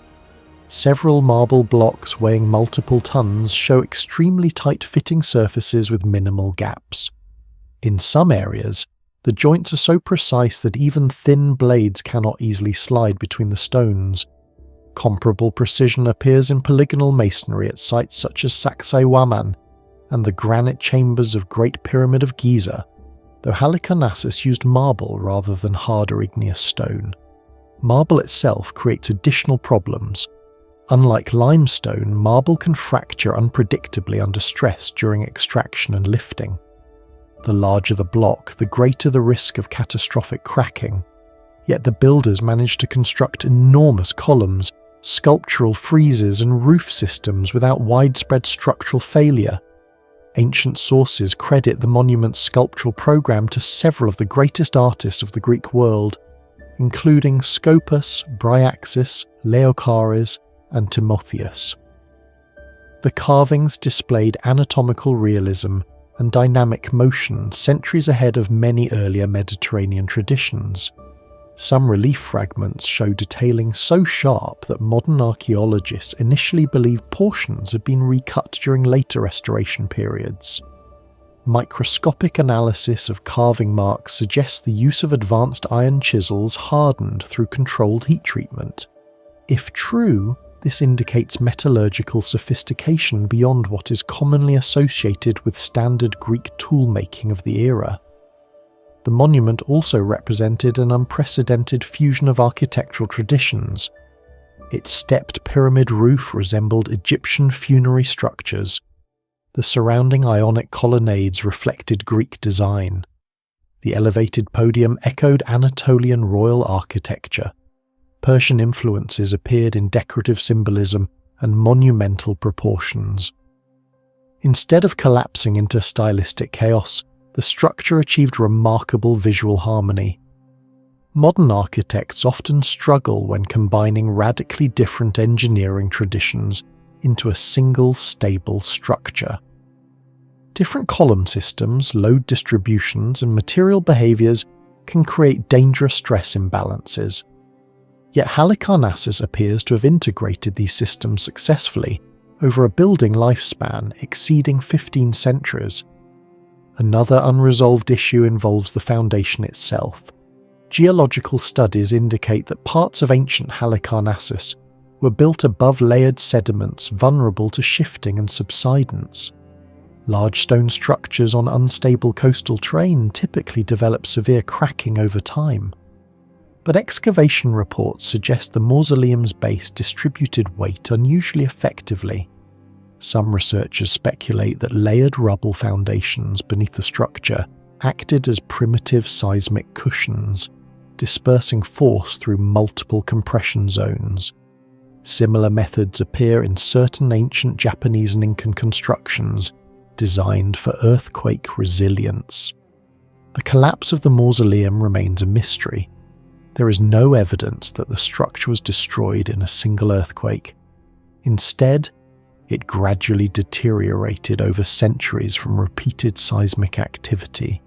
Several marble blocks weighing multiple tons show extremely tight-fitting surfaces with minimal gaps. In some areas, the joints are so precise that even thin blades cannot easily slide between the stones. Comparable precision appears in polygonal masonry at sites such as Sacsayhuaman and the granite chambers of Great Pyramid of Giza, though Halicarnassus used marble rather than harder igneous stone. Marble itself creates additional problems. Unlike limestone, marble can fracture unpredictably under stress during extraction and lifting. The larger the block, the greater the risk of catastrophic cracking. Yet the builders managed to construct enormous columns, sculptural friezes, and roof systems without widespread structural failure. Ancient sources credit the monument's sculptural program to several of the greatest artists of the Greek world, including Scopas, Bryaxis, Leochares, and Timotheus. The carvings displayed anatomical realism and dynamic motion centuries ahead of many earlier Mediterranean traditions. Some relief fragments show detailing so sharp that modern archaeologists initially believed portions had been recut during later restoration periods. Microscopic analysis of carving marks suggests the use of advanced iron chisels hardened through controlled heat treatment. If true, this indicates metallurgical sophistication beyond what is commonly associated with standard Greek tool-making of the era. The monument also represented an unprecedented fusion of architectural traditions. Its stepped pyramid roof resembled Egyptian funerary structures. The surrounding Ionic colonnades reflected Greek design. The elevated podium echoed Anatolian royal architecture. Persian influences appeared in decorative symbolism and monumental proportions. Instead of collapsing into stylistic chaos, the structure achieved remarkable visual harmony. Modern architects often struggle when combining radically different engineering traditions into a single stable structure. Different column systems, load distributions, and material behaviors can create dangerous stress imbalances. Yet Halicarnassus appears to have integrated these systems successfully over a building lifespan exceeding 15 centuries. Another unresolved issue involves the foundation itself. Geological studies indicate that parts of ancient Halicarnassus were built above layered sediments vulnerable to shifting and subsidence. Large stone structures on unstable coastal terrain typically develop severe cracking over time. But excavation reports suggest the mausoleum's base distributed weight unusually effectively. Some researchers speculate that layered rubble foundations beneath the structure acted as primitive seismic cushions, dispersing force through multiple compression zones. Similar methods appear in certain ancient Japanese and Incan constructions designed for earthquake resilience. The collapse of the mausoleum remains a mystery. There is no evidence that the structure was destroyed in a single earthquake. Instead, it gradually deteriorated over centuries from repeated seismic activity.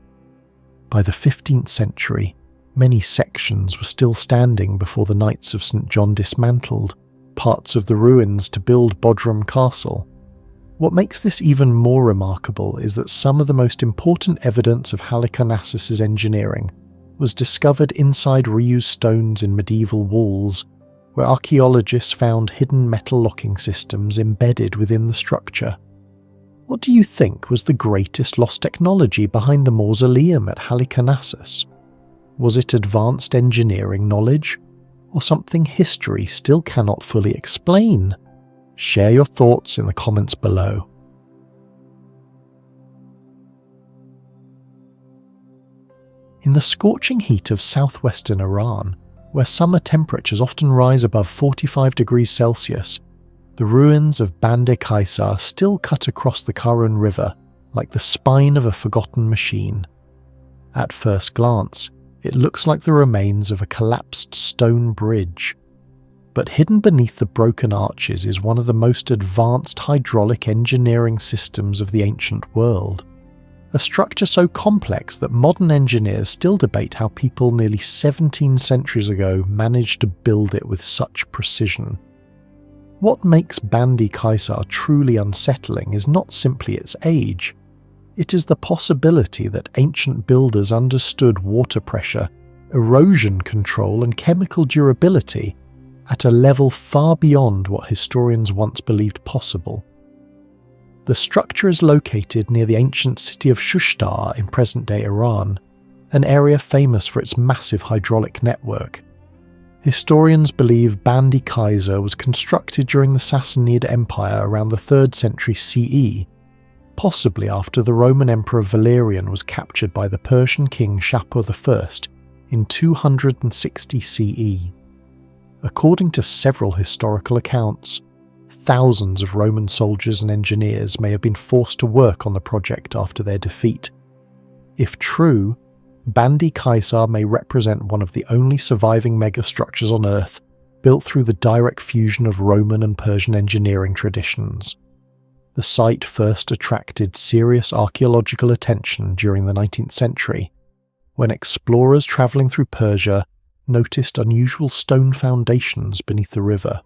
By the 15th century, many sections were still standing before the Knights of St. John dismantled parts of the ruins to build Bodrum Castle. What makes this even more remarkable is that some of the most important evidence of Halicarnassus's engineering was discovered inside reused stones in medieval walls, where archaeologists found hidden metal locking systems embedded within the structure. What do you think was the greatest lost technology behind the mausoleum at Halicarnassus? Was it advanced engineering knowledge, or something history still cannot fully explain? Share your thoughts in the comments below. In the scorching heat of southwestern Iran, where summer temperatures often rise above 45 degrees Celsius, the ruins of Bande Kaisar still cut across the Karun River like the spine of a forgotten machine. At first glance, it looks like the remains of a collapsed stone bridge. But hidden beneath the broken arches is one of the most advanced hydraulic engineering systems of the ancient world. A structure so complex that modern engineers still debate how people nearly 17 centuries ago managed to build it with such precision. What makes Bande Kaisar truly unsettling is not simply its age. It is the possibility that ancient builders understood water pressure, erosion control, and chemical durability at a level far beyond what historians once believed possible. The structure is located near the ancient city of Shushtar in present-day Iran, an area famous for its massive hydraulic network. Historians believe Bande Kaisar was constructed during the Sassanid Empire around the 3rd century CE, possibly after the Roman Emperor Valerian was captured by the Persian king Shapur I in 260 CE. According to several historical accounts, thousands of Roman soldiers and engineers may have been forced to work on the project after their defeat. If true, Bande Kaisar may represent one of the only surviving megastructures on Earth built through the direct fusion of Roman and Persian engineering traditions. The site first attracted serious archaeological attention during the 19th century, when explorers travelling through Persia noticed unusual stone foundations beneath the river.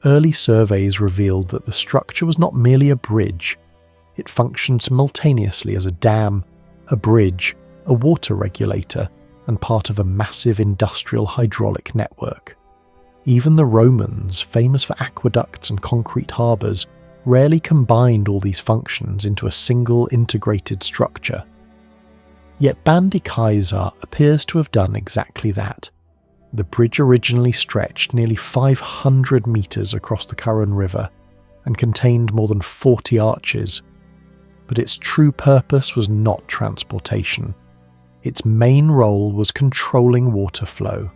Early surveys revealed that the structure was not merely a bridge. It functioned simultaneously as a dam, a bridge, a water regulator, and part of a massive industrial hydraulic network. Even the Romans, famous for aqueducts and concrete harbours, rarely combined all these functions into a single integrated structure. Yet Bande Kaisar appears to have done exactly that. The bridge originally stretched nearly 500 metres across the Karun River and contained more than 40 arches. But its true purpose was not transportation. Its main role was controlling water flow.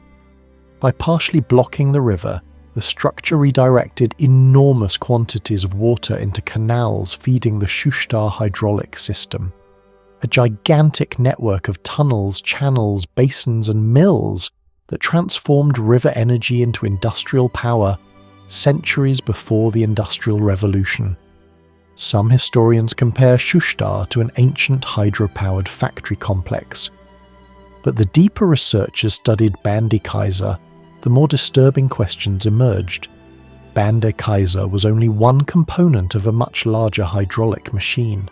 By partially blocking the river, the structure redirected enormous quantities of water into canals feeding the Shushtar hydraulic system. A gigantic network of tunnels, channels, basins and mills that transformed river energy into industrial power centuries before the Industrial Revolution. Some historians compare Shushtar to an ancient hydropowered factory complex. But the deeper researchers studied Bande Kaisar, the more disturbing questions emerged. Bande Kaisar was only one component of a much larger hydraulic machine.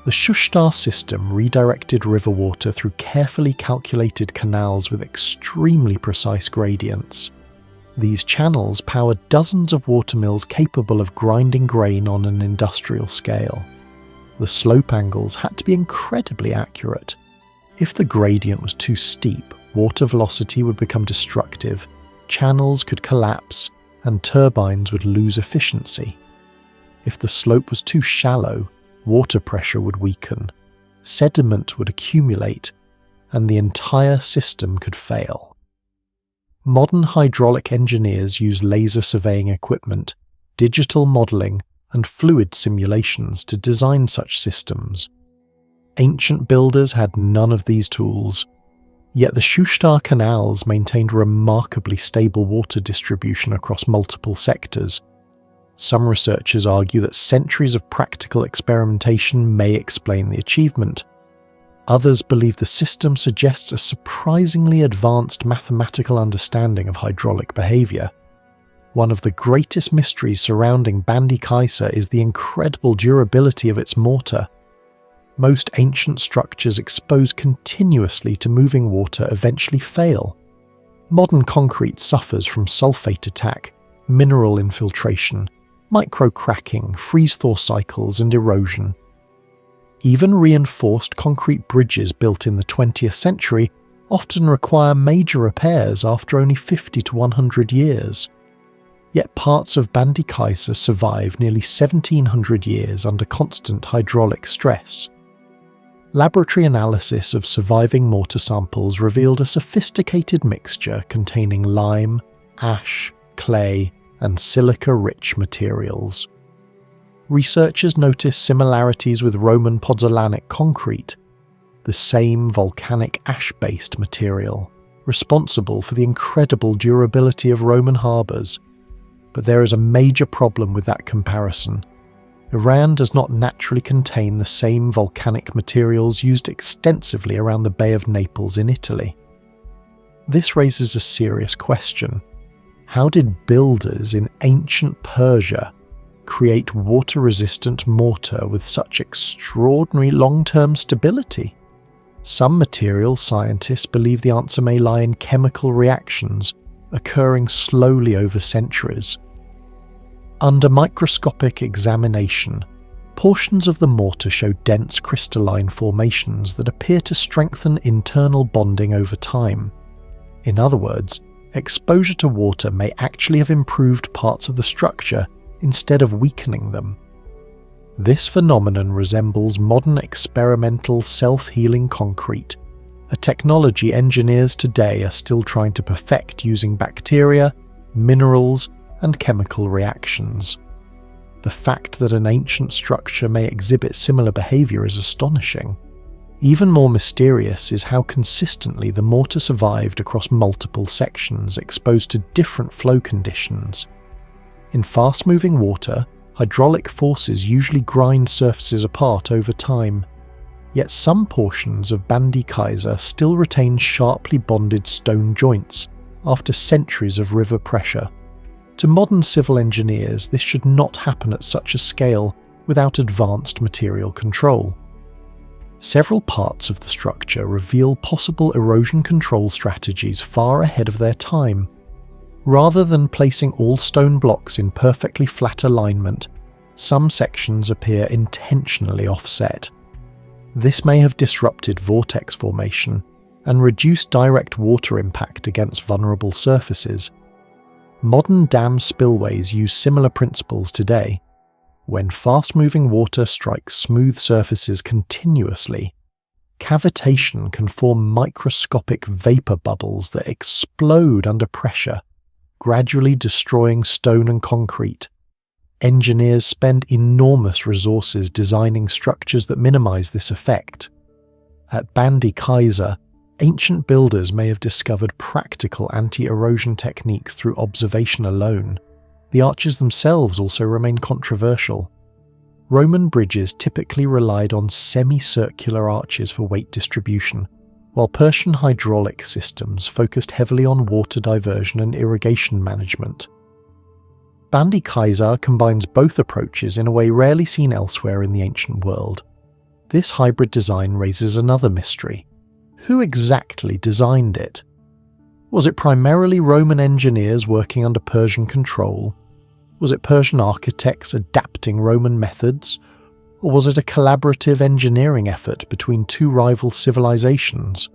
The Shushtar system redirected river water through carefully calculated canals with extremely precise gradients. These channels powered dozens of watermills capable of grinding grain on an industrial scale. The slope angles had to be incredibly accurate. If the gradient was too steep, water velocity would become destructive, channels could collapse, and turbines would lose efficiency. If the slope was too shallow, water pressure would weaken, sediment would accumulate, and the entire system could fail. Modern hydraulic engineers use laser surveying equipment, digital modelling, and fluid simulations to design such systems. Ancient builders had none of these tools, yet the Shushtar canals maintained remarkably stable water distribution across multiple sectors. Some researchers argue that centuries of practical experimentation may explain the achievement. Others believe the system suggests a surprisingly advanced mathematical understanding of hydraulic behaviour. One of the greatest mysteries surrounding Bandi Kaisar is the incredible durability of its mortar. Most ancient structures exposed continuously to moving water eventually fail. Modern concrete suffers from sulfate attack, mineral infiltration, micro-cracking, freeze-thaw cycles, and erosion. Even reinforced concrete bridges built in the 20th century often require major repairs after only 50 to 100 years. Yet parts of Bandi Kaisar survive nearly 1700 years under constant hydraulic stress. Laboratory analysis of surviving mortar samples revealed a sophisticated mixture containing lime, ash, clay, and silica-rich materials. Researchers noticed similarities with Roman pozzolanic concrete, the same volcanic ash-based material, responsible for the incredible durability of Roman harbours. But there is a major problem with that comparison. Iran does not naturally contain the same volcanic materials used extensively around the Bay of Naples in Italy. This raises a serious question. How did builders in ancient Persia create water-resistant mortar with such extraordinary long-term stability? Some material scientists believe the answer may lie in chemical reactions occurring slowly over centuries. Under microscopic examination, portions of the mortar show dense crystalline formations that appear to strengthen internal bonding over time. In other words, exposure to water may actually have improved parts of the structure instead of weakening them. This phenomenon resembles modern experimental self-healing concrete, a technology engineers today are still trying to perfect using bacteria, minerals, and chemical reactions. The fact that an ancient structure may exhibit similar behaviour is astonishing. Even more mysterious is how consistently the mortar survived across multiple sections exposed to different flow conditions. In fast-moving water, hydraulic forces usually grind surfaces apart over time, yet some portions of Bandi Kaisar still retain sharply bonded stone joints after centuries of river pressure. To modern civil engineers, this should not happen at such a scale without advanced material control. Several parts of the structure reveal possible erosion control strategies far ahead of their time. Rather than placing all stone blocks in perfectly flat alignment, some sections appear intentionally offset. This may have disrupted vortex formation and reduced direct water impact against vulnerable surfaces. Modern dam spillways use similar principles today. When fast-moving water strikes smooth surfaces continuously, cavitation can form microscopic vapor bubbles that explode under pressure, gradually destroying stone and concrete. Engineers spend enormous resources designing structures that minimize this effect. At Bandi Kaisar, ancient builders may have discovered practical anti-erosion techniques through observation alone. The arches themselves also remain controversial. Roman bridges typically relied on semicircular arches for weight distribution, while Persian hydraulic systems focused heavily on water diversion and irrigation management. Bandi Kaisar combines both approaches in a way rarely seen elsewhere in the ancient world. This hybrid design raises another mystery. Who exactly designed it? Was it primarily Roman engineers working under Persian control? Was it Persian architects adapting Roman methods? Or was it a collaborative engineering effort between two rival civilizations?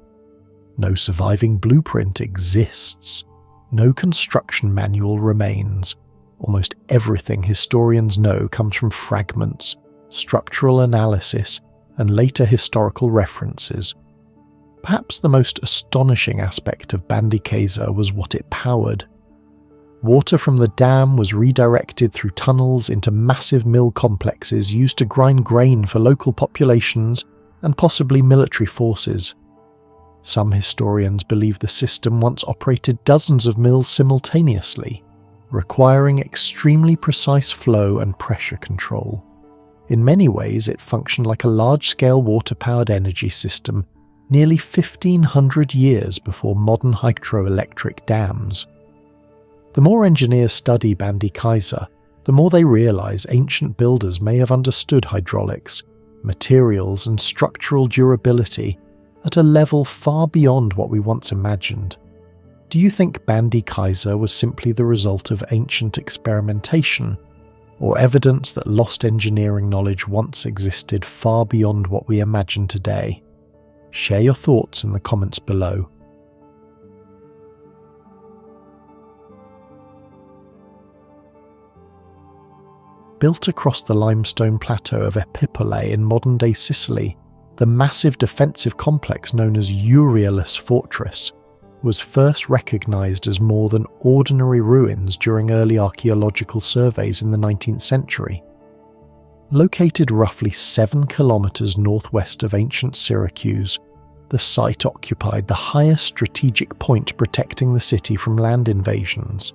No surviving blueprint exists. No construction manual remains. Almost everything historians know comes from fragments, structural analysis, and later historical references. Perhaps the most astonishing aspect of Bandi Kaisar was what it powered. Water from the dam was redirected through tunnels into massive mill complexes used to grind grain for local populations and possibly military forces. Some historians believe the system once operated dozens of mills simultaneously, requiring extremely precise flow and pressure control. In many ways, it functioned like a large-scale water-powered energy system nearly 1,500 years before modern hydroelectric dams. The more engineers study Bandi Kaisar, the more they realize ancient builders may have understood hydraulics, materials, and structural durability at a level far beyond what we once imagined. Do you think Bandi Kaisar was simply the result of ancient experimentation, or evidence that lost engineering knowledge once existed far beyond what we imagine today? Share your thoughts in the comments below. Built across the limestone plateau of Epipolae in modern-day Sicily, the massive defensive complex known as Euryalus Fortress was first recognized as more than ordinary ruins during early archaeological surveys in the 19th century. Located roughly 7 kilometers northwest of ancient Syracuse, the site occupied the highest strategic point protecting the city from land invasions.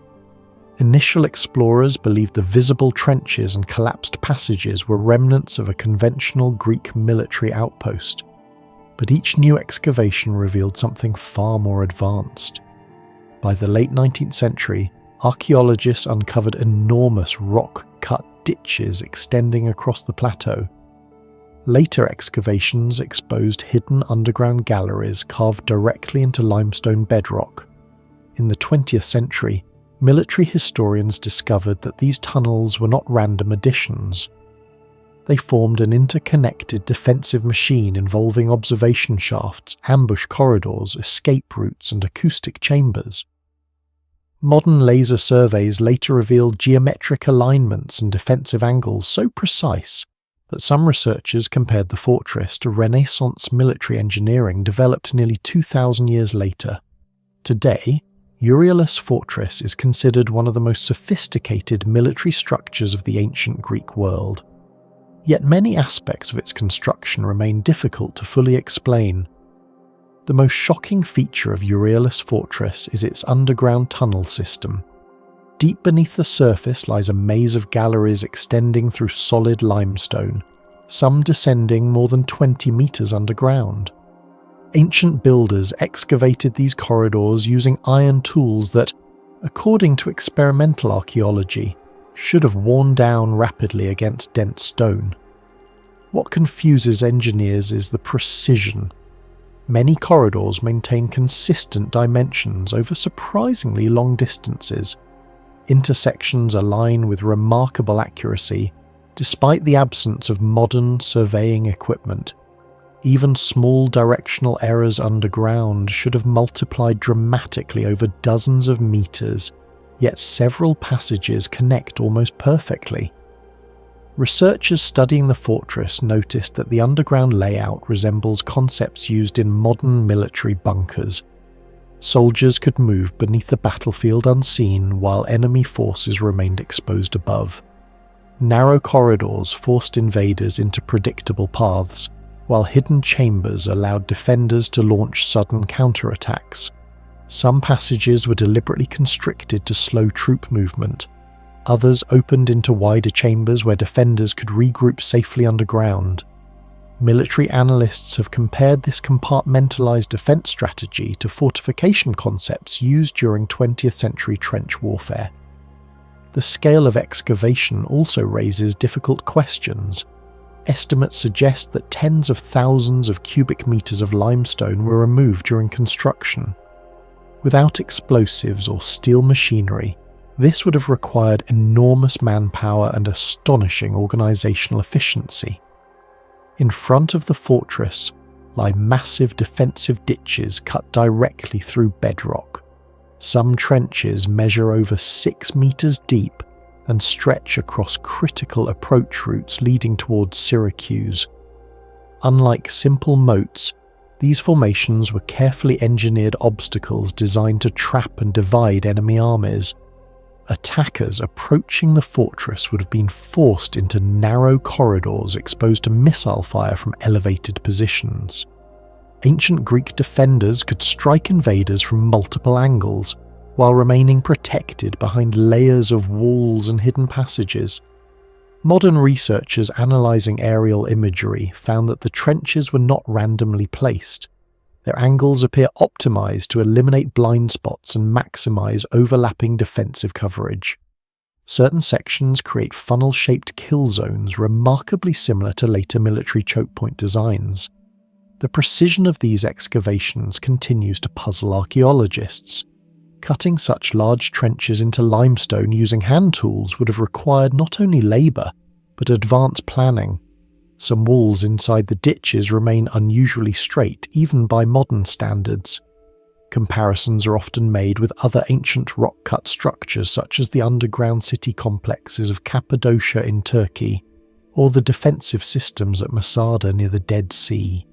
Initial explorers believed the visible trenches and collapsed passages were remnants of a conventional Greek military outpost, but each new excavation revealed something far more advanced. By the late 19th century, archaeologists uncovered enormous rock-cut ditches extending across the plateau. Later excavations exposed hidden underground galleries carved directly into limestone bedrock. In the 20th century, military historians discovered that these tunnels were not random additions. They formed an interconnected defensive machine involving observation shafts, ambush corridors, escape routes, and acoustic chambers. Modern laser surveys later revealed geometric alignments and defensive angles so precise that some researchers compared the fortress to Renaissance military engineering developed nearly 2,000 years later. Today, Euryalus Fortress is considered one of the most sophisticated military structures of the ancient Greek world. Yet many aspects of its construction remain difficult to fully explain. The most shocking feature of Euryalus Fortress is its underground tunnel system. Deep beneath the surface lies a maze of galleries extending through solid limestone, some descending more than 20 meters underground. Ancient builders excavated these corridors using iron tools that, according to experimental archaeology, should have worn down rapidly against dense stone. What confuses engineers is the precision. Many corridors maintain consistent dimensions over surprisingly long distances. Intersections align with remarkable accuracy, despite the absence of modern surveying equipment. Even small directional errors underground should have multiplied dramatically over dozens of meters, yet several passages connect almost perfectly. Researchers studying the fortress noticed that the underground layout resembles concepts used in modern military bunkers. Soldiers could move beneath the battlefield unseen while enemy forces remained exposed above. Narrow corridors forced invaders into predictable paths, while hidden chambers allowed defenders to launch sudden counterattacks. Some passages were deliberately constricted to slow troop movement. Others opened into wider chambers where defenders could regroup safely underground. Military analysts have compared this compartmentalized defense strategy to fortification concepts used during 20th century trench warfare. The scale of excavation also raises difficult questions. Estimates suggest that tens of thousands of cubic meters of limestone were removed during construction. Without explosives or steel machinery, this would have required enormous manpower and astonishing organizational efficiency. In front of the fortress lie massive defensive ditches cut directly through bedrock. Some trenches measure over 6 meters deep and stretch across critical approach routes leading towards Syracuse. Unlike simple moats, these formations were carefully engineered obstacles designed to trap and divide enemy armies. Attackers approaching the fortress would have been forced into narrow corridors exposed to missile fire from elevated positions. Ancient Greek defenders could strike invaders from multiple angles, while remaining protected behind layers of walls and hidden passages. Modern researchers analysing aerial imagery found that the trenches were not randomly placed. Their angles appear optimised to eliminate blind spots and maximise overlapping defensive coverage. Certain sections create funnel-shaped kill zones remarkably similar to later military choke point designs. The precision of these excavations continues to puzzle archaeologists. Cutting such large trenches into limestone using hand tools would have required not only labour, but advanced planning. Some walls inside the ditches remain unusually straight, even by modern standards. Comparisons are often made with other ancient rock-cut structures such as the underground city complexes of Cappadocia in Turkey, or the defensive systems at Masada near the Dead Sea.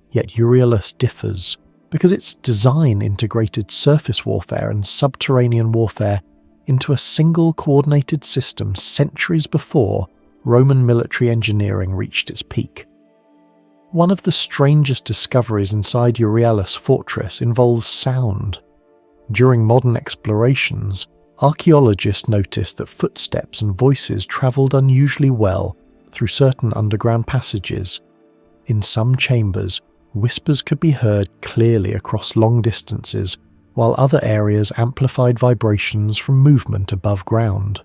Yet Euryalus differs, because its design integrated surface warfare and subterranean warfare into a single coordinated system centuries before Roman military engineering reached its peak. One of the strangest discoveries inside Euryalus Fortress involves sound. During modern explorations, archaeologists noticed that footsteps and voices travelled unusually well through certain underground passages. In some chambers, whispers could be heard clearly across long distances, while other areas amplified vibrations from movement above ground.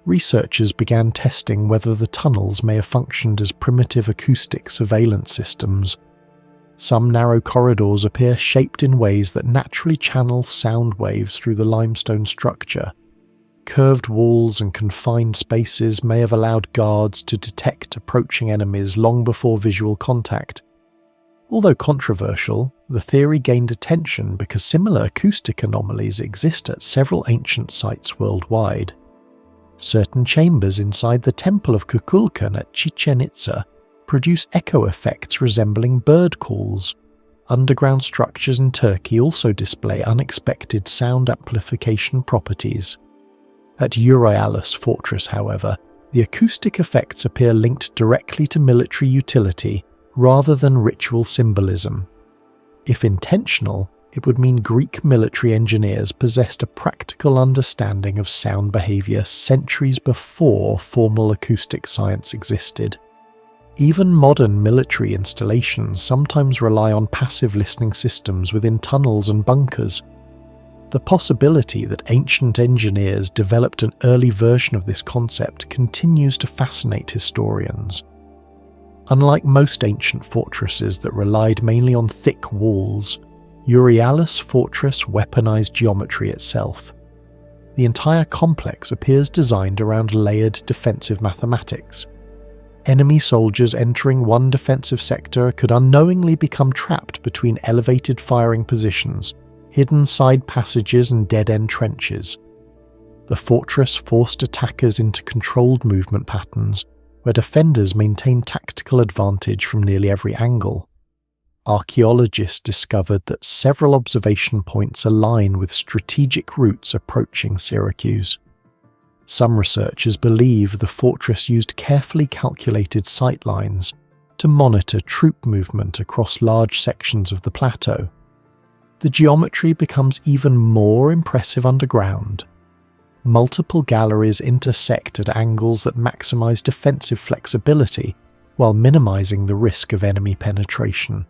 Researchers began testing whether the tunnels may have functioned as primitive acoustic surveillance systems. Some narrow corridors appear shaped in ways that naturally channel sound waves through the limestone structure. Curved walls and confined spaces may have allowed guards to detect approaching enemies long before visual contact. Although controversial, the theory gained attention because similar acoustic anomalies exist at several ancient sites worldwide. Certain chambers inside the Temple of Kukulkan at Chichen Itza produce echo effects resembling bird calls. Underground structures in Turkey also display unexpected sound amplification properties. At Euryalus Fortress, however, the acoustic effects appear linked directly to military utility rather than ritual symbolism. If intentional, it would mean Greek military engineers possessed a practical understanding of sound behaviour centuries before formal acoustic science existed. Even modern military installations sometimes rely on passive listening systems within tunnels and bunkers. The possibility that ancient engineers developed an early version of this concept continues to fascinate historians. Unlike most ancient fortresses that relied mainly on thick walls, Euryalus Fortress weaponized geometry itself. The entire complex appears designed around layered defensive mathematics. Enemy soldiers entering one defensive sector could unknowingly become trapped between elevated firing positions, hidden side passages and dead-end trenches. The fortress forced attackers into controlled movement patterns, where defenders maintained tactical advantage from nearly every angle. Archaeologists discovered that several observation points align with strategic routes approaching Syracuse. Some researchers believe the fortress used carefully calculated sightlines to monitor troop movement across large sections of the plateau. The geometry becomes even more impressive underground. Multiple galleries intersect at angles that maximize defensive flexibility while minimizing the risk of enemy penetration.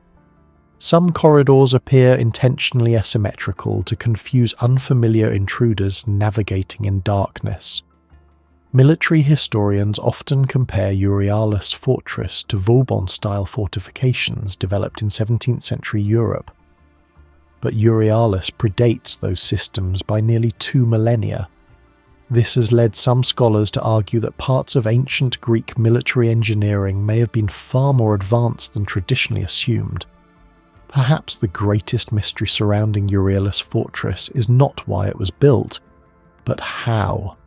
Some corridors appear intentionally asymmetrical to confuse unfamiliar intruders navigating in darkness. Military historians often compare Euryalus Fortress to Vauban-style fortifications developed in 17th century Europe. But Euryalus predates those systems by nearly 2 millennia. This has led some scholars to argue that parts of ancient Greek military engineering may have been far more advanced than traditionally assumed. Perhaps the greatest mystery surrounding Euryalus Fortress is not why it was built, but how.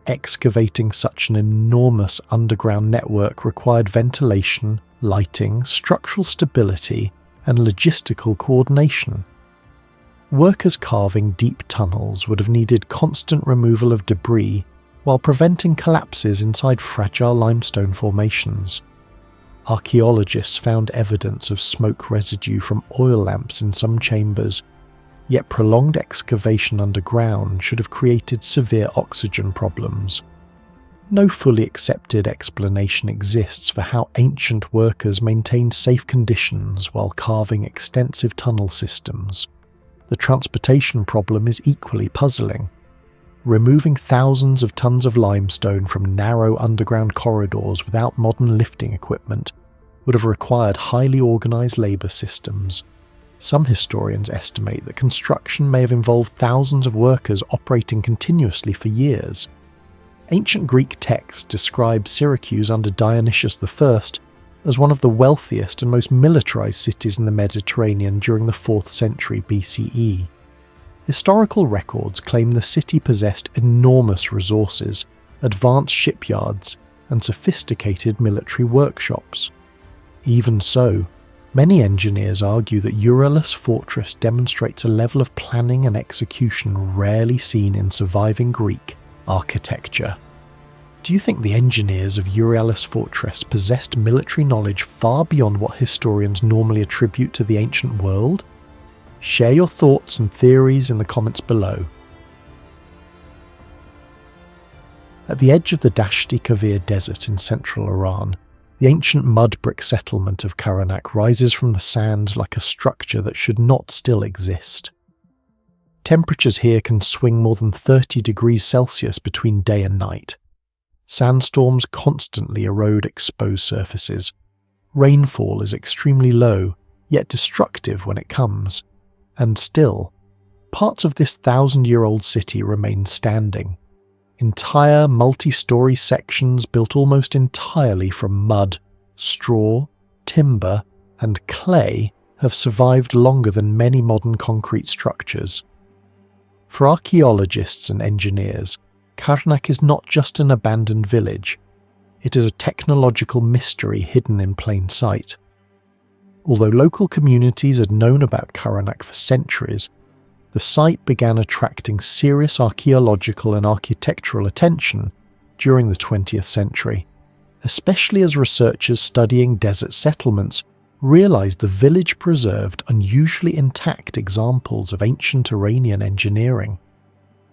Excavating such an enormous underground network required ventilation, lighting, structural stability, and logistical coordination. Workers carving deep tunnels would have needed constant removal of debris while preventing collapses inside fragile limestone formations. Archaeologists found evidence of smoke residue from oil lamps in some chambers, yet prolonged excavation underground should have created severe oxygen problems. No fully accepted explanation exists for how ancient workers maintained safe conditions while carving extensive tunnel systems. The transportation problem is equally puzzling. Removing thousands of tons of limestone from narrow underground corridors without modern lifting equipment would have required highly organised labour systems. Some historians estimate that construction may have involved thousands of workers operating continuously for years. Ancient Greek texts describe Syracuse under Dionysius I as one of the wealthiest and most militarised cities in the Mediterranean during the 4th century BCE. Historical records claim the city possessed enormous resources, advanced shipyards, and sophisticated military workshops. Even so, many engineers argue that Euryalus Fortress demonstrates a level of planning and execution rarely seen in surviving Greek architecture. Do you think the engineers of Euryalus Fortress possessed military knowledge far beyond what historians normally attribute to the ancient world? Share your thoughts and theories in the comments below. At the edge of the Dashti Kavir Desert in central Iran, the ancient mud brick settlement of Karanak rises from the sand like a structure that should not still exist. Temperatures here can swing more than 30 degrees Celsius between day and night. Sandstorms constantly erode exposed surfaces. Rainfall is extremely low, yet destructive when it comes. And still, parts of this 1,000-year-old city remain standing. Entire multi-story sections built almost entirely from mud, straw, timber, and clay have survived longer than many modern concrete structures. For archaeologists and engineers, Karanak is not just an abandoned village, it is a technological mystery hidden in plain sight. Although local communities had known about Karanak for centuries, the site began attracting serious archaeological and architectural attention during the 20th century, especially as researchers studying desert settlements realized the village preserved unusually intact examples of ancient Iranian engineering.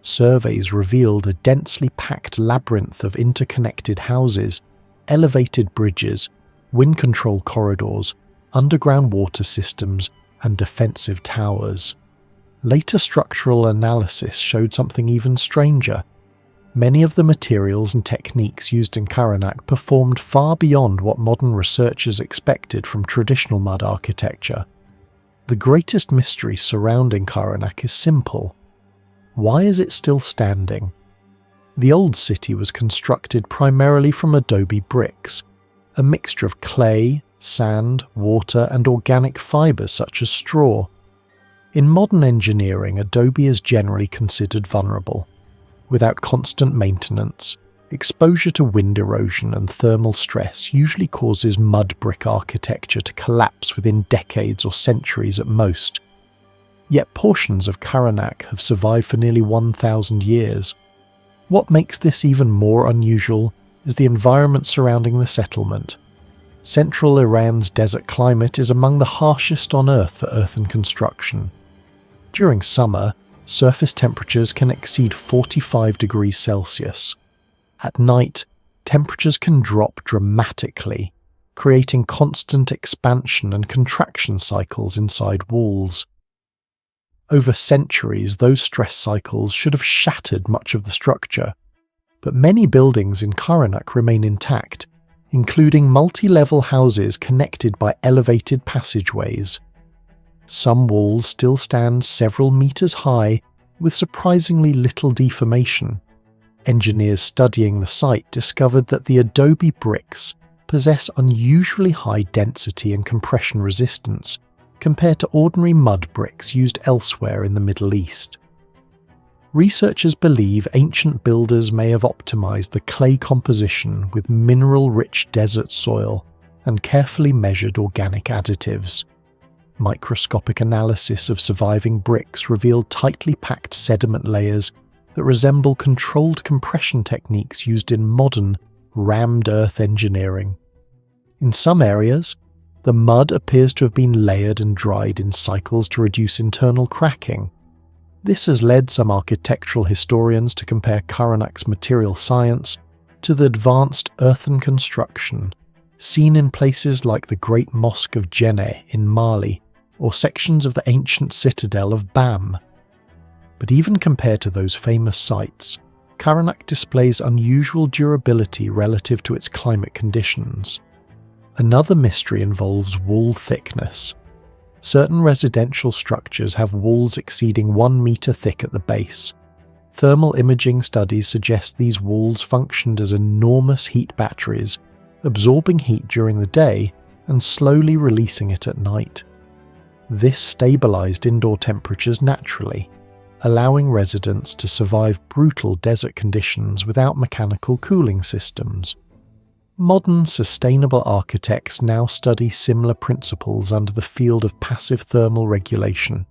Surveys revealed a densely packed labyrinth of interconnected houses, elevated bridges, wind control corridors, underground water systems, and defensive towers. Later structural analysis showed something even stranger. Many of the materials and techniques used in Karanak performed far beyond what modern researchers expected from traditional mud architecture. The greatest mystery surrounding Karanak is simple. Why is it still standing? The old city was constructed primarily from adobe bricks, a mixture of clay, sand, water, and organic fibres such as straw. In modern engineering, adobe is generally considered vulnerable. Without constant maintenance, exposure to wind erosion and thermal stress usually causes mud brick architecture to collapse within decades or centuries at most. Yet portions of Karanak have survived for nearly 1,000 years. What makes this even more unusual is the environment surrounding the settlement. Central Iran's desert climate is among the harshest on Earth for earthen construction. During summer, surface temperatures can exceed 45 degrees Celsius. At night, temperatures can drop dramatically, creating constant expansion and contraction cycles inside walls. Over centuries, those stress cycles should have shattered much of the structure, but many buildings in Karanak remain intact, including multi-level houses connected by elevated passageways. Some walls still stand several meters high with surprisingly little deformation. Engineers studying the site discovered that the adobe bricks possess unusually high density and compression resistance compared to ordinary mud bricks used elsewhere in the Middle East. Researchers believe ancient builders may have optimized the clay composition with mineral-rich desert soil and carefully measured organic additives. Microscopic analysis of surviving bricks revealed tightly packed sediment layers that resemble controlled compression techniques used in modern, rammed earth engineering. In some areas, the mud appears to have been layered and dried in cycles to reduce internal cracking. This has led some architectural historians to compare Karanak's material science to the advanced earthen construction seen in places like the Great Mosque of Djenné in Mali or sections of the ancient citadel of Bam. But even compared to those famous sites, Karanak displays unusual durability relative to its climate conditions. Another mystery involves wall thickness. Certain residential structures have walls exceeding 1 meter thick at the base. Thermal imaging studies suggest these walls functioned as enormous heat batteries, absorbing heat during the day and slowly releasing it at night. This stabilized indoor temperatures naturally, allowing residents to survive brutal desert conditions without mechanical cooling systems. Modern sustainable architects now study similar principles under the field of passive thermal regulation.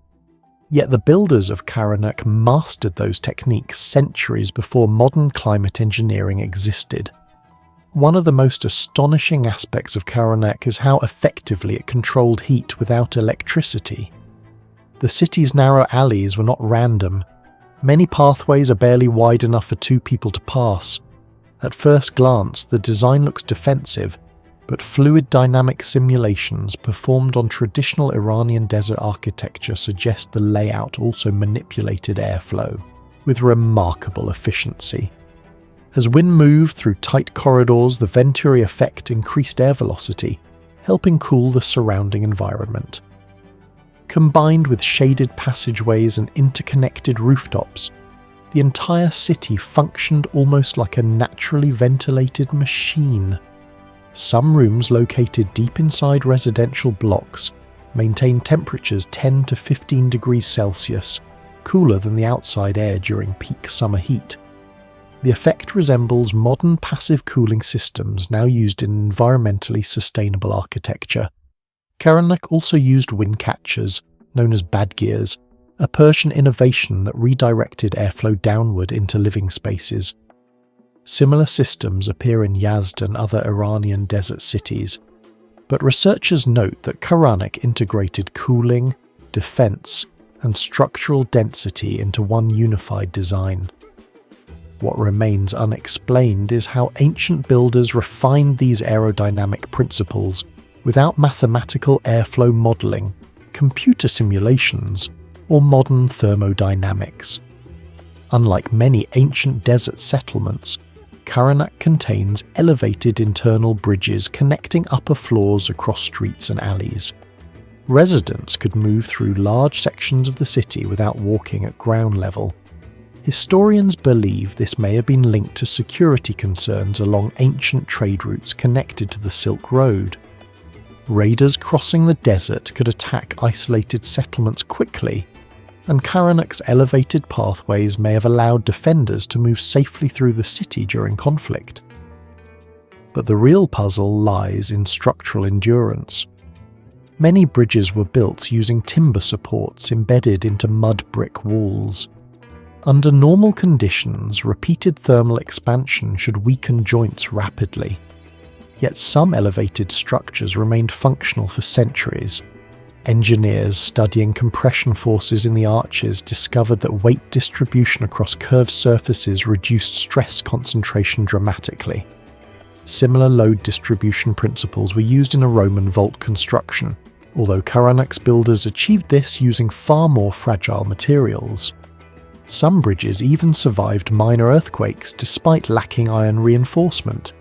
Yet the builders of Karanak mastered those techniques centuries before modern climate engineering existed. One of the most astonishing aspects of Karanak is how effectively it controlled heat without electricity. The city's narrow alleys were not random. Many pathways are barely wide enough for 2 people to pass. At first glance, the design looks defensive, but fluid dynamic simulations performed on traditional Iranian desert architecture suggest the layout also manipulated airflow with remarkable efficiency. As wind moved through tight corridors, the Venturi effect increased air velocity, helping cool the surrounding environment. Combined with shaded passageways and interconnected rooftops, the entire city functioned almost like a naturally ventilated machine. Some rooms located deep inside residential blocks maintain temperatures 10 to 15 degrees Celsius, cooler than the outside air during peak summer heat. The effect resembles modern passive cooling systems now used in environmentally sustainable architecture. Karanak also used wind catchers, known as badgirs, a Persian innovation that redirected airflow downward into living spaces. Similar systems appear in Yazd and other Iranian desert cities, but researchers note that Karanak integrated cooling, defense, and structural density into one unified design. What remains unexplained is how ancient builders refined these aerodynamic principles without mathematical airflow modelling, computer simulations, or modern thermodynamics. Unlike many ancient desert settlements, Karanak contains elevated internal bridges connecting upper floors across streets and alleys. Residents could move through large sections of the city without walking at ground level. Historians believe this may have been linked to security concerns along ancient trade routes connected to the Silk Road. Raiders crossing the desert could attack isolated settlements quickly, and Karanak's elevated pathways may have allowed defenders to move safely through the city during conflict. But the real puzzle lies in structural endurance. Many bridges were built using timber supports embedded into mud brick walls. Under normal conditions, repeated thermal expansion should weaken joints rapidly. Yet some elevated structures remained functional for centuries. Engineers studying compression forces in the arches discovered that weight distribution across curved surfaces reduced stress concentration dramatically. Similar load distribution principles were used in a Roman vault construction, although Karanak's builders achieved this using far more fragile materials. Some bridges even survived minor earthquakes despite lacking iron reinforcement.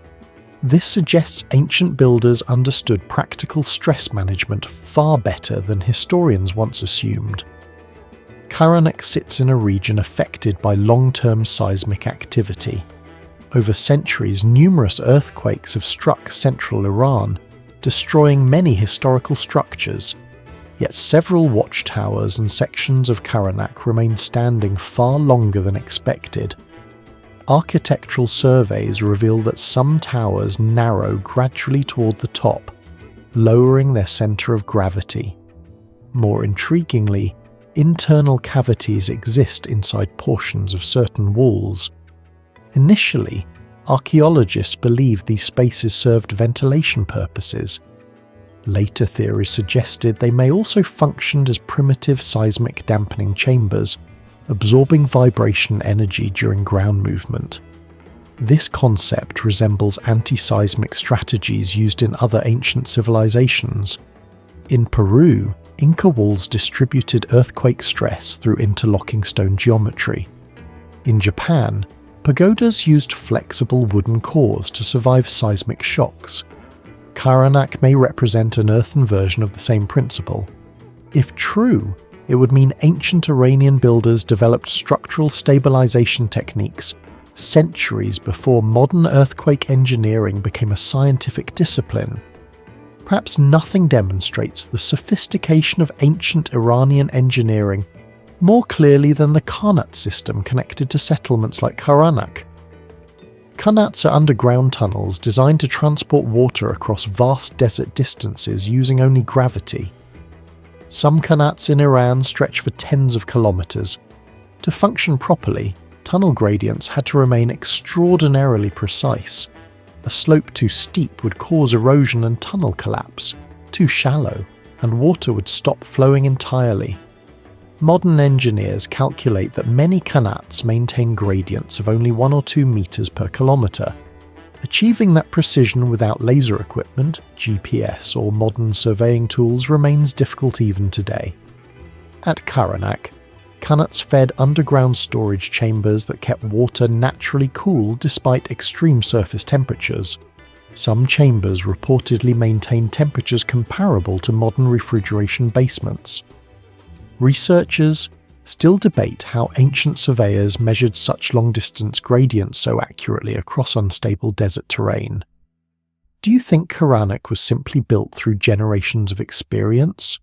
This suggests ancient builders understood practical stress management far better than historians once assumed. Karanak sits in a region affected by long-term seismic activity. Over centuries, numerous earthquakes have struck central Iran, destroying many historical structures, yet several watchtowers and sections of Karanak remain standing far longer than expected. Architectural surveys reveal that some towers narrow gradually toward the top, lowering their centre of gravity. More intriguingly, internal cavities exist inside portions of certain walls. Initially, archaeologists believed these spaces served ventilation purposes. Later theories suggested they may also function as primitive seismic dampening chambers, absorbing vibration energy during ground movement. This concept resembles anti-seismic strategies used in other ancient civilizations. In Peru, Inca walls distributed earthquake stress through interlocking stone geometry. In Japan, pagodas used flexible wooden cores to survive seismic shocks. Karanak may represent an earthen version of the same principle. If true, it would mean ancient Iranian builders developed structural stabilization techniques centuries before modern earthquake engineering became a scientific discipline. Perhaps nothing demonstrates the sophistication of ancient Iranian engineering more clearly than the Kalat system connected to settlements like Karanak. Kanats are underground tunnels designed to transport water across vast desert distances using only gravity. Some kanats in Iran stretch for tens of kilometers. To function properly, tunnel gradients had to remain extraordinarily precise. A slope too steep would cause erosion and tunnel collapse, too shallow, and water would stop flowing entirely. Modern engineers calculate that many kanats maintain gradients of only 1 or 2 meters per kilometer. Achieving that precision without laser equipment, GPS, or modern surveying tools remains difficult even today. At Karanak, kanats fed underground storage chambers that kept water naturally cool despite extreme surface temperatures. Some chambers reportedly maintained temperatures comparable to modern refrigeration basements. Researchers still debate how ancient surveyors measured such long-distance gradients so accurately across unstable desert terrain. Do you think Karanak was simply built through generations of experience?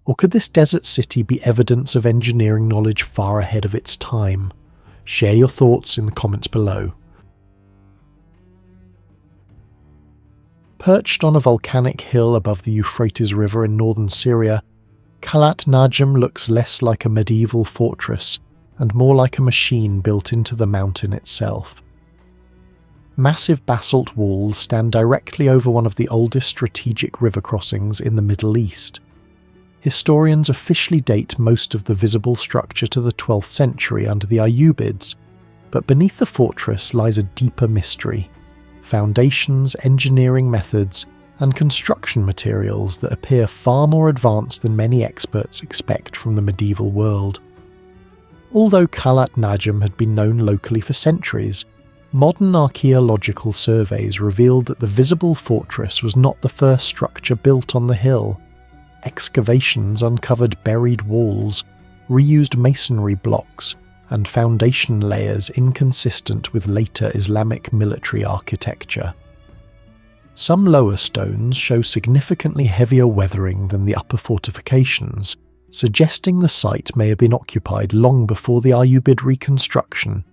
Or could this desert city be evidence of engineering knowledge far ahead of its time? Share your thoughts in the comments below. Perched on a volcanic hill above the Euphrates River in northern Syria, Kalat Najim looks less like a medieval fortress and more like a machine built into the mountain itself. Massive basalt walls stand directly over one of the oldest strategic river crossings in the Middle East. Historians officially date most of the visible structure to the 12th century under the Ayyubids, but beneath the fortress lies a deeper mystery: foundations, engineering methods, and construction materials that appear far more advanced than many experts expect from the medieval world. Although Kalat Najim had been known locally for centuries, modern archaeological surveys revealed that the visible fortress was not the first structure built on the hill. Excavations uncovered buried walls, reused masonry blocks, and foundation layers inconsistent with later Islamic military architecture. Some lower stones show significantly heavier weathering than the upper fortifications, suggesting the site may have been occupied long before the Ayyubid reconstruction.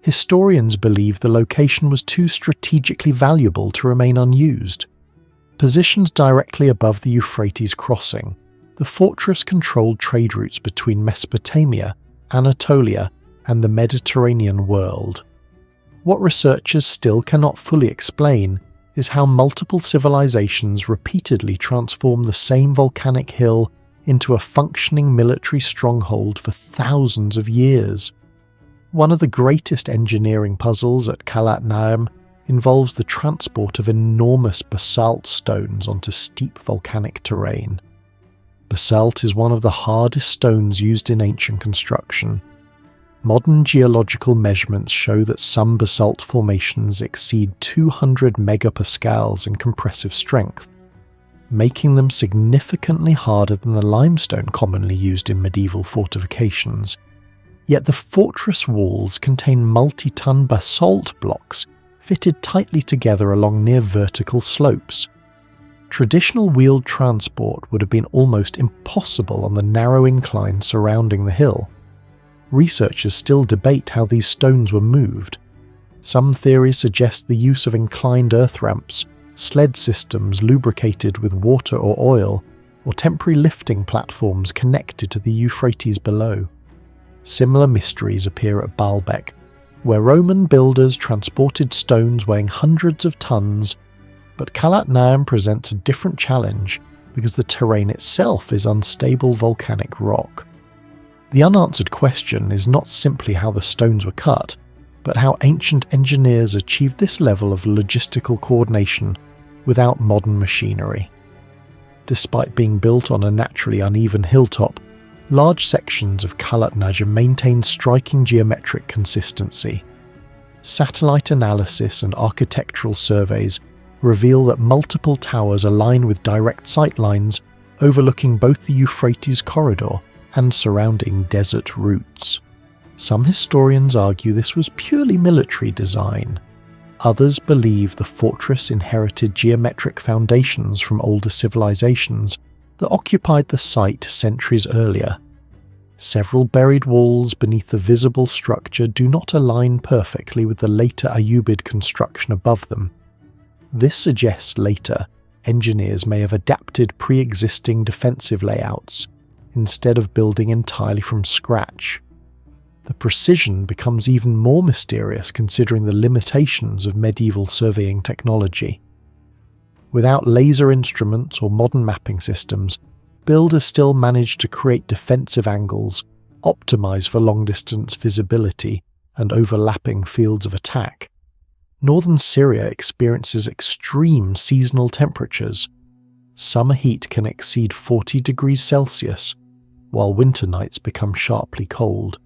Historians believe the location was too strategically valuable to remain unused. Positioned directly above the Euphrates crossing, the fortress controlled trade routes between Mesopotamia, Anatolia, and the Mediterranean world. What researchers still cannot fully explain is how multiple civilizations repeatedly transform the same volcanic hill into a functioning military stronghold for thousands of years. One of the greatest engineering puzzles at Kalat Najim involves the transport of enormous basalt stones onto steep volcanic terrain. Basalt is one of the hardest stones used in ancient construction. Modern geological measurements show that some basalt formations exceed 200 megapascals in compressive strength. making them significantly harder than the limestone commonly used in medieval fortifications. Yet the fortress walls contain multi-ton basalt blocks fitted tightly together along near vertical slopes. Traditional wheeled transport would have been almost impossible on the narrow incline surrounding the hill. Researchers still debate how these stones were moved. Some theories suggest the use of inclined earth ramps, sled systems lubricated with water or oil, or temporary lifting platforms connected to the Euphrates below. Similar mysteries appear at Baalbek, where Roman builders transported stones weighing hundreds of tons, but Kalat presents a different challenge because the terrain itself is unstable volcanic rock. The unanswered question is not simply how the stones were cut, but how ancient engineers achieved this level of logistical coordination without modern machinery. Despite being built on a naturally uneven hilltop, large sections of Kalat maintain striking geometric consistency. Satellite analysis and architectural surveys reveal that multiple towers align with direct sightlines overlooking both the Euphrates corridor and surrounding desert routes. Some historians argue this was purely military design. Others believe the fortress inherited geometric foundations from older civilizations that occupied the site centuries earlier. Several buried walls beneath the visible structure do not align perfectly with the later Ayyubid construction above them. This suggests later engineers may have adapted pre-existing defensive layouts instead of building entirely from scratch. The precision becomes even more mysterious considering the limitations of medieval surveying technology. Without laser instruments or modern mapping systems, builders still managed to create defensive angles, optimize for long-distance visibility and overlapping fields of attack. Northern Syria experiences extreme seasonal temperatures. Summer heat can exceed 40 degrees Celsius, while winter nights become sharply cold.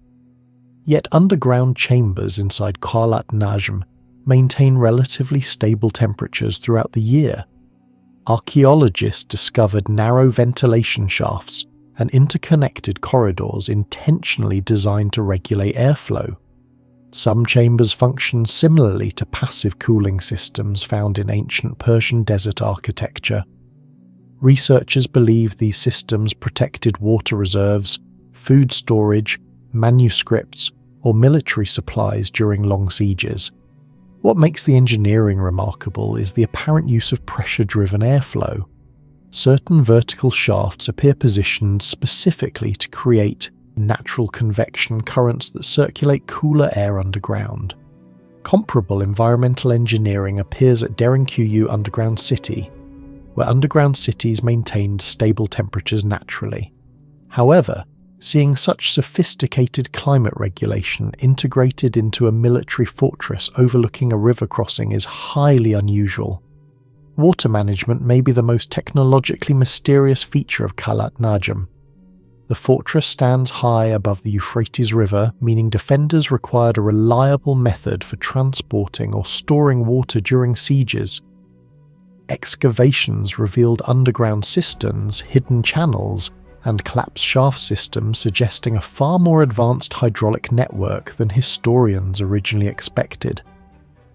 Yet underground chambers inside Kalat Najm maintain relatively stable temperatures throughout the year. Archaeologists discovered narrow ventilation shafts and interconnected corridors intentionally designed to regulate airflow. Some chambers function similarly to passive cooling systems found in ancient Persian desert architecture. Researchers believe these systems protected water reserves, food storage, manuscripts, or military supplies during long sieges. What makes the engineering remarkable is the apparent use of pressure-driven airflow. Certain vertical shafts appear positioned specifically to create natural convection currents that circulate cooler air underground. Comparable environmental engineering appears at Derinkuyu Underground City, where underground cities maintained stable temperatures naturally. However, seeing such sophisticated climate regulation integrated into a military fortress overlooking a river crossing is highly unusual. Water management may be the most technologically mysterious feature of Kalat Najm. The fortress stands high above the Euphrates River, meaning defenders required a reliable method for transporting or storing water during sieges. Excavations revealed underground cisterns, hidden channels, and collapsed shaft systems suggesting a far more advanced hydraulic network than historians originally expected.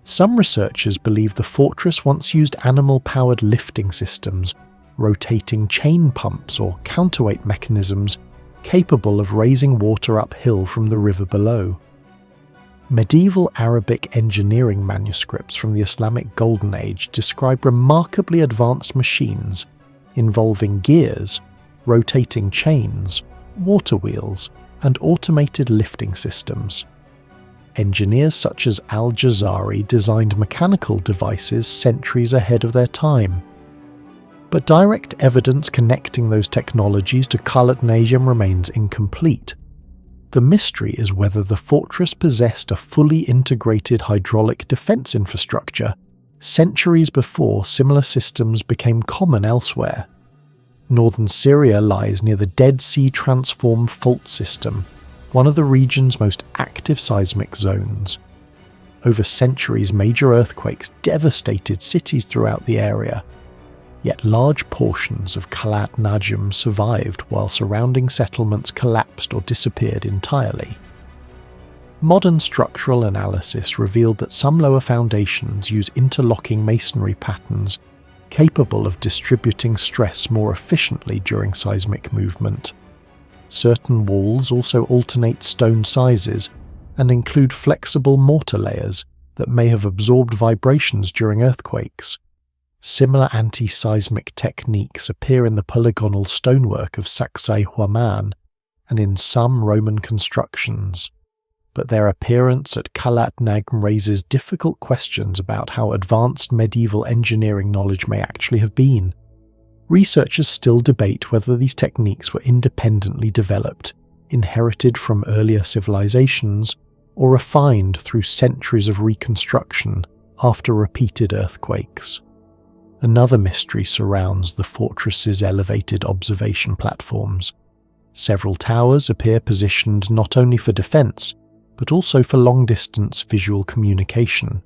Some researchers believe the fortress once used animal-powered lifting systems, rotating chain pumps or counterweight mechanisms capable of raising water uphill from the river below. Medieval Arabic engineering manuscripts from the Islamic Golden Age describe remarkably advanced machines involving gears, rotating chains, water wheels, and automated lifting systems. Engineers such as al-Jazari designed mechanical devices centuries ahead of their time. But direct evidence connecting those technologies to Kalat Najm remains incomplete. The mystery is whether the fortress possessed a fully integrated hydraulic defense infrastructure centuries before similar systems became common elsewhere. Northern Syria lies near the Dead Sea Transform Fault System, one of the region's most active seismic zones. Over centuries, major earthquakes devastated cities throughout the area. Yet large portions of Kalat Najim survived while surrounding settlements collapsed or disappeared entirely. Modern structural analysis revealed that some lower foundations use interlocking masonry patterns capable of distributing stress more efficiently during seismic movement. Certain walls also alternate stone sizes and include flexible mortar layers that may have absorbed vibrations during earthquakes. Similar anti-seismic techniques appear in the polygonal stonework of Sacsay-Huaman and in some Roman constructions, but their appearance at Kalat Najm raises difficult questions about how advanced medieval engineering knowledge may actually have been. Researchers still debate whether these techniques were independently developed, inherited from earlier civilizations, or refined through centuries of reconstruction after repeated earthquakes. Another mystery surrounds the fortress's elevated observation platforms. Several towers appear positioned not only for defense, but also for long-distance visual communication.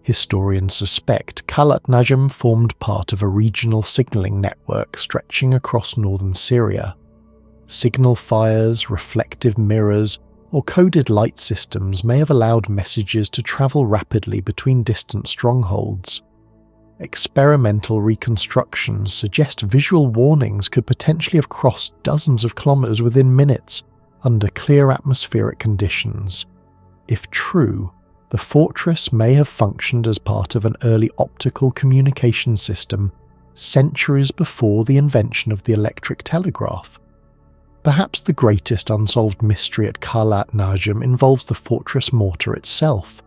Historians suspect Kalat Najm formed part of a regional signalling network stretching across northern Syria. Signal fires, reflective mirrors, or coded light systems may have allowed messages to travel rapidly between distant strongholds. Experimental reconstructions suggest visual warnings could potentially have crossed dozens of kilometers within minutes under clear atmospheric conditions. If true, the fortress may have functioned as part of an early optical communication system centuries before the invention of the electric telegraph. Perhaps the greatest unsolved mystery at Kalat Najm involves the fortress mortar itself.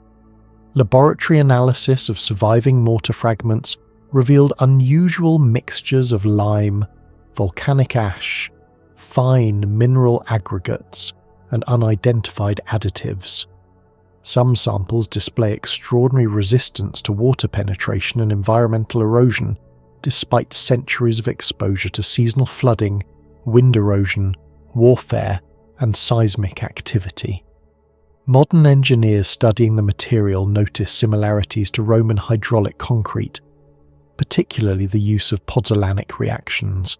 Laboratory analysis of surviving mortar fragments revealed unusual mixtures of lime, volcanic ash, fine mineral aggregates, and unidentified additives. Some samples display extraordinary resistance to water penetration and environmental erosion, despite centuries of exposure to seasonal flooding, wind erosion, warfare, and seismic activity. Modern engineers studying the material notice similarities to Roman hydraulic concrete, particularly the use of pozzolanic reactions.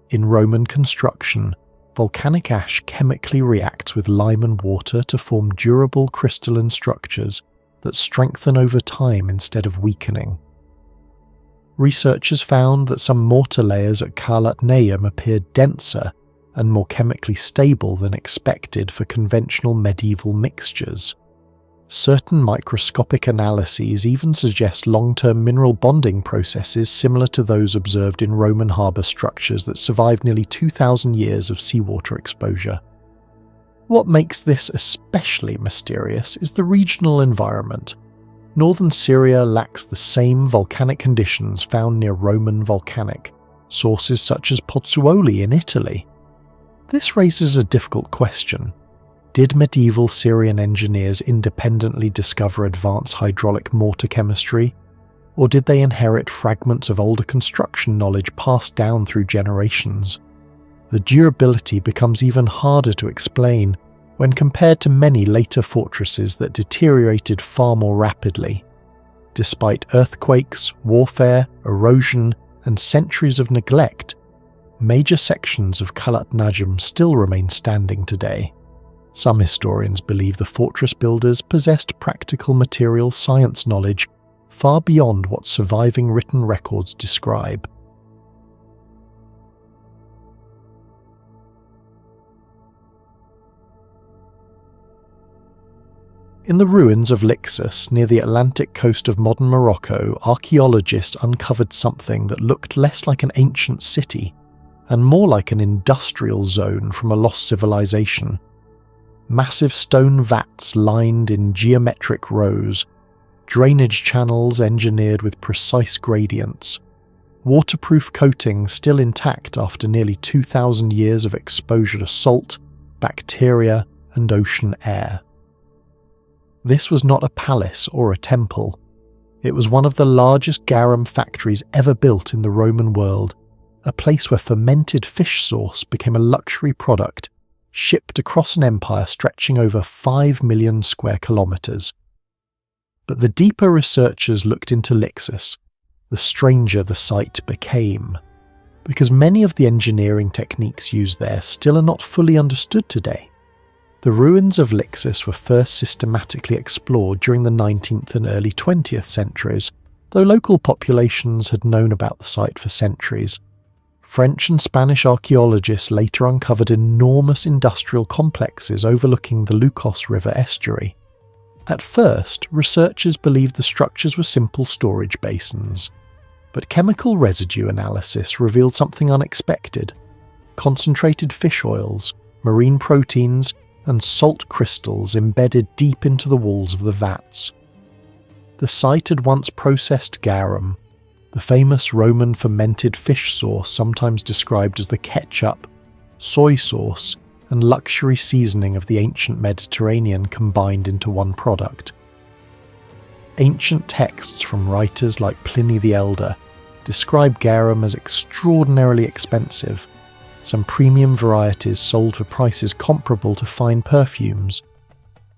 In Roman construction, volcanic ash chemically reacts with lime and water to form durable crystalline structures that strengthen over time instead of weakening. Researchers found that some mortar layers at Kalat Najm appeared denser and more chemically stable than expected for conventional medieval mixtures. Certain microscopic analyses even suggest long-term mineral bonding processes similar to those observed in Roman harbour structures that survived nearly 2,000 years of seawater exposure. What makes this especially mysterious is the regional environment. Northern Syria lacks the same volcanic conditions found near Roman volcanic sources such as Pozzuoli in Italy. This raises a difficult question. Did medieval Syrian engineers independently discover advanced hydraulic mortar chemistry, or did they inherit fragments of older construction knowledge passed down through generations? The durability becomes even harder to explain when compared to many later fortresses that deteriorated far more rapidly. Despite earthquakes, warfare, erosion, and centuries of neglect, major sections of Kalat Najm still remain standing today. Some historians believe the fortress builders possessed practical material science knowledge far beyond what surviving written records describe. In the ruins of Lixus, near the Atlantic coast of modern Morocco, archaeologists uncovered something that looked less like an ancient city and more like an industrial zone from a lost civilization. Massive stone vats lined in geometric rows, drainage channels engineered with precise gradients, waterproof coatings still intact after nearly 2,000 years of exposure to salt, bacteria, and ocean air. This was not a palace or a temple. It was one of the largest garum factories ever built in the Roman world, a place where fermented fish sauce became a luxury product, shipped across an empire stretching over 5 million square kilometers. But the deeper researchers looked into Lixus, the stranger the site became, because many of the engineering techniques used there still are not fully understood today. The ruins of Lixus were first systematically explored during the 19th and early 20th centuries, though local populations had known about the site for centuries. French and Spanish archaeologists later uncovered enormous industrial complexes overlooking the Lixus River estuary. At first, researchers believed the structures were simple storage basins, but chemical residue analysis revealed something unexpected: concentrated fish oils, marine proteins, and salt crystals embedded deep into the walls of the vats. The site had once processed garum, the famous Roman fermented fish sauce sometimes described as the ketchup, soy sauce, and luxury seasoning of the ancient Mediterranean combined into one product. Ancient texts from writers like Pliny the Elder describe garum as extraordinarily expensive, some premium varieties sold for prices comparable to fine perfumes.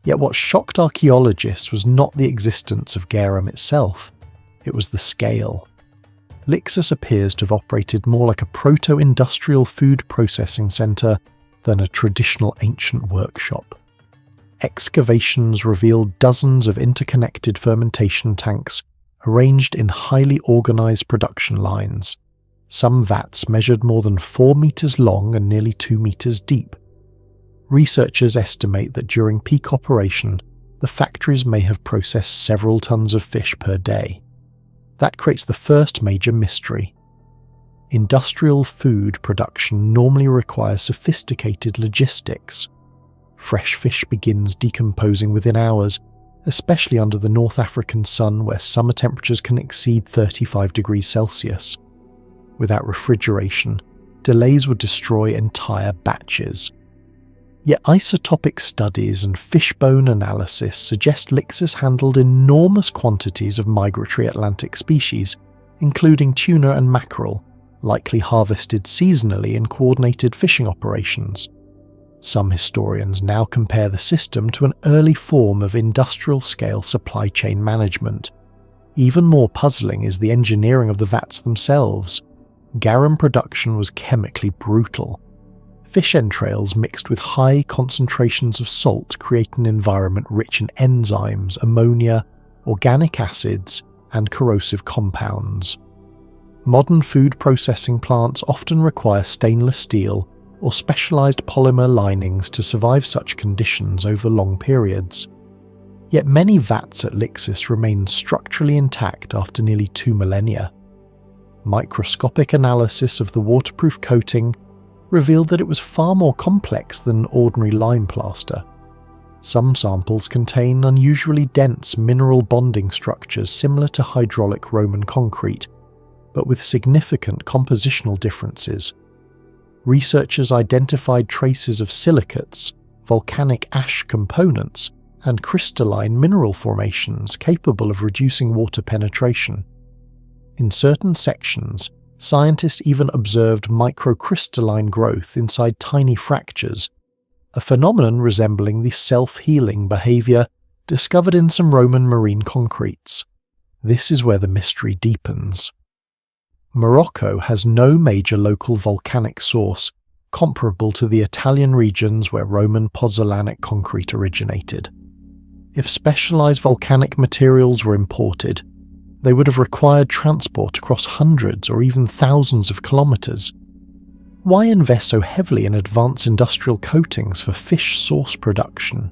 Yet what shocked archaeologists was not the existence of garum itself, it was the scale. Lixus appears to have operated more like a proto-industrial food processing centre than a traditional ancient workshop. Excavations revealed dozens of interconnected fermentation tanks arranged in highly organised production lines. Some vats measured more than 4 meters long and nearly 2 meters deep. Researchers estimate that during peak operation, the factories may have processed several tons of fish per day. That creates the first major mystery. Industrial food production normally requires sophisticated logistics. Fresh fish begins decomposing within hours, especially under the North African sun where summer temperatures can exceed 35 degrees Celsius. Without refrigeration, delays would destroy entire batches. Yet isotopic studies and fishbone analysis suggest Lixus handled enormous quantities of migratory Atlantic species, including tuna and mackerel, likely harvested seasonally in coordinated fishing operations. Some historians now compare the system to an early form of industrial-scale supply chain management. Even more puzzling is the engineering of the vats themselves. Garum production was chemically brutal. Fish entrails mixed with high concentrations of salt create an environment rich in enzymes, ammonia, organic acids, and corrosive compounds. Modern food processing plants often require stainless steel or specialized polymer linings to survive such conditions over long periods. Yet many vats at Lixus remain structurally intact after nearly 2 millennia. Microscopic analysis of the waterproof coating revealed that it was far more complex than ordinary lime plaster. Some samples contain unusually dense mineral bonding structures similar to hydraulic Roman concrete, but with significant compositional differences. Researchers identified traces of silicates, volcanic ash components, and crystalline mineral formations capable of reducing water penetration. In certain sections, scientists even observed microcrystalline growth inside tiny fractures, a phenomenon resembling the self-healing behaviour discovered in some Roman marine concretes. This is where the mystery deepens. Morocco has no major local volcanic source comparable to the Italian regions where Roman pozzolanic concrete originated. If specialised volcanic materials were imported, they would have required transport across hundreds or even thousands of kilometres. Why invest so heavily in advanced industrial coatings for fish sauce production?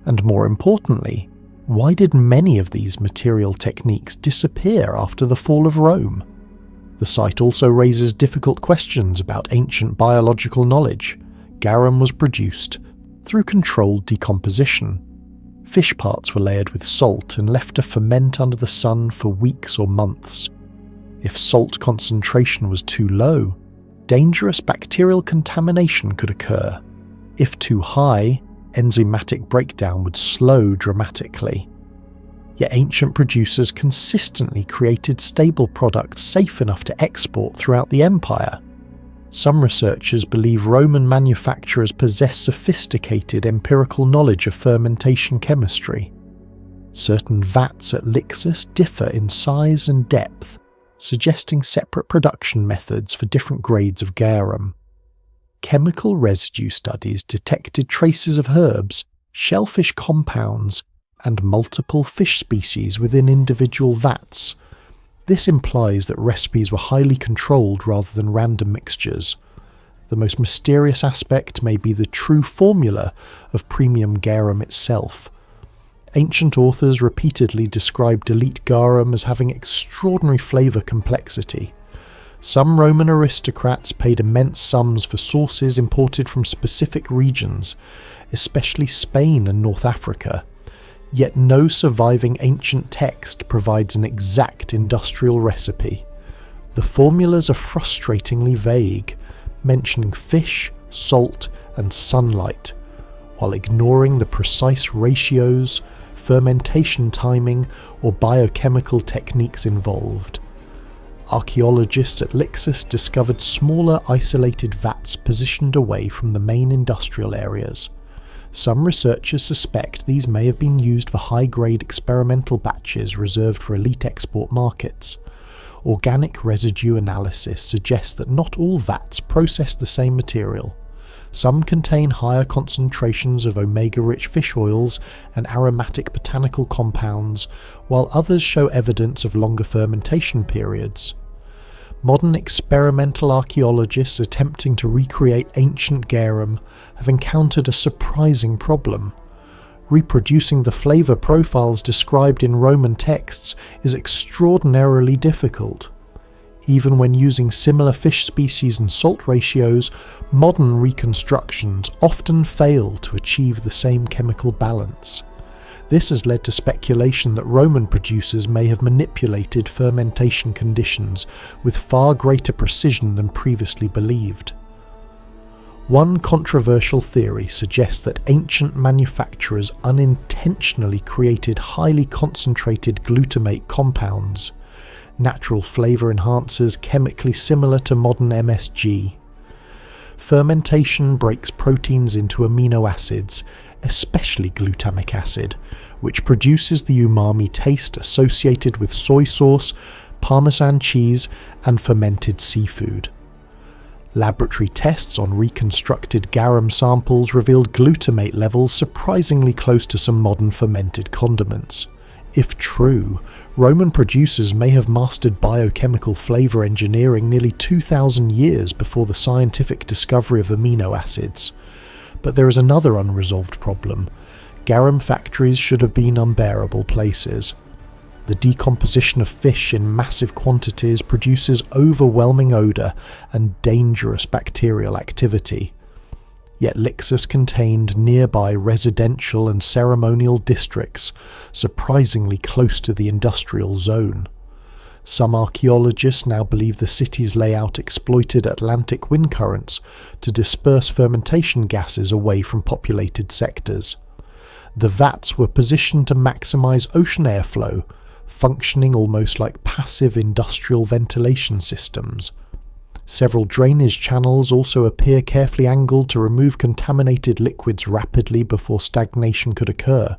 And more importantly, why did many of these material techniques disappear after the fall of Rome? The site also raises difficult questions about ancient biological knowledge. Garum was produced through controlled decomposition. Fish parts were layered with salt and left to ferment under the sun for weeks or months. If salt concentration was too low, dangerous bacterial contamination could occur. If too high, enzymatic breakdown would slow dramatically. Yet ancient producers consistently created stable products safe enough to export throughout the empire. Some researchers believe Roman manufacturers possess sophisticated empirical knowledge of fermentation chemistry. Certain vats at Lixus differ in size and depth, suggesting separate production methods for different grades of garum. Chemical residue studies detected traces of herbs, shellfish compounds, and multiple fish species within individual vats. This implies that recipes were highly controlled rather than random mixtures. The most mysterious aspect may be the true formula of premium garum itself. Ancient authors repeatedly described elite garum as having extraordinary flavour complexity. Some Roman aristocrats paid immense sums for sauces imported from specific regions, especially Spain and North Africa. Yet no surviving ancient text provides an exact industrial recipe. The formulas are frustratingly vague, mentioning fish, salt, and sunlight, while ignoring the precise ratios, fermentation timing, or biochemical techniques involved. Archaeologists at Lixus discovered smaller isolated vats positioned away from the main industrial areas. Some researchers suspect these may have been used for high-grade experimental batches reserved for elite export markets. Organic residue analysis suggests that not all vats process the same material. Some contain higher concentrations of omega-rich fish oils and aromatic botanical compounds, while others show evidence of longer fermentation periods. Modern experimental archaeologists attempting to recreate ancient garum have encountered a surprising problem. Reproducing the flavour profiles described in Roman texts is extraordinarily difficult. Even when using similar fish species and salt ratios, modern reconstructions often fail to achieve the same chemical balance. This has led to speculation that Roman producers may have manipulated fermentation conditions with far greater precision than previously believed. One controversial theory suggests that ancient manufacturers unintentionally created highly concentrated glutamate compounds, natural flavour enhancers chemically similar to modern MSG. Fermentation breaks proteins into amino acids, especially glutamic acid, which produces the umami taste associated with soy sauce, Parmesan cheese, and fermented seafood. Laboratory tests on reconstructed garum samples revealed glutamate levels surprisingly close to some modern fermented condiments. If true, Roman producers may have mastered biochemical flavour engineering nearly 2,000 years before the scientific discovery of amino acids. But there is another unresolved problem. Garum factories should have been unbearable places. The decomposition of fish in massive quantities produces overwhelming odour and dangerous bacterial activity. Yet Lixus contained nearby residential and ceremonial districts, surprisingly close to the industrial zone. Some archaeologists now believe the city's layout exploited Atlantic wind currents to disperse fermentation gases away from populated sectors. The vats were positioned to maximise ocean airflow, functioning almost like passive industrial ventilation systems. Several drainage channels also appear carefully angled to remove contaminated liquids rapidly before stagnation could occur.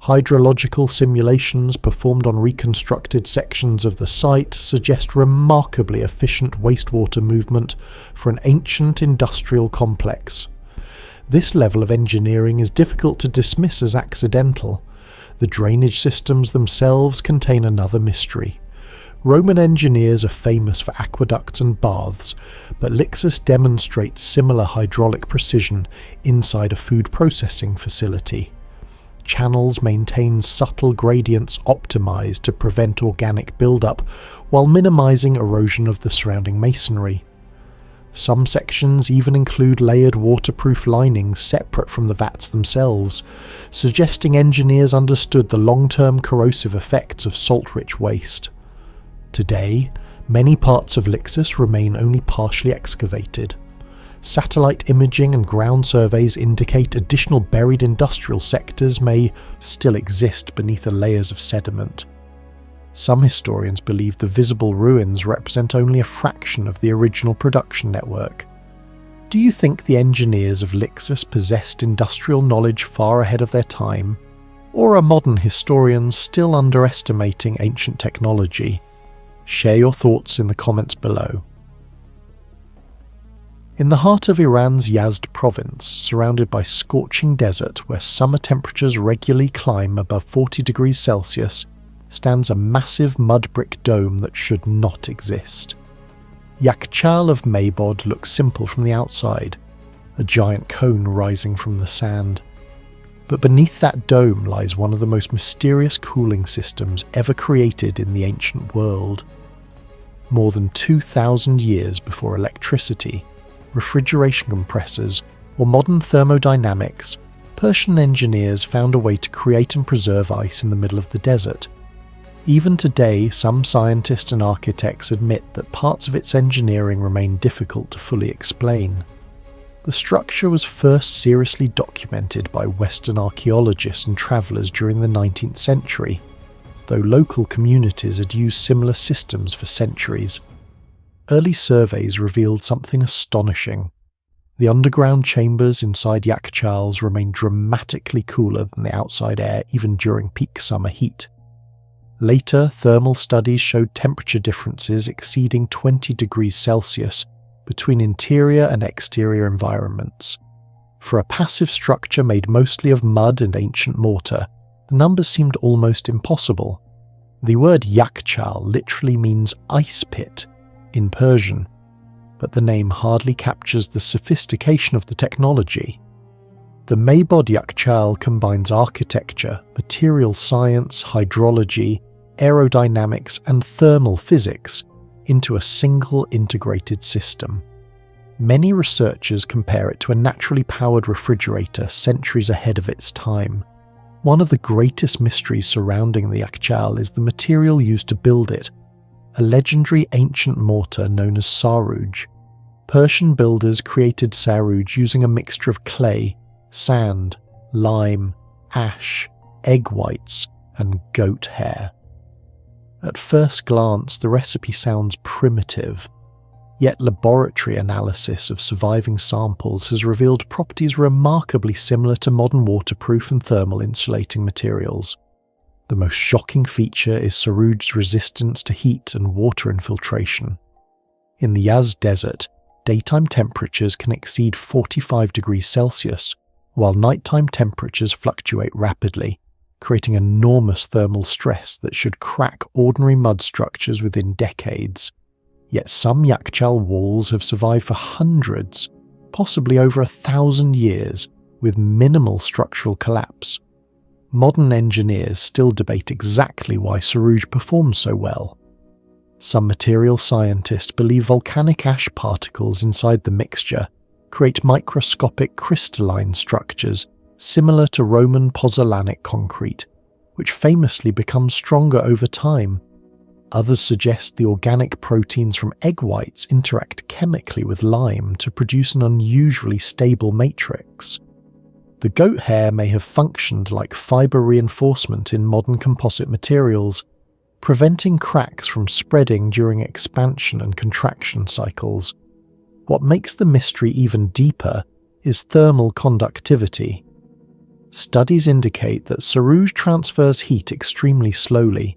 Hydrological simulations performed on reconstructed sections of the site suggest remarkably efficient wastewater movement for an ancient industrial complex. This level of engineering is difficult to dismiss as accidental. The drainage systems themselves contain another mystery. Roman engineers are famous for aqueducts and baths, but Lixus demonstrates similar hydraulic precision inside a food processing facility. Channels maintain subtle gradients optimized to prevent organic buildup while minimizing erosion of the surrounding masonry. Some sections even include layered waterproof linings separate from the vats themselves, suggesting engineers understood the long-term corrosive effects of salt-rich waste. Today, many parts of Lixus remain only partially excavated. Satellite imaging and ground surveys indicate additional buried industrial sectors may still exist beneath the layers of sediment. Some historians believe the visible ruins represent only a fraction of the original production network. Do you think the engineers of Lixus possessed industrial knowledge far ahead of their time? Or are modern historians still underestimating ancient technology? Share your thoughts in the comments below. In the heart of Iran's Yazd province, surrounded by scorching desert where summer temperatures regularly climb above 40 degrees Celsius, stands a massive mud brick dome that should not exist. Yakhchal of Maybod looks simple from the outside, a giant cone rising from the sand. But beneath that dome lies one of the most mysterious cooling systems ever created in the ancient world. More than 2,000 years before electricity, refrigeration compressors, or modern thermodynamics, Persian engineers found a way to create and preserve ice in the middle of the desert. Even today, some scientists and architects admit that parts of its engineering remain difficult to fully explain. The structure was first seriously documented by Western archaeologists and travellers during the 19th century, though local communities had used similar systems for centuries. Early surveys revealed something astonishing. The underground chambers inside Yakhchals remained dramatically cooler than the outside air even during peak summer heat. Later, thermal studies showed temperature differences exceeding 20 degrees Celsius between interior and exterior environments. For a passive structure made mostly of mud and ancient mortar, the numbers seemed almost impossible. The word Yakhchal literally means ice pit in Persian, but the name hardly captures the sophistication of the technology. The Maybod Yakhchal combines architecture, material science, hydrology, aerodynamics, and thermal physics into a single integrated system. Many researchers compare it to a naturally powered refrigerator centuries ahead of its time. One of the greatest mysteries surrounding the Yakhchal is the material used to build it, a legendary ancient mortar known as saruj. Persian builders created saruj using a mixture of clay, sand, lime, ash, egg whites, and goat hair. At first glance, the recipe sounds primitive, yet laboratory analysis of surviving samples has revealed properties remarkably similar to modern waterproof and thermal insulating materials. The most shocking feature is saruj's resistance to heat and water infiltration. In the Yazd desert, daytime temperatures can exceed 45 degrees Celsius, while nighttime temperatures fluctuate rapidly, creating enormous thermal stress that should crack ordinary mud structures within decades. Yet some Yakhchal walls have survived for hundreds, possibly over 1,000 years, with minimal structural collapse. Modern engineers still debate exactly why saruj performs so well. Some material scientists believe volcanic ash particles inside the mixture create microscopic crystalline structures similar to Roman pozzolanic concrete, which famously becomes stronger over time. Others suggest the organic proteins from egg whites interact chemically with lime to produce an unusually stable matrix. The goat hair may have functioned like fibre reinforcement in modern composite materials, preventing cracks from spreading during expansion and contraction cycles. What makes the mystery even deeper is thermal conductivity. Studies indicate that saruj transfers heat extremely slowly.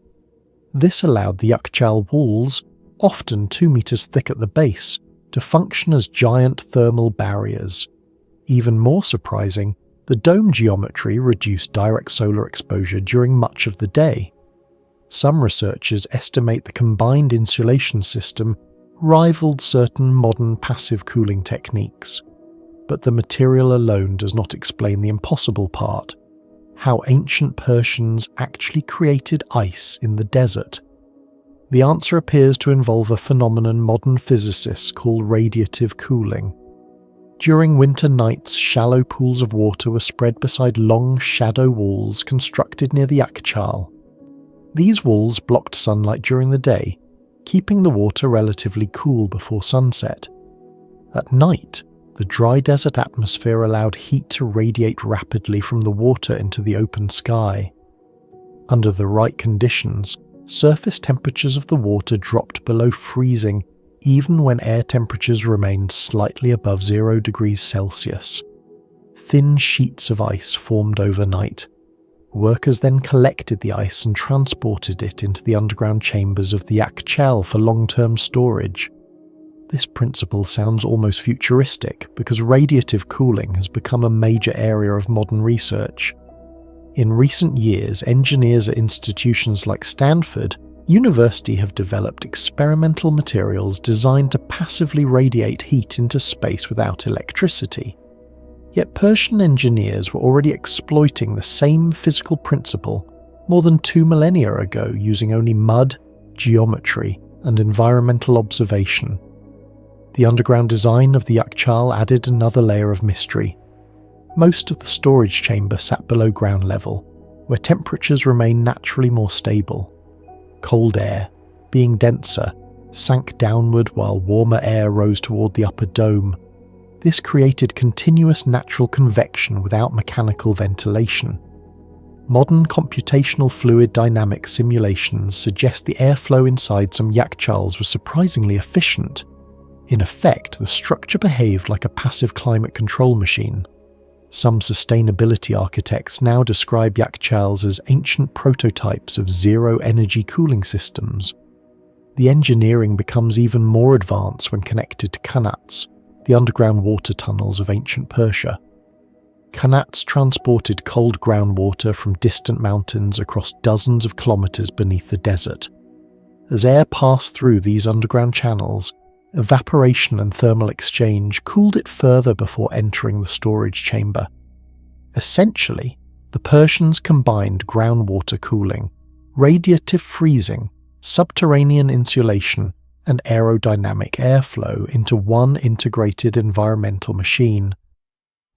This allowed the Yakhchal walls, often 2 meters thick at the base, to function as giant thermal barriers. Even more surprising, the dome geometry reduced direct solar exposure during much of the day. Some researchers estimate the combined insulation system rivaled certain modern passive cooling techniques. But the material alone does not explain the impossible part: how ancient Persians actually created ice in the desert. The answer appears to involve a phenomenon modern physicists call radiative cooling. During winter nights, shallow pools of water were spread beside long shadow walls constructed near the Yakhchal. These walls blocked sunlight during the day, keeping the water relatively cool before sunset. At night, the dry desert atmosphere allowed heat to radiate rapidly from the water into the open sky. Under the right conditions, surface temperatures of the water dropped below freezing even when air temperatures remained slightly above 0 degrees Celsius. Thin sheets of ice formed overnight. Workers then collected the ice and transported it into the underground chambers of the Yakhchal for long-term storage. This principle sounds almost futuristic because radiative cooling has become a major area of modern research. In recent years, engineers at institutions like Stanford University have developed experimental materials designed to passively radiate heat into space without electricity. Yet Persian engineers were already exploiting the same physical principle more than 2 millennia ago using only mud, geometry, and environmental observation. The underground design of the Yakhchal added another layer of mystery. Most of the storage chamber sat below ground level, where temperatures remain naturally more stable. Cold air, being denser, sank downward while warmer air rose toward the upper dome. This created continuous natural convection without mechanical ventilation. Modern computational fluid dynamics simulations suggest the airflow inside some Yakhchals was surprisingly efficient. In effect, the structure behaved like a passive climate control machine. Some sustainability architects now describe Yakhchals as ancient prototypes of zero-energy cooling systems. The engineering becomes even more advanced when connected to Qanats, the underground water tunnels of ancient Persia. Qanats transported cold groundwater from distant mountains across dozens of kilometers beneath the desert. As air passed through these underground channels, evaporation and thermal exchange cooled it further before entering the storage chamber. Essentially, the Persians combined groundwater cooling, radiative freezing, subterranean insulation, and aerodynamic airflow into one integrated environmental machine.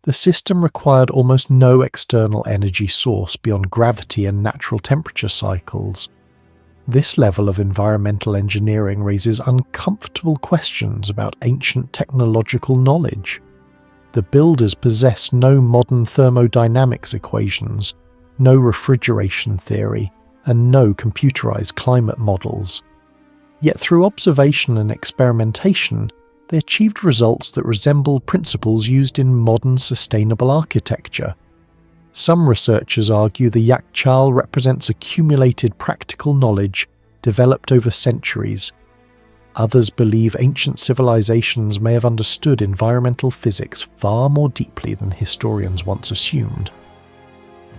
The system required almost no external energy source beyond gravity and natural temperature cycles. This level of environmental engineering raises uncomfortable questions about ancient technological knowledge. The builders possess no modern thermodynamics equations, no refrigeration theory, and no computerized climate models. Yet through observation and experimentation, they achieved results that resemble principles used in modern sustainable architecture. Some researchers argue the Yakhchal represents accumulated practical knowledge developed over centuries. Others believe ancient civilizations may have understood environmental physics far more deeply than historians once assumed.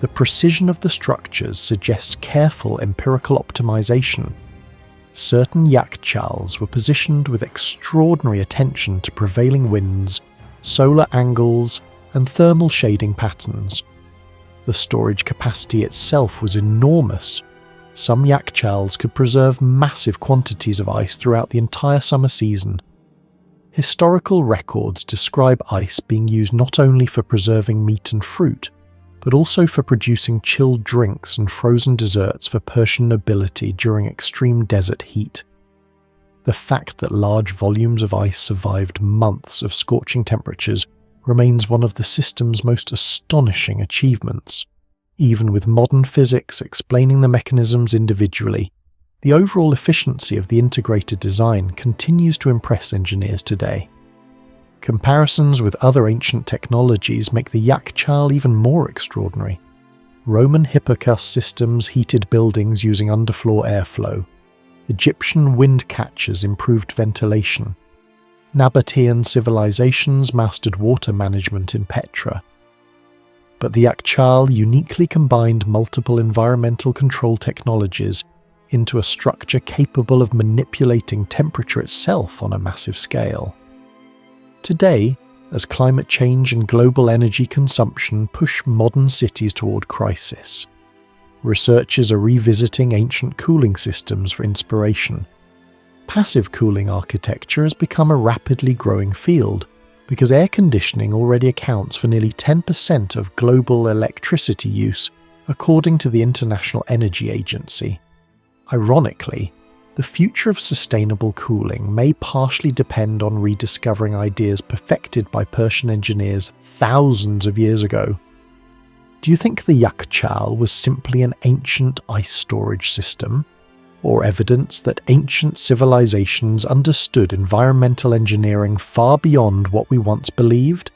The precision of the structures suggests careful empirical optimization. Certain Yakhchals were positioned with extraordinary attention to prevailing winds, solar angles, and thermal shading patterns. The storage capacity itself was enormous. Some Yakhchals could preserve massive quantities of ice throughout the entire summer season. Historical records describe ice being used not only for preserving meat and fruit, but also for producing chilled drinks and frozen desserts for Persian nobility during extreme desert heat. The fact that large volumes of ice survived months of scorching temperatures remains one of the system's most astonishing achievements. Even with modern physics explaining the mechanisms individually, the overall efficiency of the integrated design continues to impress engineers today. Comparisons with other ancient technologies make the Yakhchal even more extraordinary. Roman Hipparcos systems heated buildings using underfloor airflow. Egyptian wind catchers improved ventilation. Nabatean civilizations mastered water management in Petra. But the Yakhchal uniquely combined multiple environmental control technologies into a structure capable of manipulating temperature itself on a massive scale. Today, as climate change and global energy consumption push modern cities toward crisis, researchers are revisiting ancient cooling systems for inspiration. Passive cooling architecture has become a rapidly growing field because air conditioning already accounts for nearly 10% of global electricity use, according to the International Energy Agency. Ironically, the future of sustainable cooling may partially depend on rediscovering ideas perfected by Persian engineers thousands of years ago. Do you think the Yakhchal was simply an ancient ice storage system, or evidence that ancient civilizations understood environmental engineering far beyond what we once believed?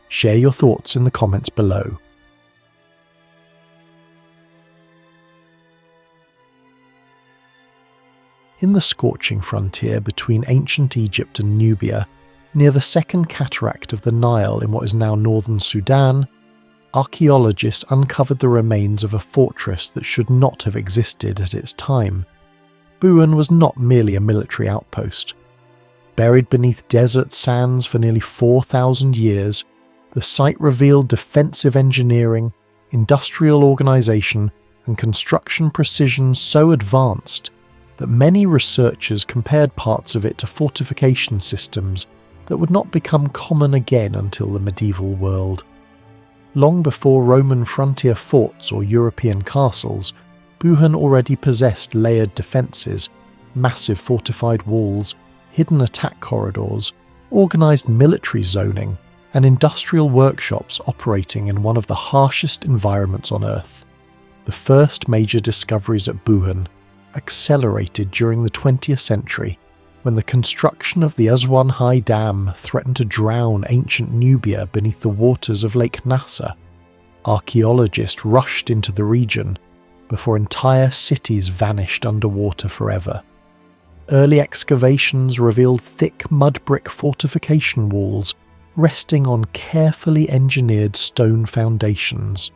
Share your thoughts in the comments below. In the scorching frontier between ancient Egypt and Nubia, near the second cataract of the Nile in what is now northern Sudan, archaeologists uncovered the remains of a fortress that should not have existed at its time. Buhen was not merely a military outpost. Buried beneath desert sands for nearly 4,000 years, the site revealed defensive engineering, industrial organisation, and construction precision so advanced that many researchers compared parts of it to fortification systems that would not become common again until the medieval world. Long before Roman frontier forts or European castles, Buhen already possessed layered defences, massive fortified walls, hidden attack corridors, organised military zoning, and industrial workshops operating in one of the harshest environments on Earth. The first major discoveries at Buhen accelerated during the 20th century when the construction of the Aswan High Dam threatened to drown ancient Nubia beneath the waters of Lake Nasser. Archaeologists rushed into the region before entire cities vanished underwater forever. Early excavations revealed thick mud brick fortification walls resting on carefully engineered stone foundations.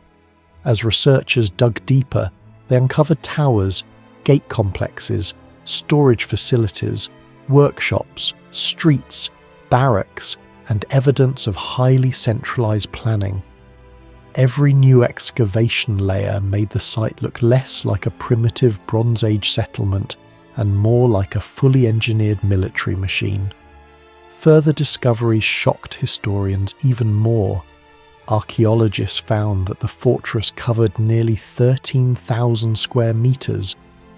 As researchers dug deeper, they uncovered towers, gate complexes, storage facilities, workshops, streets, barracks, and evidence of highly centralised planning. Every new excavation layer made the site look less like a primitive Bronze Age settlement and more like a fully engineered military machine. Further discoveries shocked historians even more. Archaeologists found that the fortress covered nearly 13,000 square metres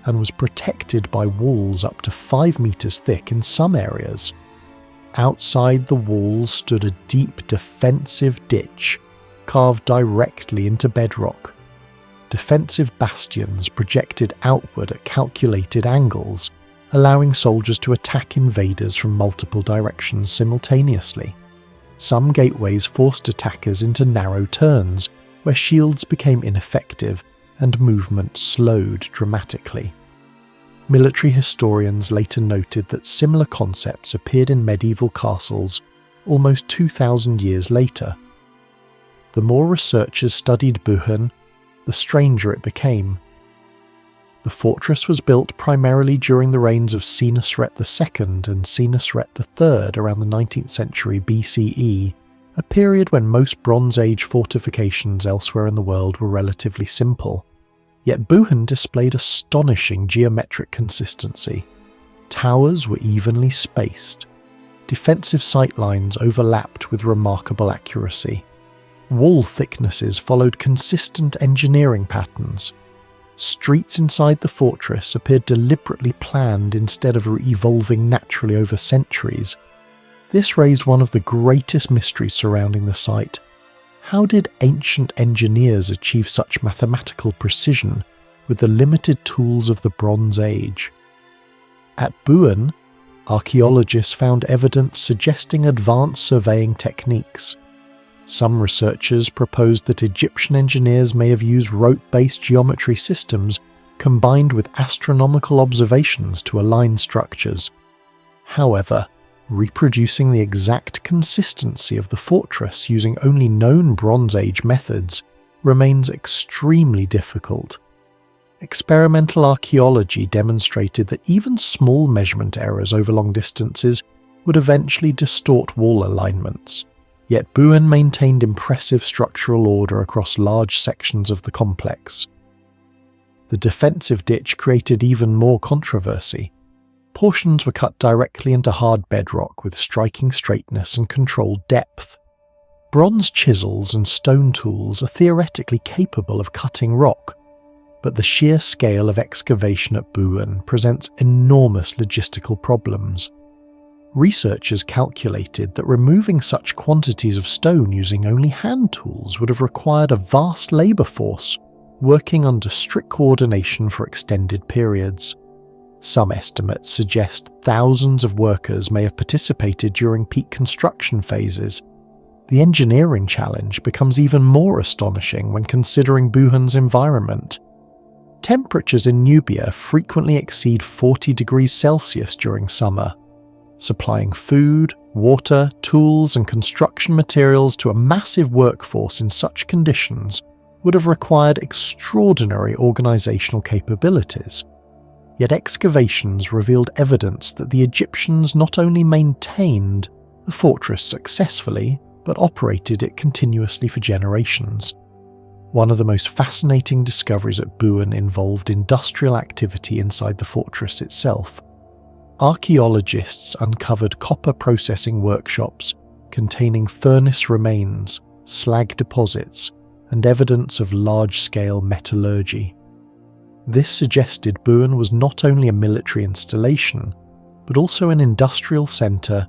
and was protected by walls up to 5 metres thick in some areas. Outside the walls stood a deep defensive ditch carved directly into bedrock. Defensive bastions projected outward at calculated angles, allowing soldiers to attack invaders from multiple directions simultaneously. Some gateways forced attackers into narrow turns, where shields became ineffective and movement slowed dramatically. Military historians later noted that similar concepts appeared in medieval castles almost 2,000 years later. The more researchers studied Buhen, the stranger it became. The fortress was built primarily during the reigns of Senusret II and Senusret III around the 19th century BCE, a period when most Bronze Age fortifications elsewhere in the world were relatively simple. Yet Buhen displayed astonishing geometric consistency. Towers were evenly spaced. Defensive sightlines overlapped with remarkable accuracy. Wall thicknesses followed consistent engineering patterns. Streets inside the fortress appeared deliberately planned instead of evolving naturally over centuries. This raised one of the greatest mysteries surrounding the site. How did ancient engineers achieve such mathematical precision with the limited tools of the Bronze Age? At Buhen, archaeologists found evidence suggesting advanced surveying techniques. Some researchers proposed that Egyptian engineers may have used rope-based geometry systems combined with astronomical observations to align structures. However, reproducing the exact consistency of the fortress using only known Bronze Age methods remains extremely difficult. Experimental archaeology demonstrated that even small measurement errors over long distances would eventually distort wall alignments. Yet Buhen maintained impressive structural order across large sections of the complex. The defensive ditch created even more controversy. Portions were cut directly into hard bedrock with striking straightness and controlled depth. Bronze chisels and stone tools are theoretically capable of cutting rock, but the sheer scale of excavation at Buhen presents enormous logistical problems. Researchers calculated that removing such quantities of stone using only hand tools would have required a vast labour force, working under strict coordination for extended periods. Some estimates suggest thousands of workers may have participated during peak construction phases. The engineering challenge becomes even more astonishing when considering Buhen's environment. Temperatures in Nubia frequently exceed 40 degrees Celsius during summer. Supplying food, water, tools and construction materials to a massive workforce in such conditions would have required extraordinary organisational capabilities. Yet excavations revealed evidence that the Egyptians not only maintained the fortress successfully, but operated it continuously for generations. One of the most fascinating discoveries at Buhen involved industrial activity inside the fortress itself. Archaeologists uncovered copper processing workshops containing furnace remains, slag deposits, and evidence of large-scale metallurgy. This suggested Buhen was not only a military installation, but also an industrial centre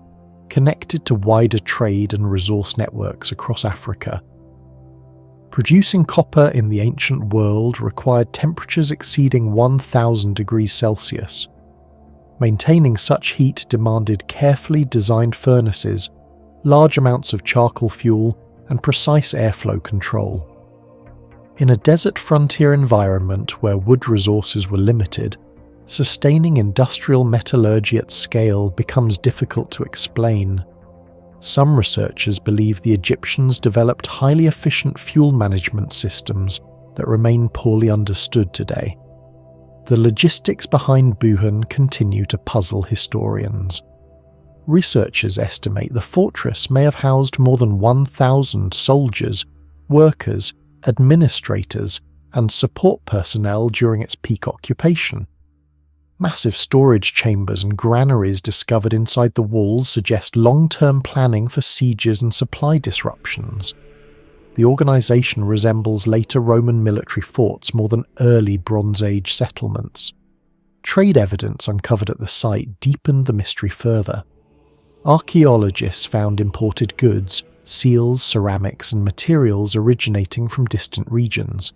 connected to wider trade and resource networks across Africa. Producing copper in the ancient world required temperatures exceeding 1,000 degrees Celsius. Maintaining such heat demanded carefully designed furnaces, large amounts of charcoal fuel, and precise airflow control. In a desert frontier environment where wood resources were limited, sustaining industrial metallurgy at scale becomes difficult to explain. Some researchers believe the Egyptians developed highly efficient fuel management systems that remain poorly understood today. The logistics behind Buhen continue to puzzle historians. Researchers estimate the fortress may have housed more than 1,000 soldiers, workers, administrators, and support personnel during its peak occupation. Massive storage chambers and granaries discovered inside the walls suggest long-term planning for sieges and supply disruptions. The organisation resembles later Roman military forts more than early Bronze Age settlements. Trade evidence uncovered at the site deepened the mystery further. Archaeologists found imported goods, seals, ceramics, and materials originating from distant regions.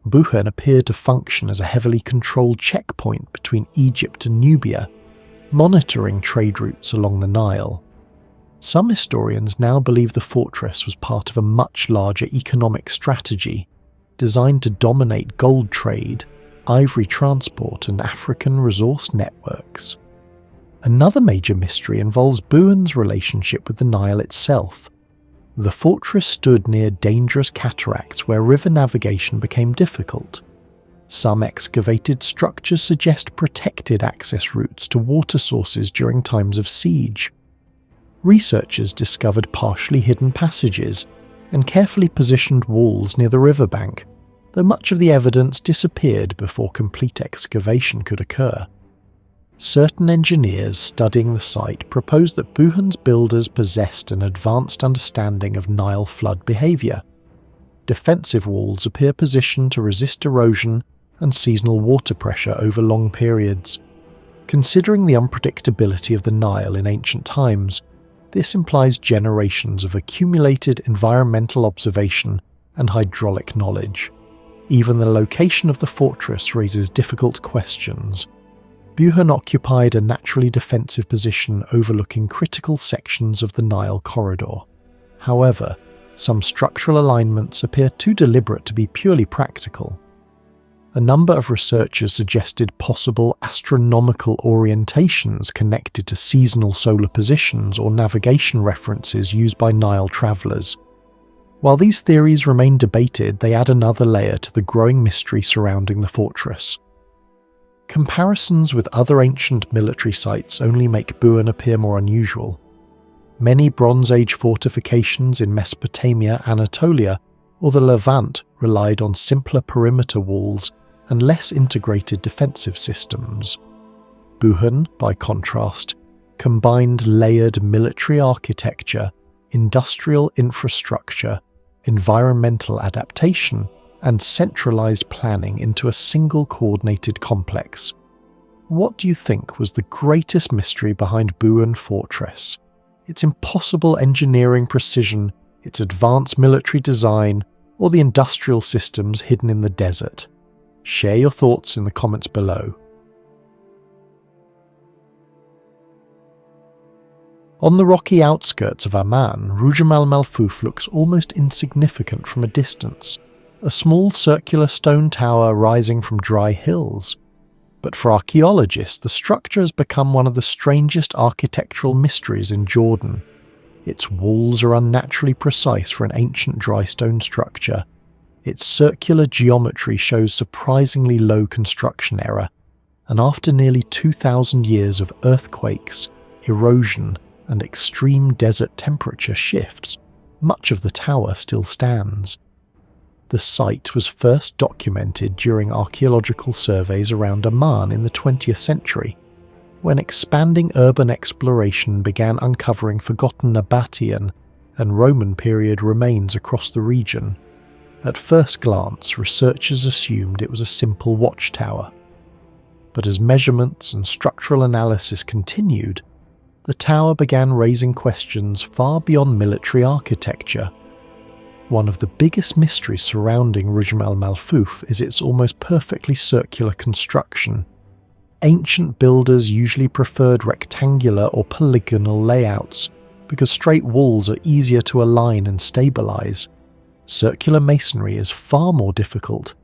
Buhen appeared to function as a heavily controlled checkpoint between Egypt and Nubia, monitoring trade routes along the Nile. Some historians now believe the fortress was part of a much larger economic strategy designed to dominate gold trade, ivory transport, and African resource networks. Another major mystery involves Buhen's relationship with the Nile itself. The fortress stood near dangerous cataracts where river navigation became difficult. Some excavated structures suggest protected access routes to water sources during times of siege. Researchers discovered partially hidden passages and carefully positioned walls near the riverbank, though much of the evidence disappeared before complete excavation could occur. Certain engineers studying the site proposed that Buhen's builders possessed an advanced understanding of Nile flood behaviour. Defensive walls appear positioned to resist erosion and seasonal water pressure over long periods. Considering the unpredictability of the Nile in ancient times, this implies generations of accumulated environmental observation and hydraulic knowledge. Even the location of the fortress raises difficult questions. Buhen occupied a naturally defensive position overlooking critical sections of the Nile corridor. However, some structural alignments appear too deliberate to be purely practical. A number of researchers suggested possible astronomical orientations connected to seasonal solar positions or navigation references used by Nile travellers. While these theories remain debated, they add another layer to the growing mystery surrounding the fortress. Comparisons with other ancient military sites only make Buhen appear more unusual. Many Bronze Age fortifications in Mesopotamia, Anatolia, or the Levant relied on simpler perimeter walls and less integrated defensive systems. Buhen, by contrast, combined layered military architecture, industrial infrastructure, environmental adaptation, and centralized planning into a single coordinated complex. What do you think was the greatest mystery behind Buhen Fortress? Its impossible engineering precision, its advanced military design, or the industrial systems hidden in the desert? Share your thoughts in the comments below. On the rocky outskirts of Amman, Rujm al-Malfuf looks almost insignificant from a distance, a small circular stone tower rising from dry hills. But for archaeologists, the structure has become one of the strangest architectural mysteries in Jordan. Its walls are unnaturally precise for an ancient dry stone structure. Its circular geometry shows surprisingly low construction error, and after nearly 2,000 years of earthquakes, erosion, and extreme desert temperature shifts, much of the tower still stands. The site was first documented during archaeological surveys around Amman in the 20th century, when expanding urban exploration began uncovering forgotten Nabatean and Roman period remains across the region. At first glance, researchers assumed it was a simple watchtower. But as measurements and structural analysis continued, the tower began raising questions far beyond military architecture. One of the biggest mysteries surrounding Rujm al-Malfuf is its almost perfectly circular construction. Ancient builders usually preferred rectangular or polygonal layouts because straight walls are easier to align and stabilize. Circular masonry is far more difficult.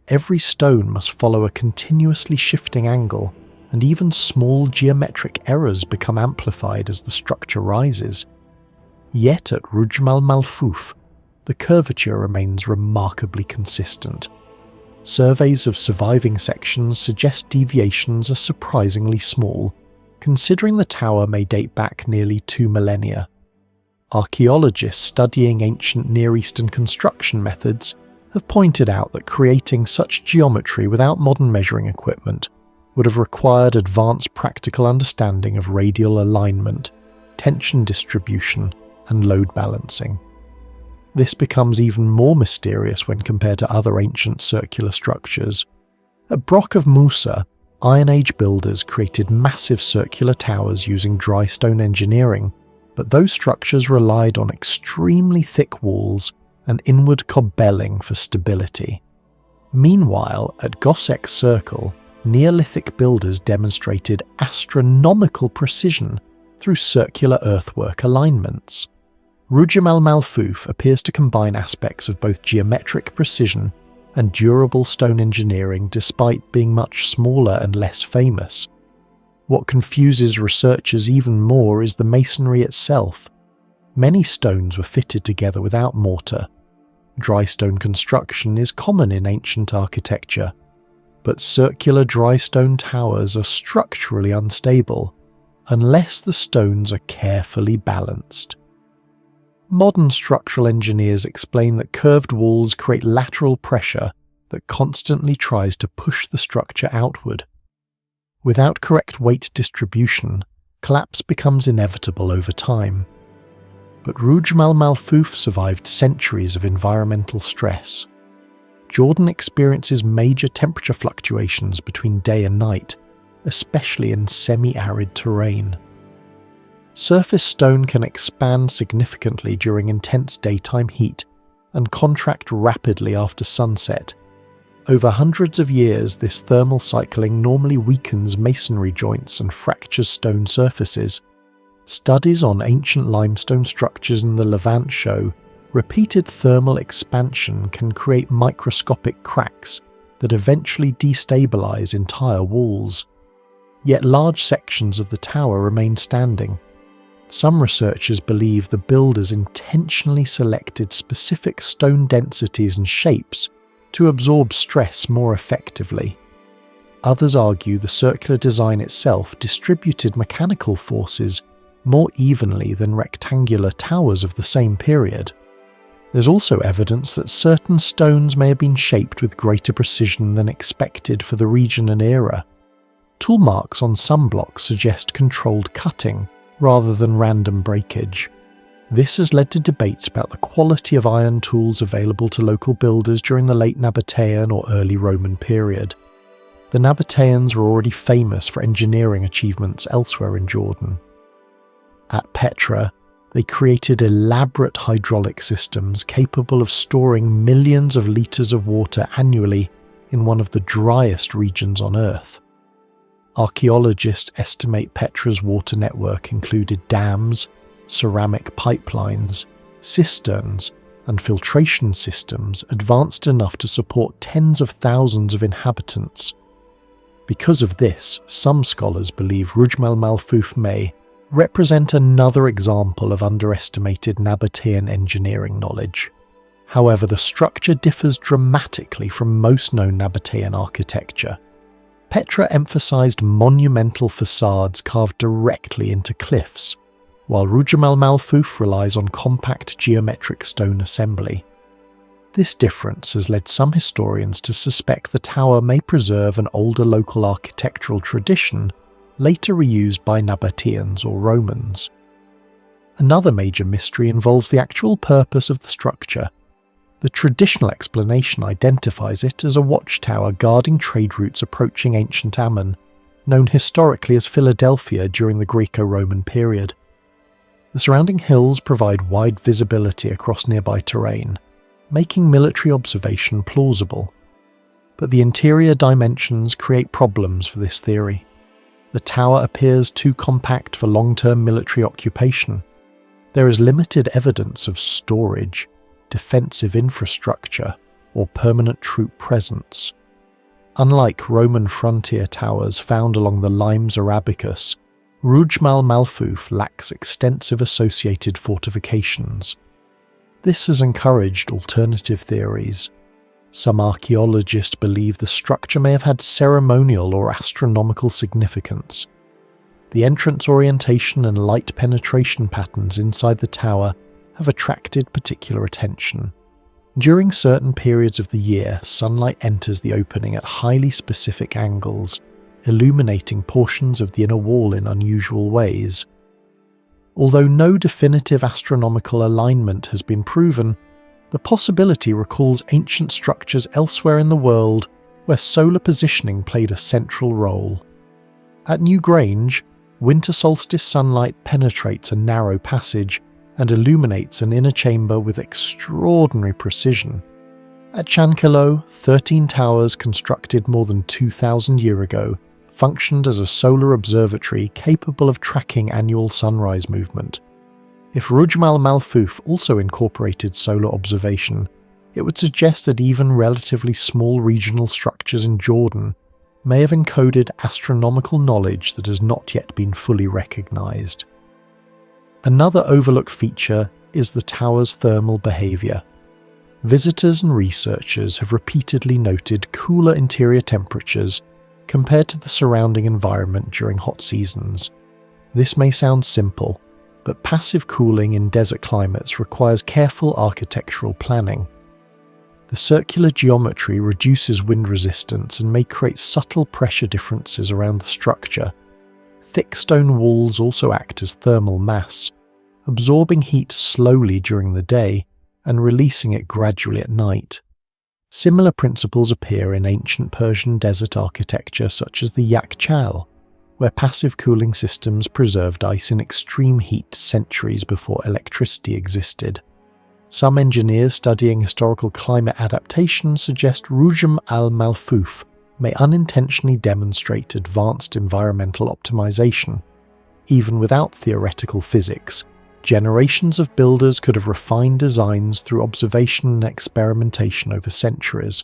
Every stone must follow a continuously shifting angle, and even small geometric errors become amplified as the structure rises. Yet at Rujm al-Malfuf, the curvature remains remarkably consistent. Surveys of surviving sections suggest deviations are surprisingly small, considering the tower may date back nearly 2 millennia. Archaeologists studying ancient Near Eastern construction methods have pointed out that creating such geometry without modern measuring equipment would have required advanced practical understanding of radial alignment, tension distribution, and load balancing. This becomes even more mysterious when compared to other ancient circular structures. At Brock of Musa, Iron Age builders created massive circular towers using dry stone engineering, but those structures relied on extremely thick walls and inward cobelling for stability. Meanwhile, at Gosek's Circle, Neolithic builders demonstrated astronomical precision through circular earthwork alignments. Rujm al-Malfuf appears to combine aspects of both geometric precision and durable stone engineering despite being much smaller and less famous. What confuses researchers even more is the masonry itself. Many stones were fitted together without mortar. Dry stone construction is common in ancient architecture, but circular dry stone towers are structurally unstable unless the stones are carefully balanced. Modern structural engineers explain that curved walls create lateral pressure that constantly tries to push the structure outward. Without correct weight distribution, collapse becomes inevitable over time. But Rujm al-Malfuf survived centuries of environmental stress. Jordan experiences major temperature fluctuations between day and night, especially in semi-arid terrain. Surface stone can expand significantly during intense daytime heat and contract rapidly after sunset. Over hundreds of years, this thermal cycling normally weakens masonry joints and fractures stone surfaces. Studies on ancient limestone structures in the Levant show repeated thermal expansion can create microscopic cracks that eventually destabilize entire walls. Yet large sections of the tower remain standing. Some researchers believe the builders intentionally selected specific stone densities and shapes to absorb stress more effectively. Others argue the circular design itself distributed mechanical forces more evenly than rectangular towers of the same period. There's also evidence that certain stones may have been shaped with greater precision than expected for the region and era. Tool marks on some blocks suggest controlled cutting rather than random breakage. This has led to debates about the quality of iron tools available to local builders during the late Nabatean or early Roman period. The Nabateans were already famous for engineering achievements elsewhere in Jordan. At Petra, they created elaborate hydraulic systems capable of storing millions of litres of water annually in one of the driest regions on Earth. Archaeologists estimate Petra's water network included dams, ceramic pipelines, cisterns, and filtration systems advanced enough to support tens of thousands of inhabitants. Because of this, some scholars believe Rujm al-Malfuf may represent another example of underestimated Nabatean engineering knowledge. However, the structure differs dramatically from most known Nabatean architecture. Petra emphasized monumental facades carved directly into cliffs, while Rujm al-Malfuf relies on compact geometric stone assembly. This difference has led some historians to suspect the tower may preserve an older local architectural tradition later reused by Nabateans or Romans. Another major mystery involves the actual purpose of the structure. The traditional explanation identifies it as a watchtower guarding trade routes approaching ancient Ammon, known historically as Philadelphia during the Greco-Roman period. The surrounding hills provide wide visibility across nearby terrain, making military observation plausible. But the interior dimensions create problems for this theory. The tower appears too compact for long-term military occupation. There is limited evidence of storage, defensive infrastructure, or permanent troop presence. Unlike Roman frontier towers found along the Limes Arabicus, Rujm al-Malfuf lacks extensive associated fortifications. This has encouraged alternative theories. Some archaeologists believe the structure may have had ceremonial or astronomical significance. The entrance orientation and light penetration patterns inside the tower have attracted particular attention. During certain periods of the year, sunlight enters the opening at highly specific angles, illuminating portions of the inner wall in unusual ways. Although no definitive astronomical alignment has been proven, the possibility recalls ancient structures elsewhere in the world where solar positioning played a central role. At New Grange, winter solstice sunlight penetrates a narrow passage and illuminates an inner chamber with extraordinary precision. At Chankillo, 13 towers constructed more than 2,000 years ago functioned as a solar observatory capable of tracking annual sunrise movement. If Rujm al-Malfuf also incorporated solar observation, it would suggest that even relatively small regional structures in Jordan may have encoded astronomical knowledge that has not yet been fully recognized. Another overlooked feature is the tower's thermal behavior. Visitors and researchers have repeatedly noted cooler interior temperatures compared to the surrounding environment during hot seasons. This may sound simple, but passive cooling in desert climates requires careful architectural planning. The circular geometry reduces wind resistance and may create subtle pressure differences around the structure. Thick stone walls also act as thermal mass, absorbing heat slowly during the day and releasing it gradually at night. Similar principles appear in ancient Persian desert architecture such as the Yakhchal, where passive cooling systems preserved ice in extreme heat centuries before electricity existed. Some engineers studying historical climate adaptation suggest Rujm al-Malfuf may unintentionally demonstrate advanced environmental optimization. Even without theoretical physics, generations of builders could have refined designs through observation and experimentation over centuries.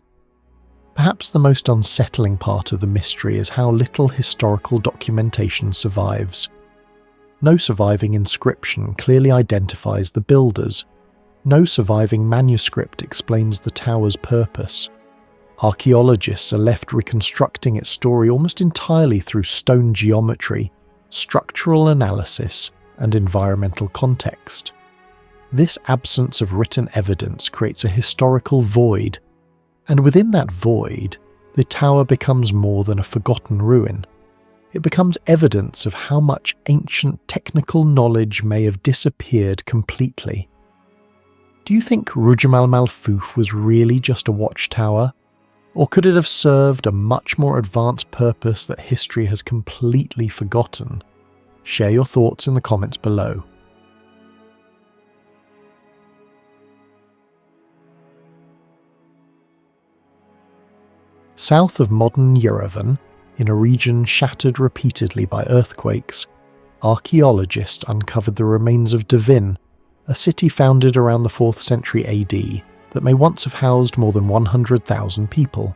Perhaps the most unsettling part of the mystery is how little historical documentation survives. No surviving inscription clearly identifies the builders. No surviving manuscript explains the tower's purpose. Archaeologists are left reconstructing its story almost entirely through stone geometry, structural analysis, and environmental context. This absence of written evidence creates a historical void, and within that void, the tower becomes more than a forgotten ruin. It becomes evidence of how much ancient technical knowledge may have disappeared completely. Do you think Rujm al-Malfuf was really just a watchtower? Or could it have served a much more advanced purpose that history has completely forgotten? Share your thoughts in the comments below. South of modern Yerevan, in a region shattered repeatedly by earthquakes, archaeologists uncovered the remains of Dvin, a city founded around the 4th century AD that may once have housed more than 100,000 people.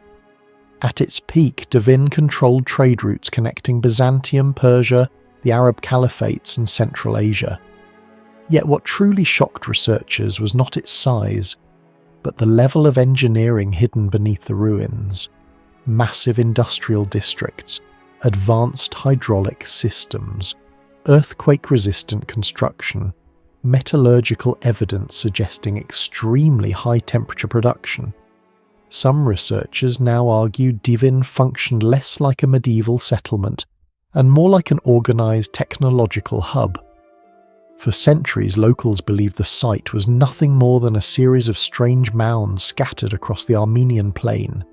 At its peak, Dvin controlled trade routes connecting Byzantium, Persia, the Arab caliphates and Central Asia. Yet what truly shocked researchers was not its size, but the level of engineering hidden beneath the ruins. Massive industrial districts, advanced hydraulic systems, earthquake-resistant construction, metallurgical evidence suggesting extremely high-temperature production. Some researchers now argue Dvin functioned less like a medieval settlement and more like an organised technological hub. For centuries, locals believed the site was nothing more than a series of strange mounds scattered across the Armenian plain.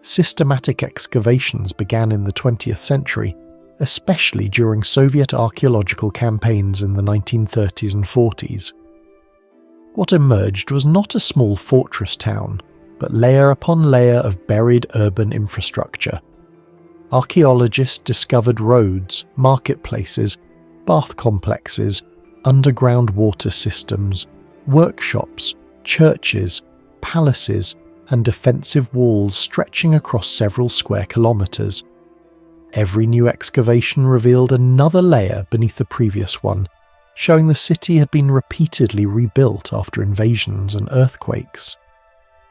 Systematic excavations began in the 20th century, especially during Soviet archaeological campaigns in the 1930s and 40s. What emerged was not a small fortress town, but layer upon layer of buried urban infrastructure. Archaeologists discovered roads, marketplaces, bath complexes, underground water systems, workshops, churches, palaces, and defensive walls stretching across several square kilometres. Every new excavation revealed another layer beneath the previous one, showing the city had been repeatedly rebuilt after invasions and earthquakes.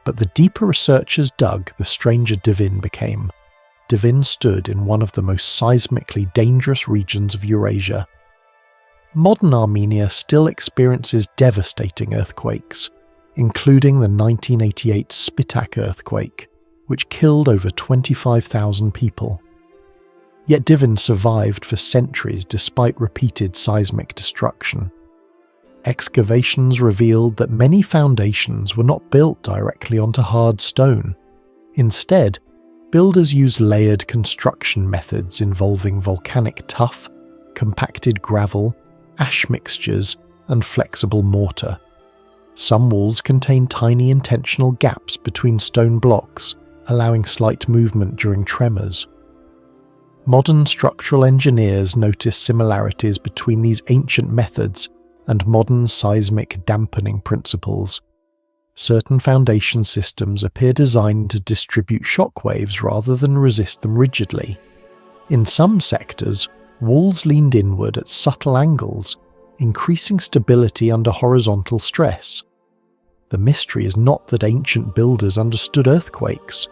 But the deeper researchers dug, the stranger Dvin became. Dvin stood in one of the most seismically dangerous regions of Eurasia. Modern Armenia still experiences devastating earthquakes, including the 1988 Spitak earthquake, which killed over 25,000 people. Yet Dvin survived for centuries despite repeated seismic destruction. Excavations revealed that many foundations were not built directly onto hard stone. Instead, builders used layered construction methods involving volcanic tuff, compacted gravel, ash mixtures, and flexible mortar. Some walls contain tiny intentional gaps between stone blocks, allowing slight movement during tremors. Modern structural engineers notice similarities between these ancient methods and modern seismic dampening principles. Certain foundation systems appear designed to distribute shock waves rather than resist them rigidly. In some sectors, walls leaned inward at subtle angles, increasing stability under horizontal stress. The mystery is not that ancient builders understood earthquakes.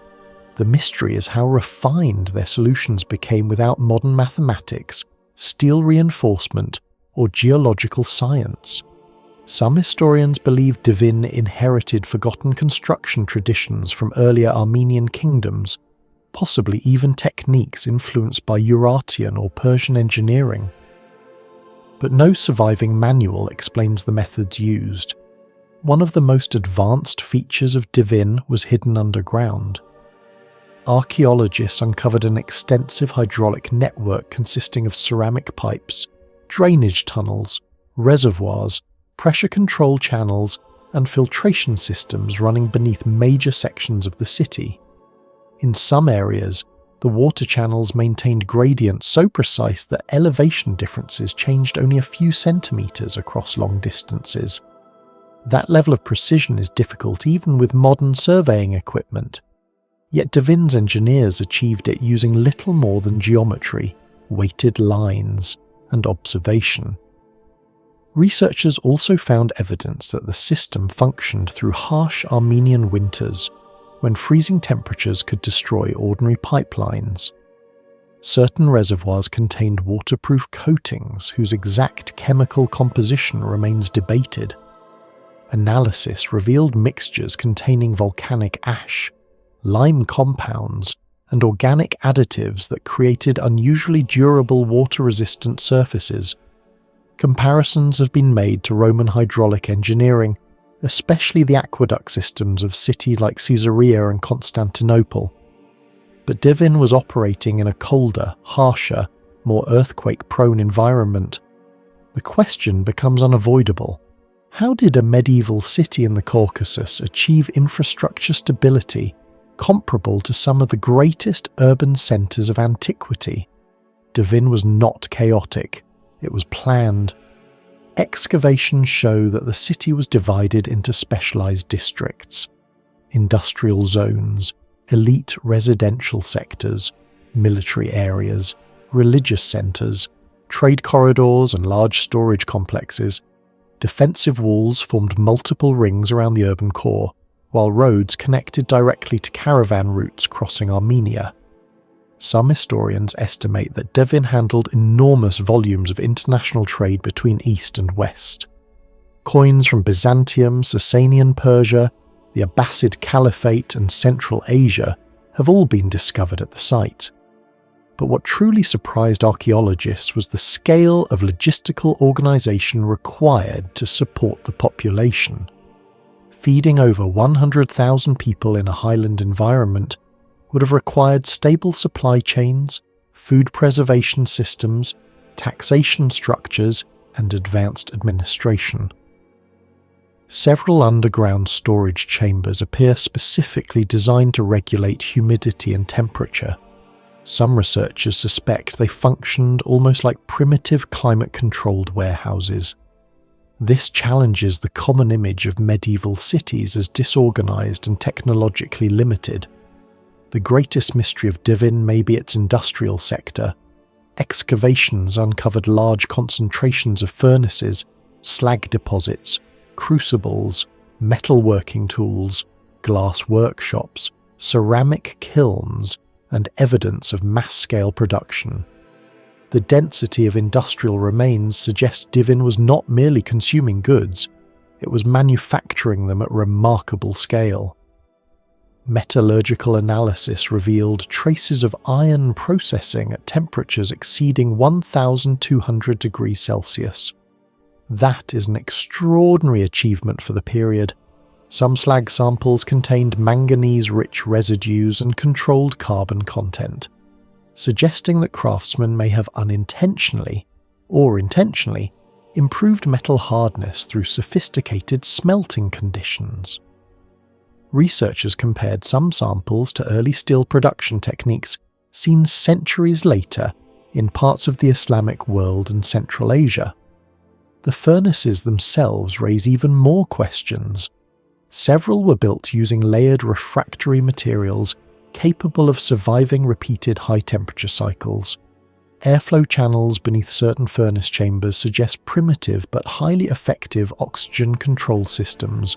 The mystery is how refined their solutions became without modern mathematics, steel reinforcement, or geological science. Some historians believe Dvin inherited forgotten construction traditions from earlier Armenian kingdoms, possibly even techniques influenced by Eurasian or Persian engineering. But no surviving manual explains the methods used. One of the most advanced features of Dvin was hidden underground. Archaeologists uncovered an extensive hydraulic network consisting of ceramic pipes, drainage tunnels, reservoirs, pressure control channels, and filtration systems running beneath major sections of the city. In some areas, the water channels maintained gradients so precise that elevation differences changed only a few centimeters across long distances. That level of precision is difficult even with modern surveying equipment. Yet Dvin's engineers achieved it using little more than geometry, weighted lines, and observation. Researchers also found evidence that the system functioned through harsh Armenian winters, when freezing temperatures could destroy ordinary pipelines. Certain reservoirs contained waterproof coatings whose exact chemical composition remains debated. Analysis revealed mixtures containing volcanic ash, lime compounds, and organic additives that created unusually durable water-resistant surfaces. Comparisons have been made to Roman hydraulic engineering, especially the aqueduct systems of cities like Caesarea and Constantinople. But Dvin was operating in a colder, harsher, more earthquake-prone environment. The question becomes unavoidable. How did a medieval city in the Caucasus achieve infrastructure stability comparable to some of the greatest urban centres of antiquity? Dvin was not chaotic, it was planned. Excavations show that the city was divided into specialized districts, industrial zones, elite residential sectors, military areas, religious centers, trade corridors and large storage complexes. Defensive walls formed multiple rings around the urban core, while roads connected directly to caravan routes crossing Armenia. Some historians estimate that Dvin handled enormous volumes of international trade between East and West. Coins from Byzantium, Sasanian Persia, the Abbasid Caliphate and Central Asia have all been discovered at the site. But what truly surprised archaeologists was the scale of logistical organisation required to support the population. Feeding over 100,000 people in a highland environment would have required stable supply chains, food preservation systems, taxation structures, and advanced administration. Several underground storage chambers appear specifically designed to regulate humidity and temperature. Some researchers suspect they functioned almost like primitive climate-controlled warehouses. This challenges the common image of medieval cities as disorganized and technologically limited. The greatest mystery of Dvin may be its industrial sector. Excavations uncovered large concentrations of furnaces, slag deposits, crucibles, metalworking tools, glass workshops, ceramic kilns, and evidence of mass-scale production. The density of industrial remains suggests Dvin was not merely consuming goods, it was manufacturing them at remarkable scale. Metallurgical analysis revealed traces of iron processing at temperatures exceeding 1,200 degrees Celsius. That is an extraordinary achievement for the period. Some slag samples contained manganese-rich residues and controlled carbon content, suggesting that craftsmen may have unintentionally, or intentionally, improved metal hardness through sophisticated smelting conditions. Researchers compared some samples to early steel production techniques seen centuries later in parts of the Islamic world and Central Asia. The furnaces themselves raise even more questions. Several were built using layered refractory materials capable of surviving repeated high-temperature cycles. Airflow channels beneath certain furnace chambers suggest primitive but highly effective oxygen control systems,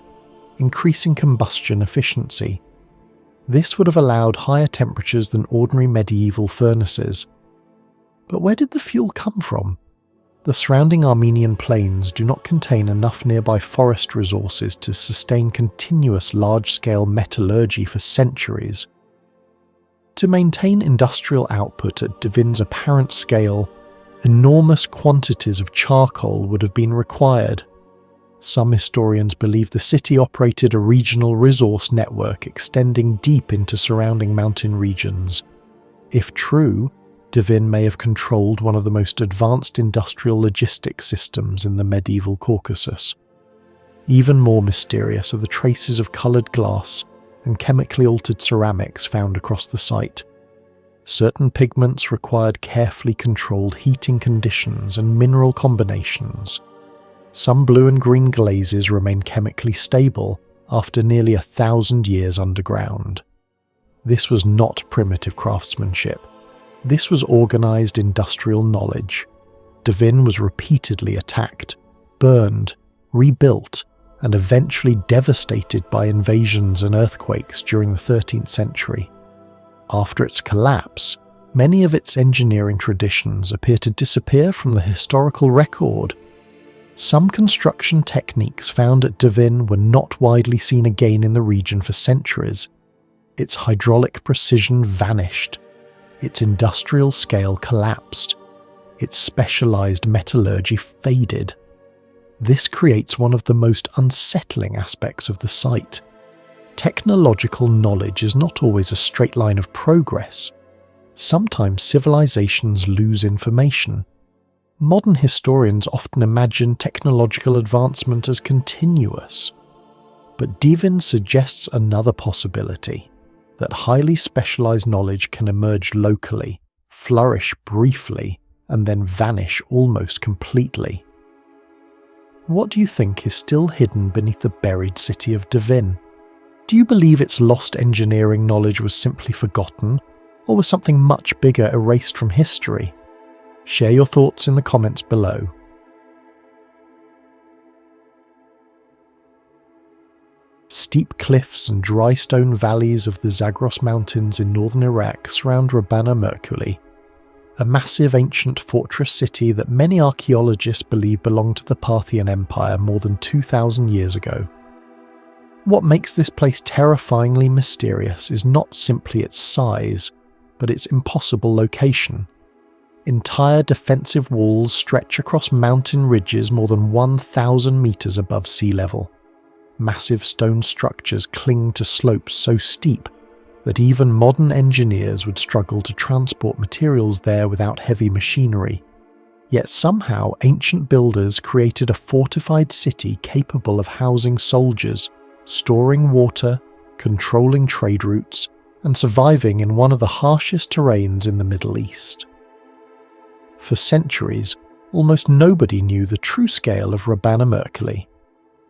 increasing combustion efficiency. This would have allowed higher temperatures than ordinary medieval furnaces. But where did the fuel come from? The surrounding Armenian plains do not contain enough nearby forest resources to sustain continuous large-scale metallurgy for centuries. To maintain industrial output at Dvin's apparent scale, enormous quantities of charcoal would have been required. Some historians believe the city operated a regional resource network extending deep into surrounding mountain regions. If true, Dvin may have controlled one of the most advanced industrial logistics systems in the medieval Caucasus. Even more mysterious are the traces of coloured glass and chemically altered ceramics found across the site. Certain pigments required carefully controlled heating conditions and mineral combinations. Some blue and green glazes remain chemically stable after nearly 1,000 years underground. This was not primitive craftsmanship. This was organised industrial knowledge. Dvin was repeatedly attacked, burned, rebuilt, and eventually devastated by invasions and earthquakes during the 13th century. After its collapse, many of its engineering traditions appear to disappear from the historical record. Some construction techniques found at Dvin were not widely seen again in the region for centuries. Its hydraulic precision vanished. Its industrial scale collapsed. Its specialized metallurgy faded. This creates one of the most unsettling aspects of the site. Technological knowledge is not always a straight line of progress. Sometimes civilizations lose information. Modern historians often imagine technological advancement as continuous. But Dvin suggests another possibility, that highly specialized knowledge can emerge locally, flourish briefly, and then vanish almost completely. what do you think is still hidden beneath the buried city of Dvin? Do you believe its lost engineering knowledge was simply forgotten, or was something much bigger erased from history? Share your thoughts in the comments below. Steep cliffs and dry stone valleys of the Zagros Mountains in northern Iraq surround Rabana-Merquly, a massive ancient fortress city that many archaeologists believe belonged to the Parthian Empire more than 2,000 years ago. What makes this place terrifyingly mysterious is not simply its size, but its impossible location. Entire defensive walls stretch across mountain ridges more than 1,000 meters above sea level. Massive stone structures cling to slopes so steep that even modern engineers would struggle to transport materials there without heavy machinery. Yet somehow ancient builders created a fortified city capable of housing soldiers, storing water, controlling trade routes, and surviving in one of the harshest terrains in the Middle East. For centuries, almost nobody knew the true scale of Rabana-Merquly.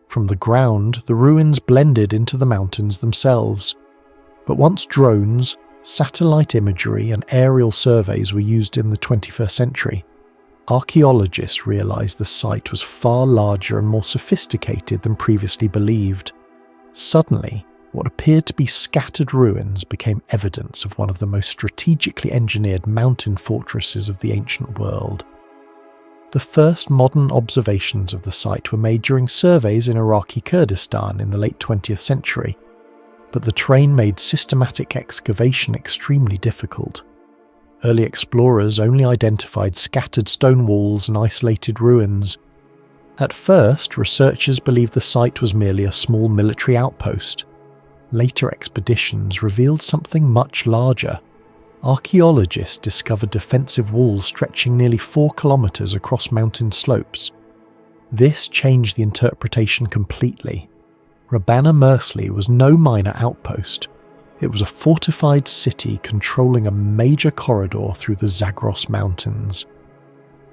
From the ground, the ruins blended into the mountains themselves. But once drones, satellite imagery, and aerial surveys were used in the 21st century, archaeologists realized the site was far larger and more sophisticated than previously believed. Suddenly, what appeared to be scattered ruins became evidence of one of the most strategically engineered mountain fortresses of the ancient world. The first modern observations of the site were made during surveys in Iraqi Kurdistan in the late 20th century, but the terrain made systematic excavation extremely difficult. Early explorers only identified scattered stone walls and isolated ruins. At first, researchers believed the site was merely a small military outpost. Later expeditions revealed something much larger. Archaeologists discovered defensive walls stretching nearly 4 kilometers across mountain slopes. This changed the interpretation completely. Rabana-Merquly was no minor outpost. It was a fortified city controlling a major corridor through the Zagros Mountains.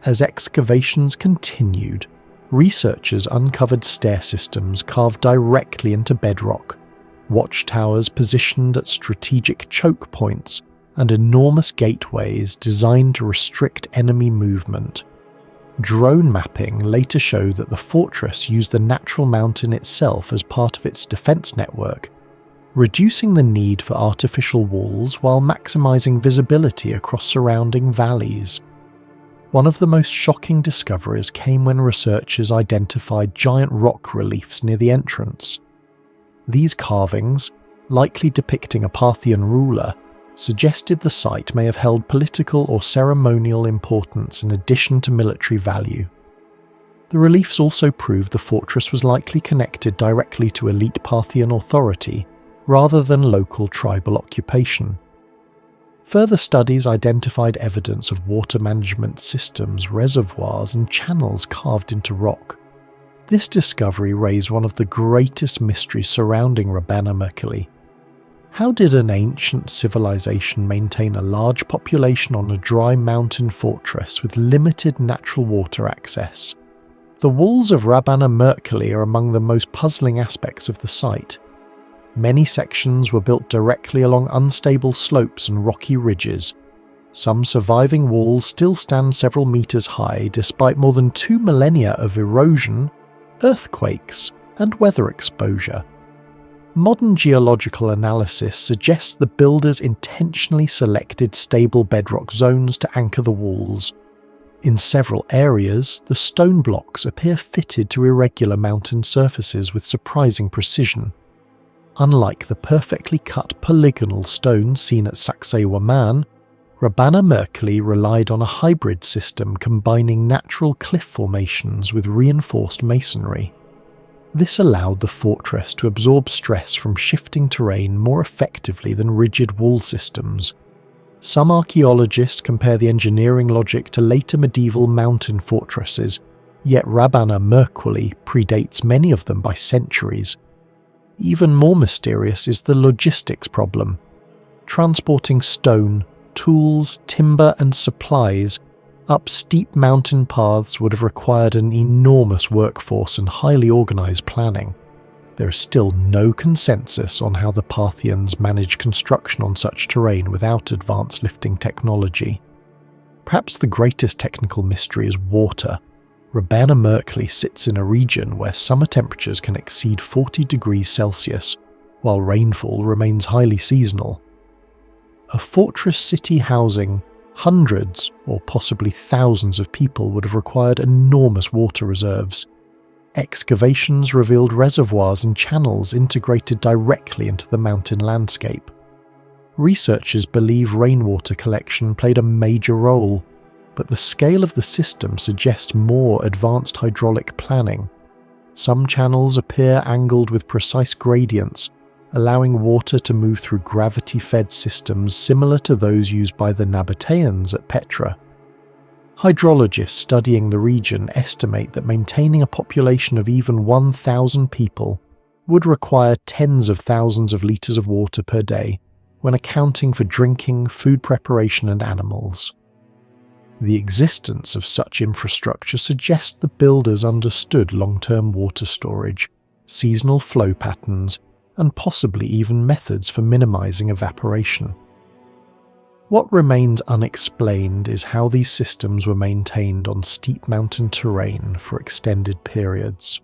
As excavations continued, researchers uncovered stair systems carved directly into bedrock, watchtowers positioned at strategic choke points, and enormous gateways designed to restrict enemy movement. Drone mapping later showed that the fortress used the natural mountain itself as part of its defense network, reducing the need for artificial walls while maximizing visibility across surrounding valleys. One of the most shocking discoveries came when researchers identified giant rock reliefs near the entrance. These carvings, likely depicting a Parthian ruler, suggested the site may have held political or ceremonial importance in addition to military value. The reliefs also proved the fortress was likely connected directly to elite Parthian authority rather than local tribal occupation. Further studies identified evidence of water management systems, reservoirs, and channels carved into rock. This discovery raised one of the greatest mysteries surrounding Rabana-Merquly. How did an ancient civilization maintain a large population on a dry mountain fortress with limited natural water access? The walls of Rabana-Merquly are among the most puzzling aspects of the site. Many sections were built directly along unstable slopes and rocky ridges. Some surviving walls still stand several meters high despite more than 2 millennia of erosion, earthquakes, and weather exposure. Modern geological analysis suggests the builders intentionally selected stable bedrock zones to anchor the walls. In several areas, the stone blocks appear fitted to irregular mountain surfaces with surprising precision. Unlike the perfectly cut polygonal stones seen at Sacsayhuaman, Rabana-Merquly relied on a hybrid system combining natural cliff formations with reinforced masonry. This allowed the fortress to absorb stress from shifting terrain more effectively than rigid wall systems. Some archaeologists compare the engineering logic to later medieval mountain fortresses, yet Rabana-Merquly predates many of them by centuries. Even more mysterious is the logistics problem. Transporting stone, tools, timber, and supplies Up steep mountain paths would have required an enormous workforce and highly organised planning. There is still no consensus on how the Parthians managed construction on such terrain without advanced lifting technology. Perhaps the greatest technical mystery is water. Rabana-Merquly sits in a region where summer temperatures can exceed 40 degrees Celsius, while rainfall remains highly seasonal. A fortress city housing hundreds or possibly thousands of people would have required enormous water reserves. Excavations revealed reservoirs and channels integrated directly into the mountain landscape. Researchers believe rainwater collection played a major role, but the scale of the system suggests more advanced hydraulic planning. Some channels appear angled with precise gradients, allowing water to move through gravity-fed systems similar to those used by the Nabateans at Petra. Hydrologists studying the region estimate that maintaining a population of even 1,000 people would require tens of thousands of litres of water per day when accounting for drinking, food preparation and animals. The existence of such infrastructure suggests the builders understood long-term water storage, seasonal flow patterns, and possibly even methods for minimizing evaporation. What remains unexplained is how these systems were maintained on steep mountain terrain for extended periods.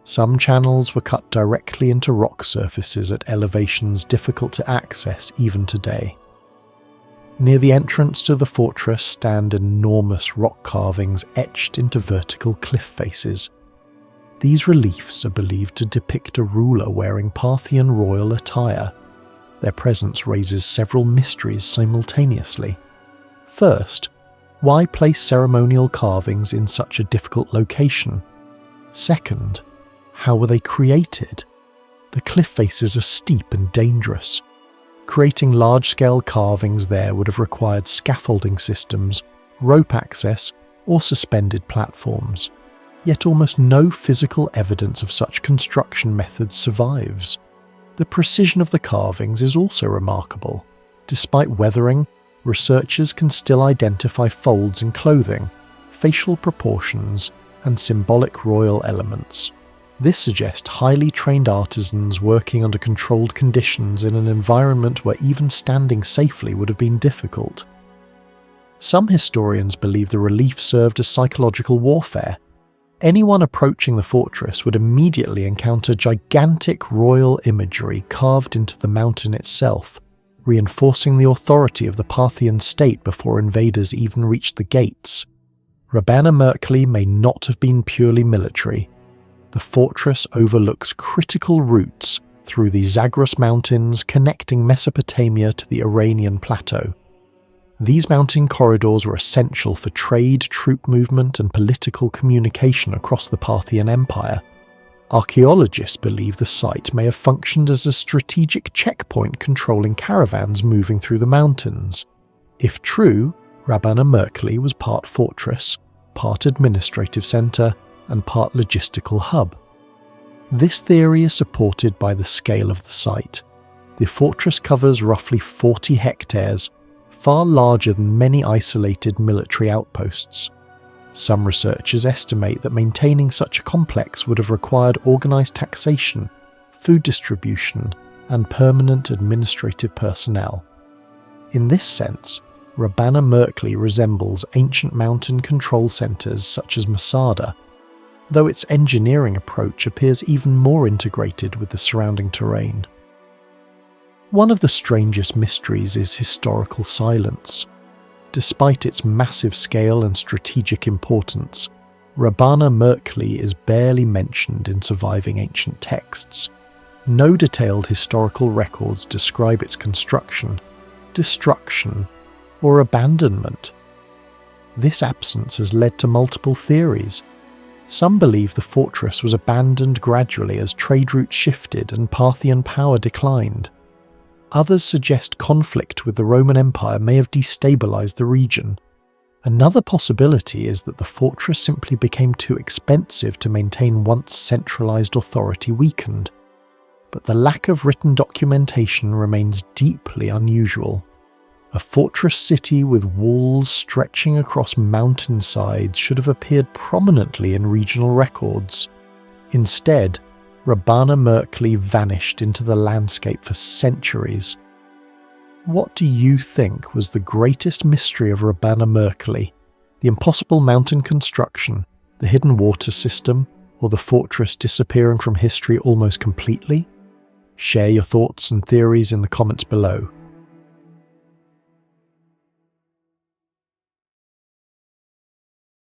Some channels were cut directly into rock surfaces at elevations difficult to access even today. Near the entrance to the fortress stand enormous rock carvings etched into vertical cliff faces. These reliefs are believed to depict a ruler wearing Parthian royal attire. Their presence raises several mysteries simultaneously. First, why place ceremonial carvings in such a difficult location? Second, how were they created? The cliff faces are steep and dangerous. Creating large-scale carvings there would have required scaffolding systems, rope access, or suspended platforms. Yet almost no physical evidence of such construction methods survives. The precision of the carvings is also remarkable. Despite weathering, researchers can still identify folds in clothing, facial proportions, and symbolic royal elements. This suggests highly trained artisans working under controlled conditions in an environment where even standing safely would have been difficult. Some historians believe the relief served as psychological warfare. Anyone approaching the fortress would immediately encounter gigantic royal imagery carved into the mountain itself, reinforcing the authority of the Parthian state before invaders even reached the gates. Rabana-Merquly may not have been purely military. The fortress overlooks critical routes through the Zagros Mountains connecting Mesopotamia to the Iranian plateau. These mountain corridors were essential for trade, troop movement, and political communication across the Parthian Empire. Archaeologists believe the site may have functioned as a strategic checkpoint controlling caravans moving through the mountains. If true, Rabana-Merquly was part fortress, part administrative centre, and part logistical hub. This theory is supported by the scale of the site. The fortress covers roughly 40 hectares, far larger than many isolated military outposts. Some researchers estimate that maintaining such a complex would have required organised taxation, food distribution, and permanent administrative personnel. In this sense, Rabana-Merquly resembles ancient mountain control centres such as Masada, though its engineering approach appears even more integrated with the surrounding terrain. One of the strangest mysteries is historical silence. Despite its massive scale and strategic importance, Rabana-Merquly is barely mentioned in surviving ancient texts. No detailed historical records describe its construction, destruction, or abandonment. This absence has led to multiple theories. Some believe the fortress was abandoned gradually as trade routes shifted and Parthian power declined. Others suggest conflict with the Roman Empire may have destabilized the region. Another possibility is that the fortress simply became too expensive to maintain once centralized authority weakened. But the lack of written documentation remains deeply unusual. A fortress city with walls stretching across mountainsides should have appeared prominently in regional records. Instead, Rabana-Merquly vanished into the landscape for centuries. What do you think was the greatest mystery of Rabana-Merquly? The impossible mountain construction, the hidden water system, or the fortress disappearing from history almost completely? Share your thoughts and theories in the comments below.